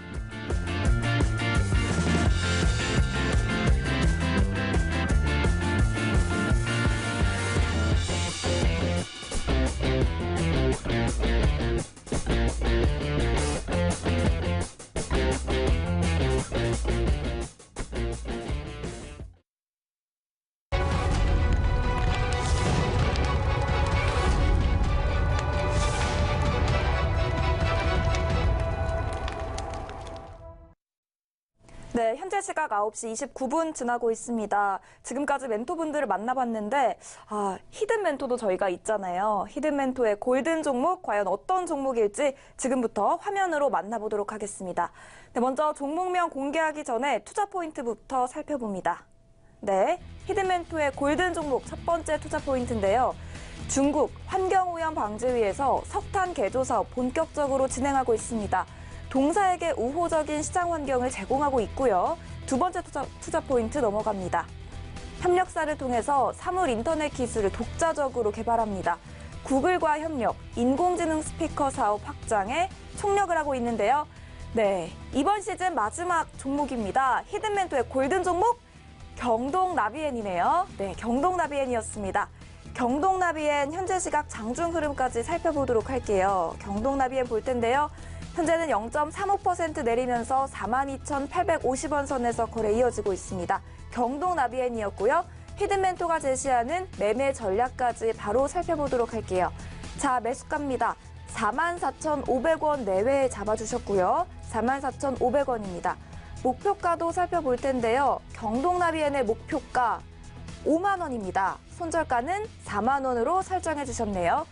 네, 현재 시각 9시 29분 지나고 있습니다. 지금까지 멘토분들을 만나봤는데 히든 멘토도 저희가 있잖아요. 히든 멘토의 골든 종목 과연 어떤 종목일지 지금부터 화면으로 만나보도록 하겠습니다. 네, 먼저 종목명 공개하기 전에 투자 포인트부터 살펴봅니다. 네, 히든 멘토의 골든 종목 첫 번째 투자 포인트인데요. 중국 환경오염 방지위에서 석탄 개조 사업 본격적으로 진행하고 있습니다. 동사에게 우호적인 시장 환경을 제공하고 있고요. 두 번째 투자 포인트 넘어갑니다. 협력사를 통해서 사물 인터넷 기술을 독자적으로 개발합니다. 구글과 협력, 인공지능 스피커 사업 확장에 총력을 하고 있는데요. 네, 이번 시즌 마지막 종목입니다. 히든멘토의 골든 종목 경동나비엔이네요. 네, 경동나비엔이었습니다. 경동나비엔 현재 시각 장중 흐름까지 살펴보도록 할게요. 경동나비엔 볼 텐데요. 현재는 0.35% 내리면서 42,850원 선에서 거래 이어지고 있습니다. 경동나비엔이었고요. 히든멘토가 제시하는 매매 전략까지 바로 살펴보도록 할게요. 자, 매수가입니다. 44,500원 내외에 잡아주셨고요. 44,500원입니다. 목표가도 살펴볼 텐데요. 경동나비엔의 목표가 5만 원입니다. 손절가는 4만 원으로 설정해 주셨네요.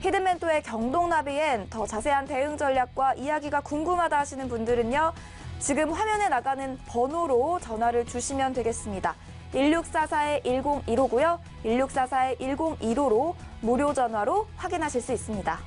히든멘토의 경동나비엔 더 자세한 대응 전략과 이야기가 궁금하다 하시는 분들은요. 지금 화면에 나가는 번호로 전화를 주시면 되겠습니다. 1644-1015고요. 1644-1015로 무료 전화로 확인하실 수 있습니다.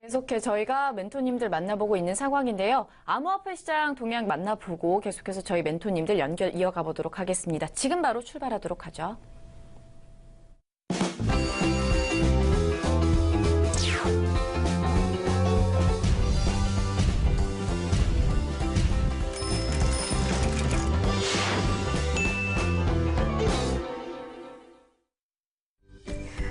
계속해 저희가 멘토님들 만나보고 있는 상황인데요. 암호화폐 시장 동향 만나보고 계속해서 저희 멘토님들 연결 이어가 보도록 하겠습니다. 지금 바로 출발하도록 하죠.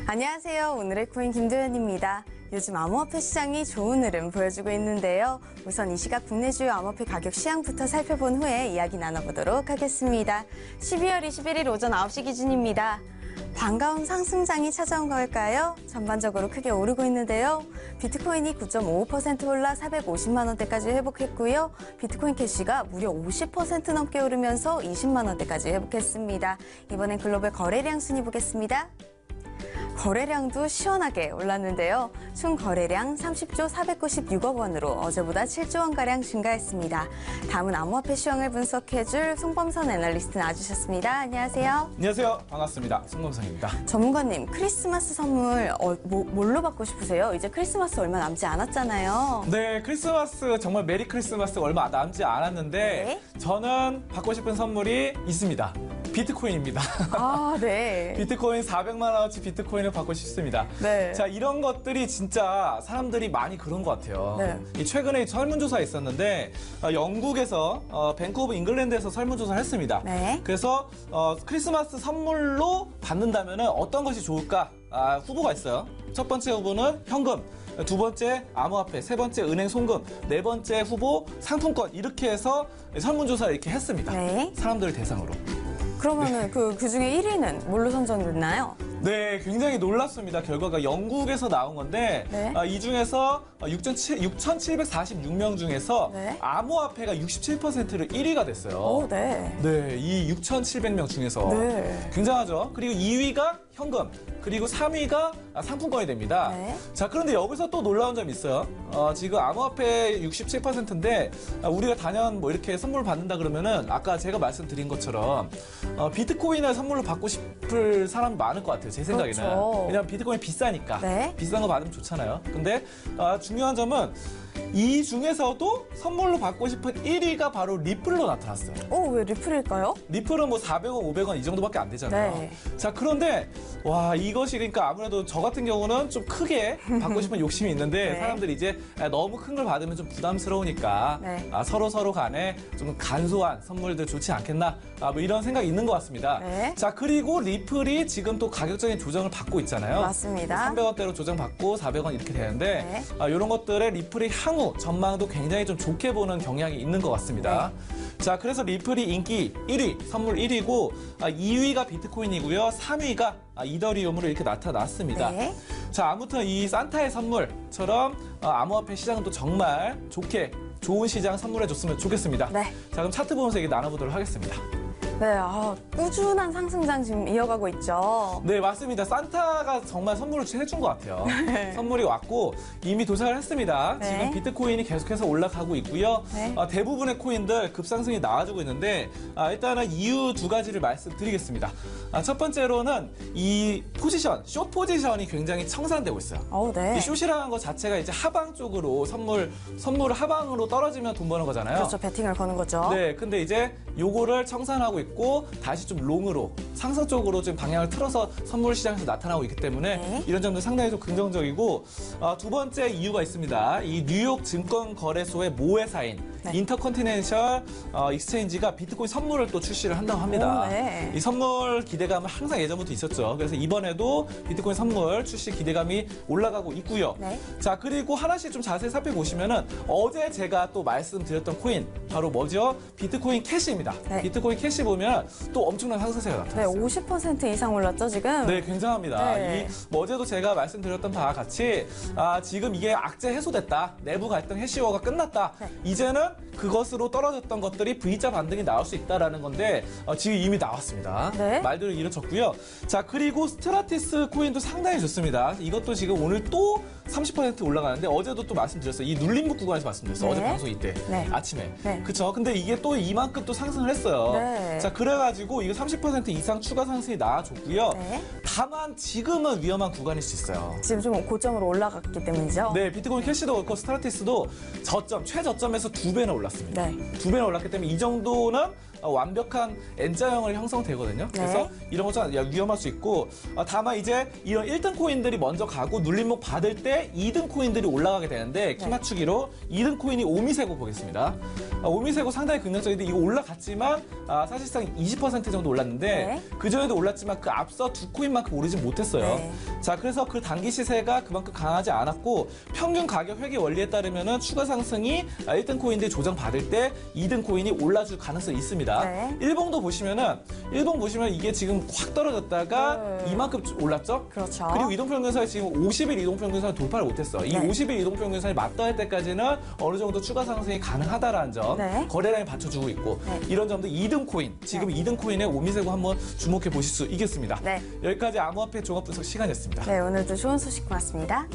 안녕하세요. 오늘의 코인 김도연입니다. 요즘 암호화폐 시장이 좋은 흐름 보여주고 있는데요. 우선 이 시각 국내 주요 암호화폐 가격 시향부터 살펴본 후에 이야기 나눠보도록 하겠습니다. 12월 21일 오전 9시 기준입니다. 반가운 상승장이 찾아온 걸까요? 전반적으로 크게 오르고 있는데요. 비트코인이 9.55% 올라 450만 원대까지 회복했고요. 비트코인 캐시가 무려 50% 넘게 오르면서 20만 원대까지 회복했습니다. 이번엔 글로벌 거래량 순위 보겠습니다. 거래량도 시원하게 올랐는데요. 총 거래량 30조 496억 원으로 어제보다 7조 원가량 증가했습니다. 다음은 암호화폐 시황을 분석해줄 송범선 애널리스트 나와주셨습니다. 안녕하세요. 안녕하세요. 반갑습니다. 송범선입니다. 전문가님, 크리스마스 선물 뭘로 받고 싶으세요? 이제 크리스마스 얼마 남지 않았잖아요. 네, 크리스마스 정말 메리 크리스마스 얼마 남지 않았는데 네. 저는 받고 싶은 선물이 있습니다. 비트코인입니다. 아, 네. 비트코인 400만 원어치 비트코인을 받고 싶습니다. 네. 자, 이런 것들이 진짜 사람들이 많이 그런 것 같아요. 네. 이 최근에 설문조사가 있었는데 영국에서 밴쿠 오브 잉글랜드에서 설문조사를 했습니다. 네. 그래서 크리스마스 선물로 받는다면 어떤 것이 좋을까? 후보가 있어요. 첫 번째 후보는 현금, 두 번째 암호화폐, 세 번째 은행 송금, 네 번째 후보 상품권, 이렇게 해서 설문조사를 이렇게 했습니다. 네. 사람들을 대상으로. 그러면은 그 중에 1위는 뭘로 선정됐나요? 네, 굉장히 놀랍습니다. 결과가 영국에서 나온 건데 네. 이 중에서 6,746명 중에서 네. 암호화폐가 67%를 1위가 됐어요. 오, 네. 네, 이 6,700명 중에서 네. 굉장하죠. 그리고 2위가 현금, 그리고 3위가 상품권이 됩니다. 네. 자, 그런데 여기서 또 놀라운 점이 있어요. 지금 암호화폐 67%인데 우리가 단연 뭐 이렇게 선물을 받는다 그러면은 아까 제가 말씀드린 것처럼 비트코인을 선물로 받고 싶을 사람 많을 것 같아요. 제 생각에는. 그렇죠. 왜냐하면 비트코인이 비싸니까. 네. 비싼 거 받으면 좋잖아요. 근데 중요한 점은 이 중에서도 선물로 받고 싶은 1위가 바로 리플로 나타났어요. 왜 리플일까요? 리플은 뭐 400원, 500원 이 정도밖에 안 되잖아요. 네. 자, 그런데 와, 이것이 그러니까 아무래도 저 같은 경우는 좀 크게 받고 싶은 욕심이 있는데 네. 사람들이 이제 너무 큰 걸 받으면 좀 부담스러우니까 네. 서로 간에 좀 간소한 선물들 좋지 않겠나, 뭐 이런 생각이 있는 것 같습니다. 네. 자, 그리고 리플이 지금 또 가격적인 조정을 받고 있잖아요. 맞습니다. 300원대로 조정받고 400원 이렇게 되는데 이런 것들의 리플의 향후 전망도 굉장히 좀 좋게 보는 경향이 있는 것 같습니다. 네. 자, 그래서 리플이 인기 1위, 선물 1위고 2위가 비트코인이고요. 3위가 이더리움으로 이렇게 나타났습니다. 네. 자, 아무튼 이 산타의 선물처럼 암호화폐 시장도 정말 좋은 시장 선물해줬으면 좋겠습니다. 네. 자, 그럼 차트 보면서 얘기 나눠보도록 하겠습니다. 네, 꾸준한 상승장 지금 이어가고 있죠. 네, 맞습니다. 산타가 정말 선물을 해준 것 같아요. 선물이 왔고 이미 도착을 했습니다. 네. 지금 비트코인이 계속해서 올라가고 있고요. 네. 대부분의 코인들 급상승이 나와주고 있는데 일단은 이유 두 가지를 말씀드리겠습니다. 첫 번째로는 이 포지션, 숏 포지션이 굉장히 청산되고 있어요. 네. 이 숏이라는 것 자체가 이제 하방 쪽으로 선물을 하방으로 떨어지면 돈 버는 거잖아요. 그렇죠, 배팅을 거는 거죠. 네, 근데 이제 요거를 청산하고 있고 다시 좀 롱으로 상승 쪽으로 지금 방향을 틀어서 선물 시장에서 나타나고 있기 때문에 네. 이런 점도 상당히 좀 긍정적이고 두 번째 이유가 있습니다. 이 뉴욕 증권거래소의 모회사인 네. 인터컨티넨셜 익스체인지가 비트코인 선물을 또 출시를 한다고 합니다. 네. 이 선물 기대감은 항상 예전부터 있었죠. 그래서 이번에도 비트코인 선물 출시 기대감이 올라가고 있고요. 네. 자, 그리고 하나씩 좀 자세히 살펴보시면은 어제 제가 또 말씀드렸던 코인 바로 뭐죠? 비트코인 캐시입니다. 네. 비트코인 캐시 보면 또 엄청난 상승세가 네, 나타났어요. 50% 이상 올랐죠, 지금? 네, 굉장합니다. 네. 어제도 제가 말씀드렸던 바와 같이 지금 이게 악재 해소됐다. 내부 갈등 해시워가 끝났다. 네. 이제는 그것으로 떨어졌던 것들이 V자 반등이 나올 수 있다라는 건데 지금 이미 나왔습니다. 네. 말들을 이루쳤고요. 자, 그리고 스트라티스 코인도 상당히 좋습니다. 이것도 지금 오늘 또 30% 올라가는데 어제도 또 말씀드렸어요. 이 눌림목 구간에서 말씀드렸어요. 네. 어제 방송 이때 네. 아침에. 네. 그쵸? 근데 이게 또 이만큼 또 상승을 했어요. 네. 자, 그래가지고 이거 30% 이상 추가 상승이 나와줬고요. 네. 다만 지금은 위험한 구간일 수 있어요. 지금 좀 고점으로 올라갔기 때문이죠? 네, 비트코인 캐시도 그렇고 스트라티스도 최저점에서 2배나 올랐습니다. 네. 2배나 올랐기 때문에 이 정도는 완벽한 N자형을 형성되거든요. 그래서 이런 것좀 위험할 수 있고 다만 이제 이런 1등 코인들이 먼저 가고 눌림목 받을 때 2등 코인들이 올라가게 되는데 키 맞추기로 2등 코인이 오미세고 보겠습니다. 오미세고 상당히 긍정적인데 이거 올라갔지만 사실상 20% 정도 올랐는데 그전에도 올랐지만 그 앞서 두 코인만큼 오르진 못했어요. 네. 자, 그래서 그 단기 시세가 그만큼 강하지 않았고 평균 가격 회귀 원리에 따르면은 추가 상승이 1등 코인들이 조정받을 때 2등 코인이 올라줄 가능성이 있습니다. 있습니다. 네. 일봉도 보시면 이게 지금 확 떨어졌다가 이만큼 올랐죠? 그렇죠. 그리고 이동평균선이 지금 50일 이동평균선을 돌파를 못했어. 이 50일 이동평균선이 맞닿을 때까지는 어느 정도 추가 상승이 가능하다라는 점, 거래량이 받쳐주고 있고 이런 점도 2등 코인, 지금 2등 코인의 오미세고 한번 주목해 보실 수 있겠습니다. 여기까지 암호화폐 종합 분석 시간이었습니다. 네, 오늘도 좋은 소식 고맙습니다.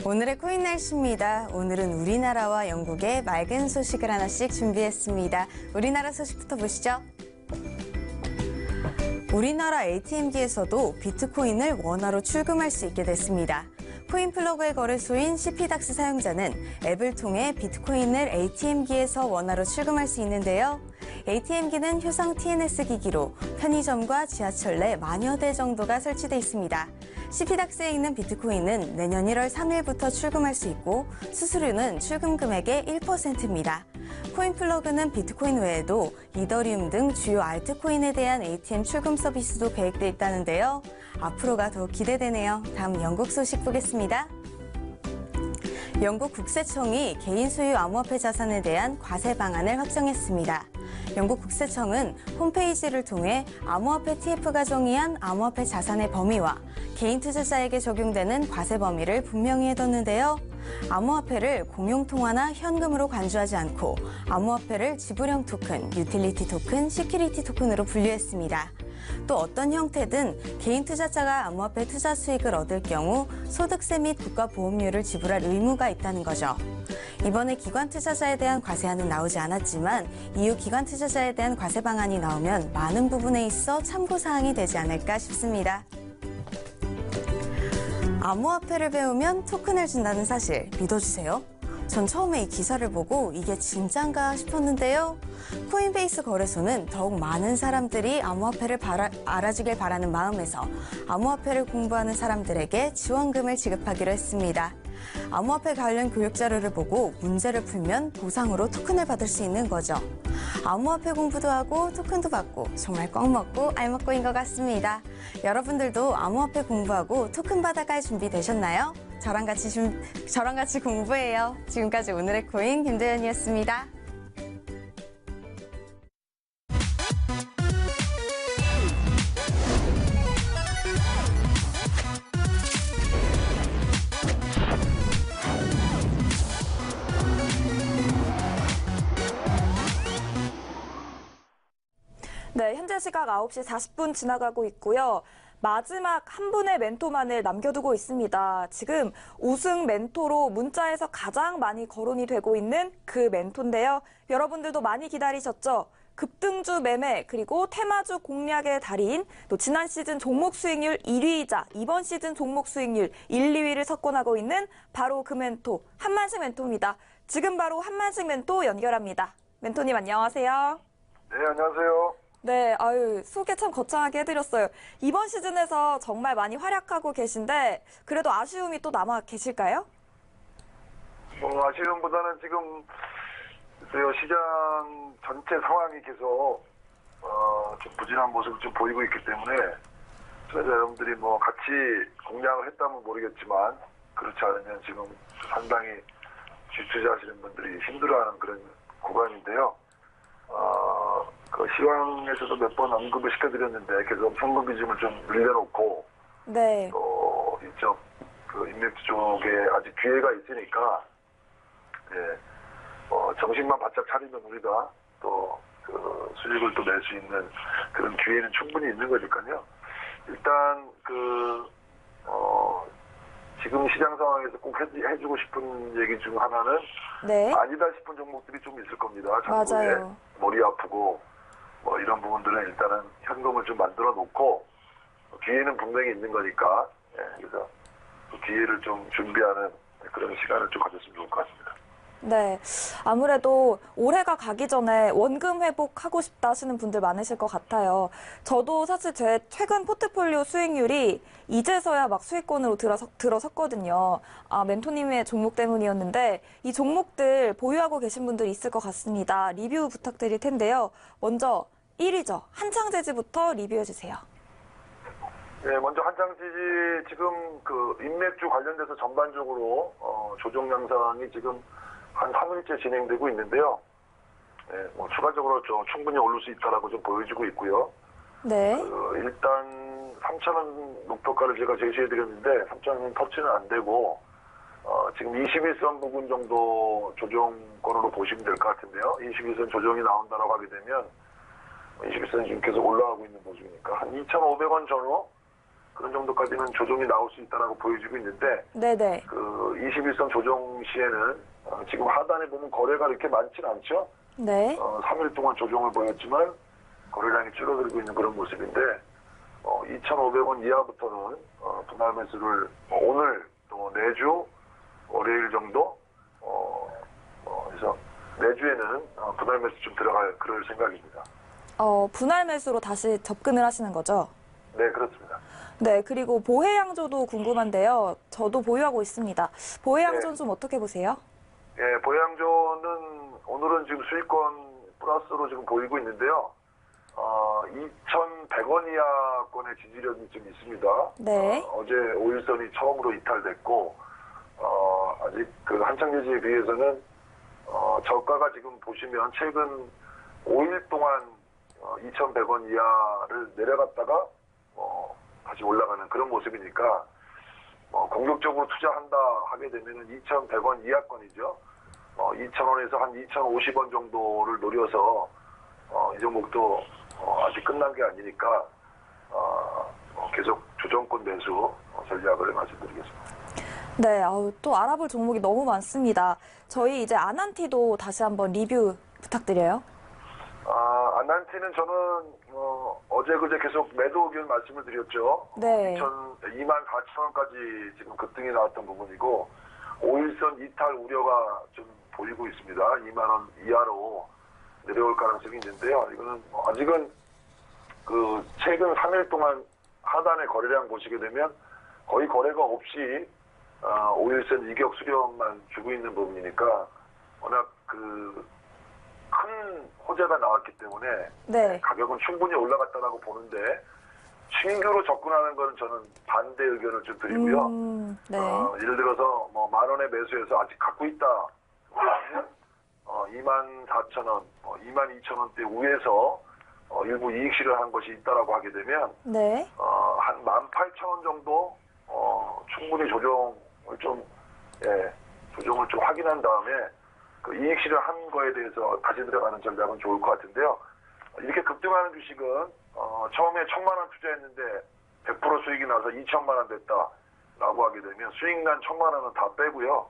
오늘의 코인 날씨입니다. 오늘은 우리나라와 영국의 맑은 소식을 하나씩 준비했습니다. 우리나라 소식부터 보시죠. 우리나라 ATM기에서도 비트코인을 원화로 출금할 수 있게 됐습니다. 코인플러그의 거래소인 CPDAX 사용자는 앱을 통해 비트코인을 ATM기에서 원화로 출금할 수 있는데요. ATM기는 효성 TNS 기기로 편의점과 지하철 내 만여 대 정도가 설치돼 있습니다. CPDAX에 있는 비트코인은 내년 1월 3일부터 출금할 수 있고 수수료는 출금 금액의 1%입니다. 코인플러그는 비트코인 외에도 이더리움 등 주요 알트코인에 대한 ATM 출금 서비스도 계획돼 있다는데요. 앞으로가 더욱 기대되네요. 다음 영국 소식 보겠습니다. 영국 국세청이 개인 소유 암호화폐 자산에 대한 과세 방안을 확정했습니다. 영국 국세청은 홈페이지를 통해 암호화폐 TF가 정의한 암호화폐 자산의 범위와 개인 투자자에게 적용되는 과세 범위를 분명히 해뒀는데요. 암호화폐를 공용통화나 현금으로 간주하지 않고 암호화폐를 지불형 토큰, 유틸리티 토큰, 시큐리티 토큰으로 분류했습니다. 또 어떤 형태든 개인 투자자가 암호화폐 투자 수익을 얻을 경우 소득세 및 국가보험료를 지불할 의무가 있다는 거죠. 이번에 기관 투자자에 대한 과세안은 나오지 않았지만 이후 기관 투자자에 대한 과세 방안이 나오면 많은 부분에 있어 참고사항이 되지 않을까 싶습니다. 암호화폐를 배우면 토큰을 준다는 사실 믿어주세요. 전 처음에 이 기사를 보고 이게 진짠가 싶었는데요. 코인베이스 거래소는 더욱 많은 사람들이 암호화폐를 알아주길 바라는 마음에서 암호화폐를 공부하는 사람들에게 지원금을 지급하기로 했습니다. 암호화폐 관련 교육 자료를 보고 문제를 풀면 보상으로 토큰을 받을 수 있는 거죠. 암호화폐 공부도 하고 토큰도 받고 정말 꽉 먹고 알먹고인 것 같습니다. 여러분들도 암호화폐 공부하고 토큰 받아갈 준비 되셨나요? 저랑 같이 공부해요. 지금까지 오늘의 코인 김도연이었습니다. 네, 현재 시각 9시 40분 지나가고 있고요. 마지막 한 분의 멘토만을 남겨두고 있습니다. 지금 우승 멘토로 문자에서 가장 많이 거론이 되고 있는 그 멘토인데요. 여러분들도 많이 기다리셨죠? 급등주 매매 그리고 테마주 공략의 달인, 또 지난 시즌 종목 수익률 1위이자 이번 시즌 종목 수익률 1, 2위를 석권하고 있는 바로 그 멘토, 한만식 멘토입니다. 지금 바로 한만식 멘토 연결합니다. 멘토님 안녕하세요. 네, 안녕하세요. 네, 소개 참 거창하게 해드렸어요. 이번 시즌에서 정말 많이 활약하고 계신데 그래도 아쉬움이 또 남아 계실까요? 아쉬움보다는 지금 시장 전체 상황이 계속 좀 부진한 모습을 좀 보이고 있기 때문에 투자자 여러분들이 같이 공략을 했다면 모르겠지만 그렇지 않으면 지금 상당히 주투자하시는 분들이 힘들어하는 그런 구간인데요. 그 시황에서도 몇 번 언급을 시켜드렸는데 계속 성금 비중을 좀 늘려놓고 또 이쪽 그 인맥주 쪽에 아직 기회가 있으니까 정신만 바짝 차리면 우리가 또 그 수익을 또 낼 수 있는 그런 기회는 충분히 있는 거니까요. 일단 지금 시장 상황에서 꼭 해주고 싶은 얘기 중 하나는 아니다 싶은 종목들이 좀 있을 겁니다. 장부에 머리 아프고 이런 부분들은 일단은 현금을 좀 만들어 놓고 기회는 분명히 있는 거니까 그래서 그 기회를 좀 준비하는 그런 시간을 좀 가졌으면 좋을 것 같습니다. 네, 아무래도 올해가 가기 전에 원금 회복하고 싶다 하시는 분들 많으실 것 같아요. 저도 사실 제 최근 포트폴리오 수익률이 이제서야 막 수익권으로 들어섰거든요. 멘토님의 종목 때문이었는데 이 종목들 보유하고 계신 분들 있을 것 같습니다. 리뷰 부탁드릴 텐데요. 먼저 1위죠. 한창제지부터 리뷰해주세요. 네, 먼저 한창제지 지금 그 인맥주 관련돼서 전반적으로 조정 양상이 지금 한 3일째 진행되고 있는데요. 네, 뭐 추가적으로 충분히 오를 수 있다라고 좀 보여지고 있고요. 네. 일단 3,000원 목표가를 제가 제시해드렸는데 3,000원 터치는 안 되고 지금 21선 부근 정도 조정권으로 보시면 될 것 같은데요. 21선 조정이 나온다라고 하게 되면 21선이 지금 계속 올라가고 있는 모습이니까 한 2,500원 전후 그런 정도까지는 조정이 나올 수 있다라고 보여지고 있는데 네네. 그 21선 조정 시에는 지금 하단에 보면 거래가 이렇게 많지는 않죠. 네. 3일 동안 조정을 보였지만 거래량이 줄어들고 있는 그런 모습인데 2,500원 이하부터는 분할 매수를 오늘 또 내주 월요일 정도 그래서 내주에는 분할 매수 좀 들어갈 그럴 생각입니다. 분할 매수로 다시 접근을 하시는 거죠? 네, 그렇습니다. 네, 그리고 보혜양조도 궁금한데요. 저도 보유하고 있습니다. 보혜양조는 좀 어떻게 보세요? 예, 보양조는 오늘은 지금 수익권 플러스로 지금 보이고 있는데요. 2,100원 이하권의 지지력이 좀 있습니다. 네. 어제 5일선이 처음으로 이탈됐고, 아직 그 한창제지에 비해서는, 저가가 지금 보시면 최근 5일 동안 2,100원 이하를 내려갔다가, 다시 올라가는 그런 모습이니까, 공격적으로 투자한다 하게 되면은 2,100원 이하권이죠. 2,000원에서 한 2,050원 정도를 노려서 이 종목도 아직 끝난 게 아니니까 계속 조정권 매수 전략을 말씀드리겠습니다. 네, 또 알아볼 종목이 너무 많습니다. 저희 이제 아난티도 다시 한번 리뷰 부탁드려요. 아난티는 저는 어제 그제 계속 매도 의견 말씀을 드렸죠. 네. 24,000원까지 지금 급등이 나왔던 부분이고 5일선 이탈 우려가 좀 보이고 있습니다. 2만 원 이하로 내려올 가능성이 있는데요. 이거는 아직은 그 최근 3일 동안 하단의 거래량 보시게 되면 거의 거래가 없이 5일선 이격 수렴만 주고 있는 부분이니까 워낙 그 큰 호재가 나왔기 때문에 네. 가격은 충분히 올라갔다라고 보는데 신규로 접근하는 거는 저는 반대 의견을 좀 드리고요. 네. 예를 들어서 뭐 10,000원에 매수해서 아직 갖고 있다. 24,000원, 22,000원대 위에서 일부 이익 실현한 것이 있다라고 하게 되면 네. 한 18,000원 정도 충분히 조정을 좀 확인한 다음에 그 이익 실현한 거에 대해서 다시 들어가는 전략은 좋을 것 같은데요. 이렇게 급등하는 주식은 처음에 1,000만 원 투자했는데 100% 수익이 나서 2,000만 원 됐다라고 하게 되면 수익 난 1,000만 원은 다 빼고요.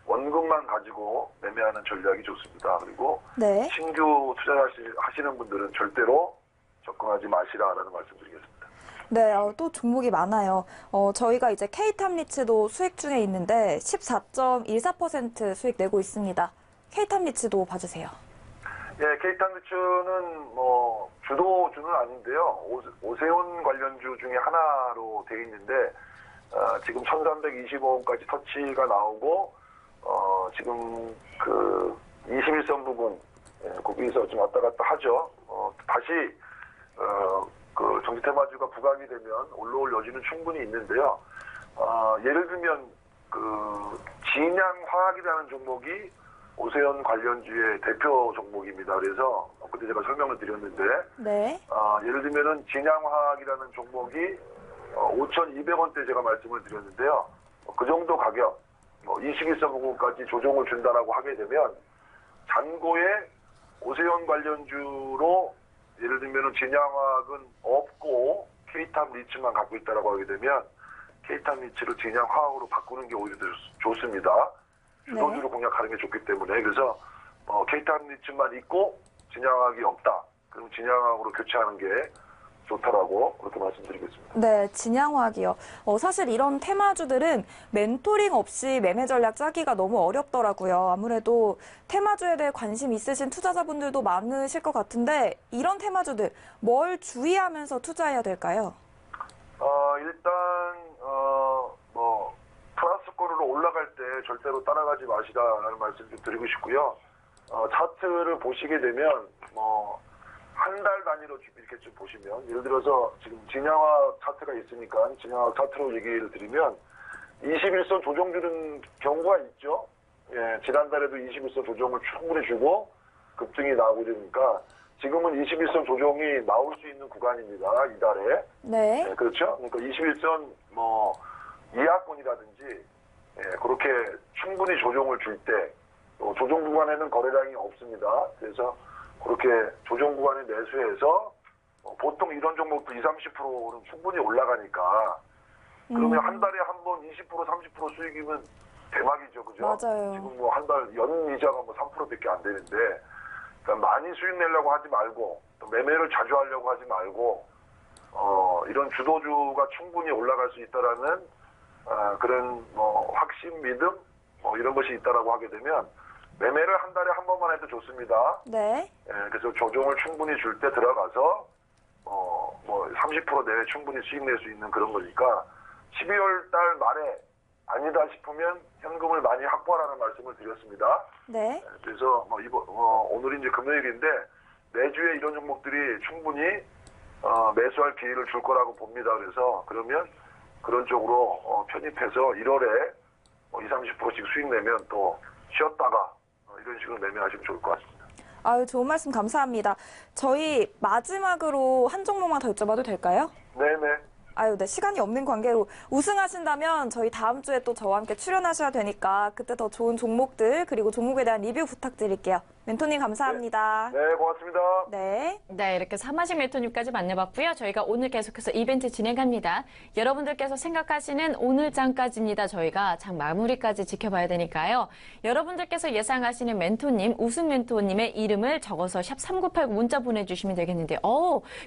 원금만 가지고 매매하는 전략이 좋습니다. 그리고 네. 신규 투자하시는 분들은 절대로 접근하지 마시라라는 말씀드리겠습니다. 네, 또 종목이 많아요. 저희가 이제 K탑리츠도 수익 중에 있는데 14.14% 수익 내고 있습니다. K탑리츠도 봐주세요. 예, K탑리츠는 뭐 주도주는 아닌데요. 오세훈 관련주 중에 하나로 되어 있는데 지금 1,325원까지 터치가 나오고 지금 그 21선 부분 거기서 좀 왔다 갔다 하죠. 다시 그 정지 테마주가 부각이 되면 올라올 여지는 충분히 있는데요. 예를 들면 그 진양화학이라는 종목이 오세훈 관련주의 대표 종목입니다. 그래서 그때 제가 설명을 드렸는데 네. 예를 들면은 진양화학이라는 종목이 5,200원대 제가 말씀을 드렸는데요. 그 정도 가격 21선 부분까지 조정을 준다라고 하게 되면 잔고에 오세훈 관련주로 예를 들면 진양화학은 없고 K탑 리츠만 갖고 있다라고 하게 되면 K탑 리츠를 진양화학으로 바꾸는 게 오히려 더 좋습니다. 주도주로 공략하는 게 좋기 때문에 그래서 K탑 리츠만 있고 진양화학이 없다. 그럼 진양화학으로 교체하는 게 좋다라고 그렇게 말씀드리겠습니다. 네, 진양화학이요. 사실 이런 테마주들은 멘토링 없이 매매 전략 짜기가 너무 어렵더라고요. 아무래도 테마주에 대해 관심 있으신 투자자분들도 많으실 것 같은데 이런 테마주들 뭘 주의하면서 투자해야 될까요? 일단 뭐 플러스권으로 올라갈 때 절대로 따라가지 마시라는 말씀 좀 드리고 싶고요. 차트를 보시게 되면 한 달 단위로 이렇게 좀 보시면, 예를 들어서 지금 진양화 차트가 있으니까 진양화 차트로 얘기를 드리면 21선 조정 주는 경우가 있죠. 예, 지난달에도 21선 조정을 충분히 주고 급등이 나오고 이러니까 지금은 21선 조정이 나올 수 있는 구간입니다. 이달에. 네. 예, 그렇죠. 그러니까 21선 뭐 이하권이라든지 그렇게 충분히 조정을 줄 때 조정 구간에는 거래량이 없습니다. 그래서 그렇게 조정 구간에 매수해서 보통 이런 종목도 20, 30%는 충분히 올라가니까 그러면 한 달에 한 번 20%, 30% 수익이면 대박이죠. 그죠? 맞아요. 지금 뭐 한 달 연 이자가 뭐 3%밖에 안 되는데 그러니까 많이 수익 내려고 하지 말고 또 매매를 자주 하려고 하지 말고 이런 주도주가 충분히 올라갈 수 있다라는 그런 뭐 확신, 믿음 이런 것이 있다라고 하게 되면 매매를 한 달에 한 번만 해도 좋습니다. 네. 그래서 조정을 충분히 줄 때 들어가서 뭐 30% 내외 충분히 수익 낼 수 있는 그런 거니까 12월 달 말에 아니다 싶으면 현금을 많이 확보하라는 말씀을 드렸습니다. 네. 그래서 오늘이 이제 금요일인데 내주에 이런 종목들이 충분히 매수할 기회를 줄 거라고 봅니다. 그래서 그러면 그런 쪽으로 편입해서 1월에 20, 30%씩 수익 내면 또 쉬었다가 이런 식으로 매매하시면 좋을 것 같습니다. 아유, 좋은 말씀 감사합니다. 저희 마지막으로 한 종목만 더 여쭤봐도 될까요? 네네. 아유, 네. 시간이 없는 관계로 우승하신다면 저희 다음 주에 또 저와 함께 출연하셔야 되니까 그때 더 좋은 종목들 그리고 종목에 대한 리뷰 부탁드릴게요. 멘토님 감사합니다. 네, 고맙습니다. 네. 네, 이렇게 사마식 멘토님까지 만나봤고요. 저희가 오늘 계속해서 이벤트 진행합니다. 여러분들께서 생각하시는 오늘 장까지입니다. 저희가 장 마무리까지 지켜봐야 되니까요. 여러분들께서 예상하시는 멘토님, 우승 멘토님의 이름을 적어서 샵 3989 문자 보내주시면 되겠는데,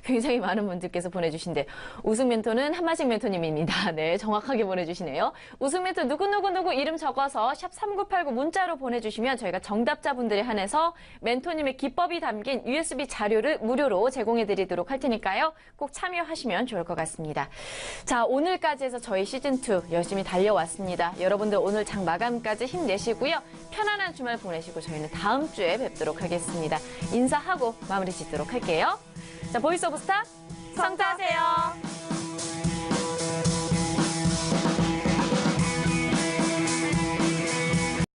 굉장히 많은 분들께서 보내주신데, 우승 멘토는 한마식 멘토님입니다. 네, 정확하게 보내주시네요. 우승 멘토 누구 이름 적어서 샵 3989 문자로 보내주시면 저희가 정답자분들에 한해서 멘토님의 기법이 담긴 USB 자료를 무료로 제공해드리도록 할 테니까요. 꼭 참여하시면 좋을 것 같습니다. 자, 오늘까지 해서 저희 시즌2 열심히 달려왔습니다. 여러분들 오늘 장 마감까지 힘내시고요. 편안한 주말 보내시고 저희는 다음 주에 뵙도록 하겠습니다. 인사하고 마무리 짓도록 할게요. 자, 보이스 오브 스타 성투하세요.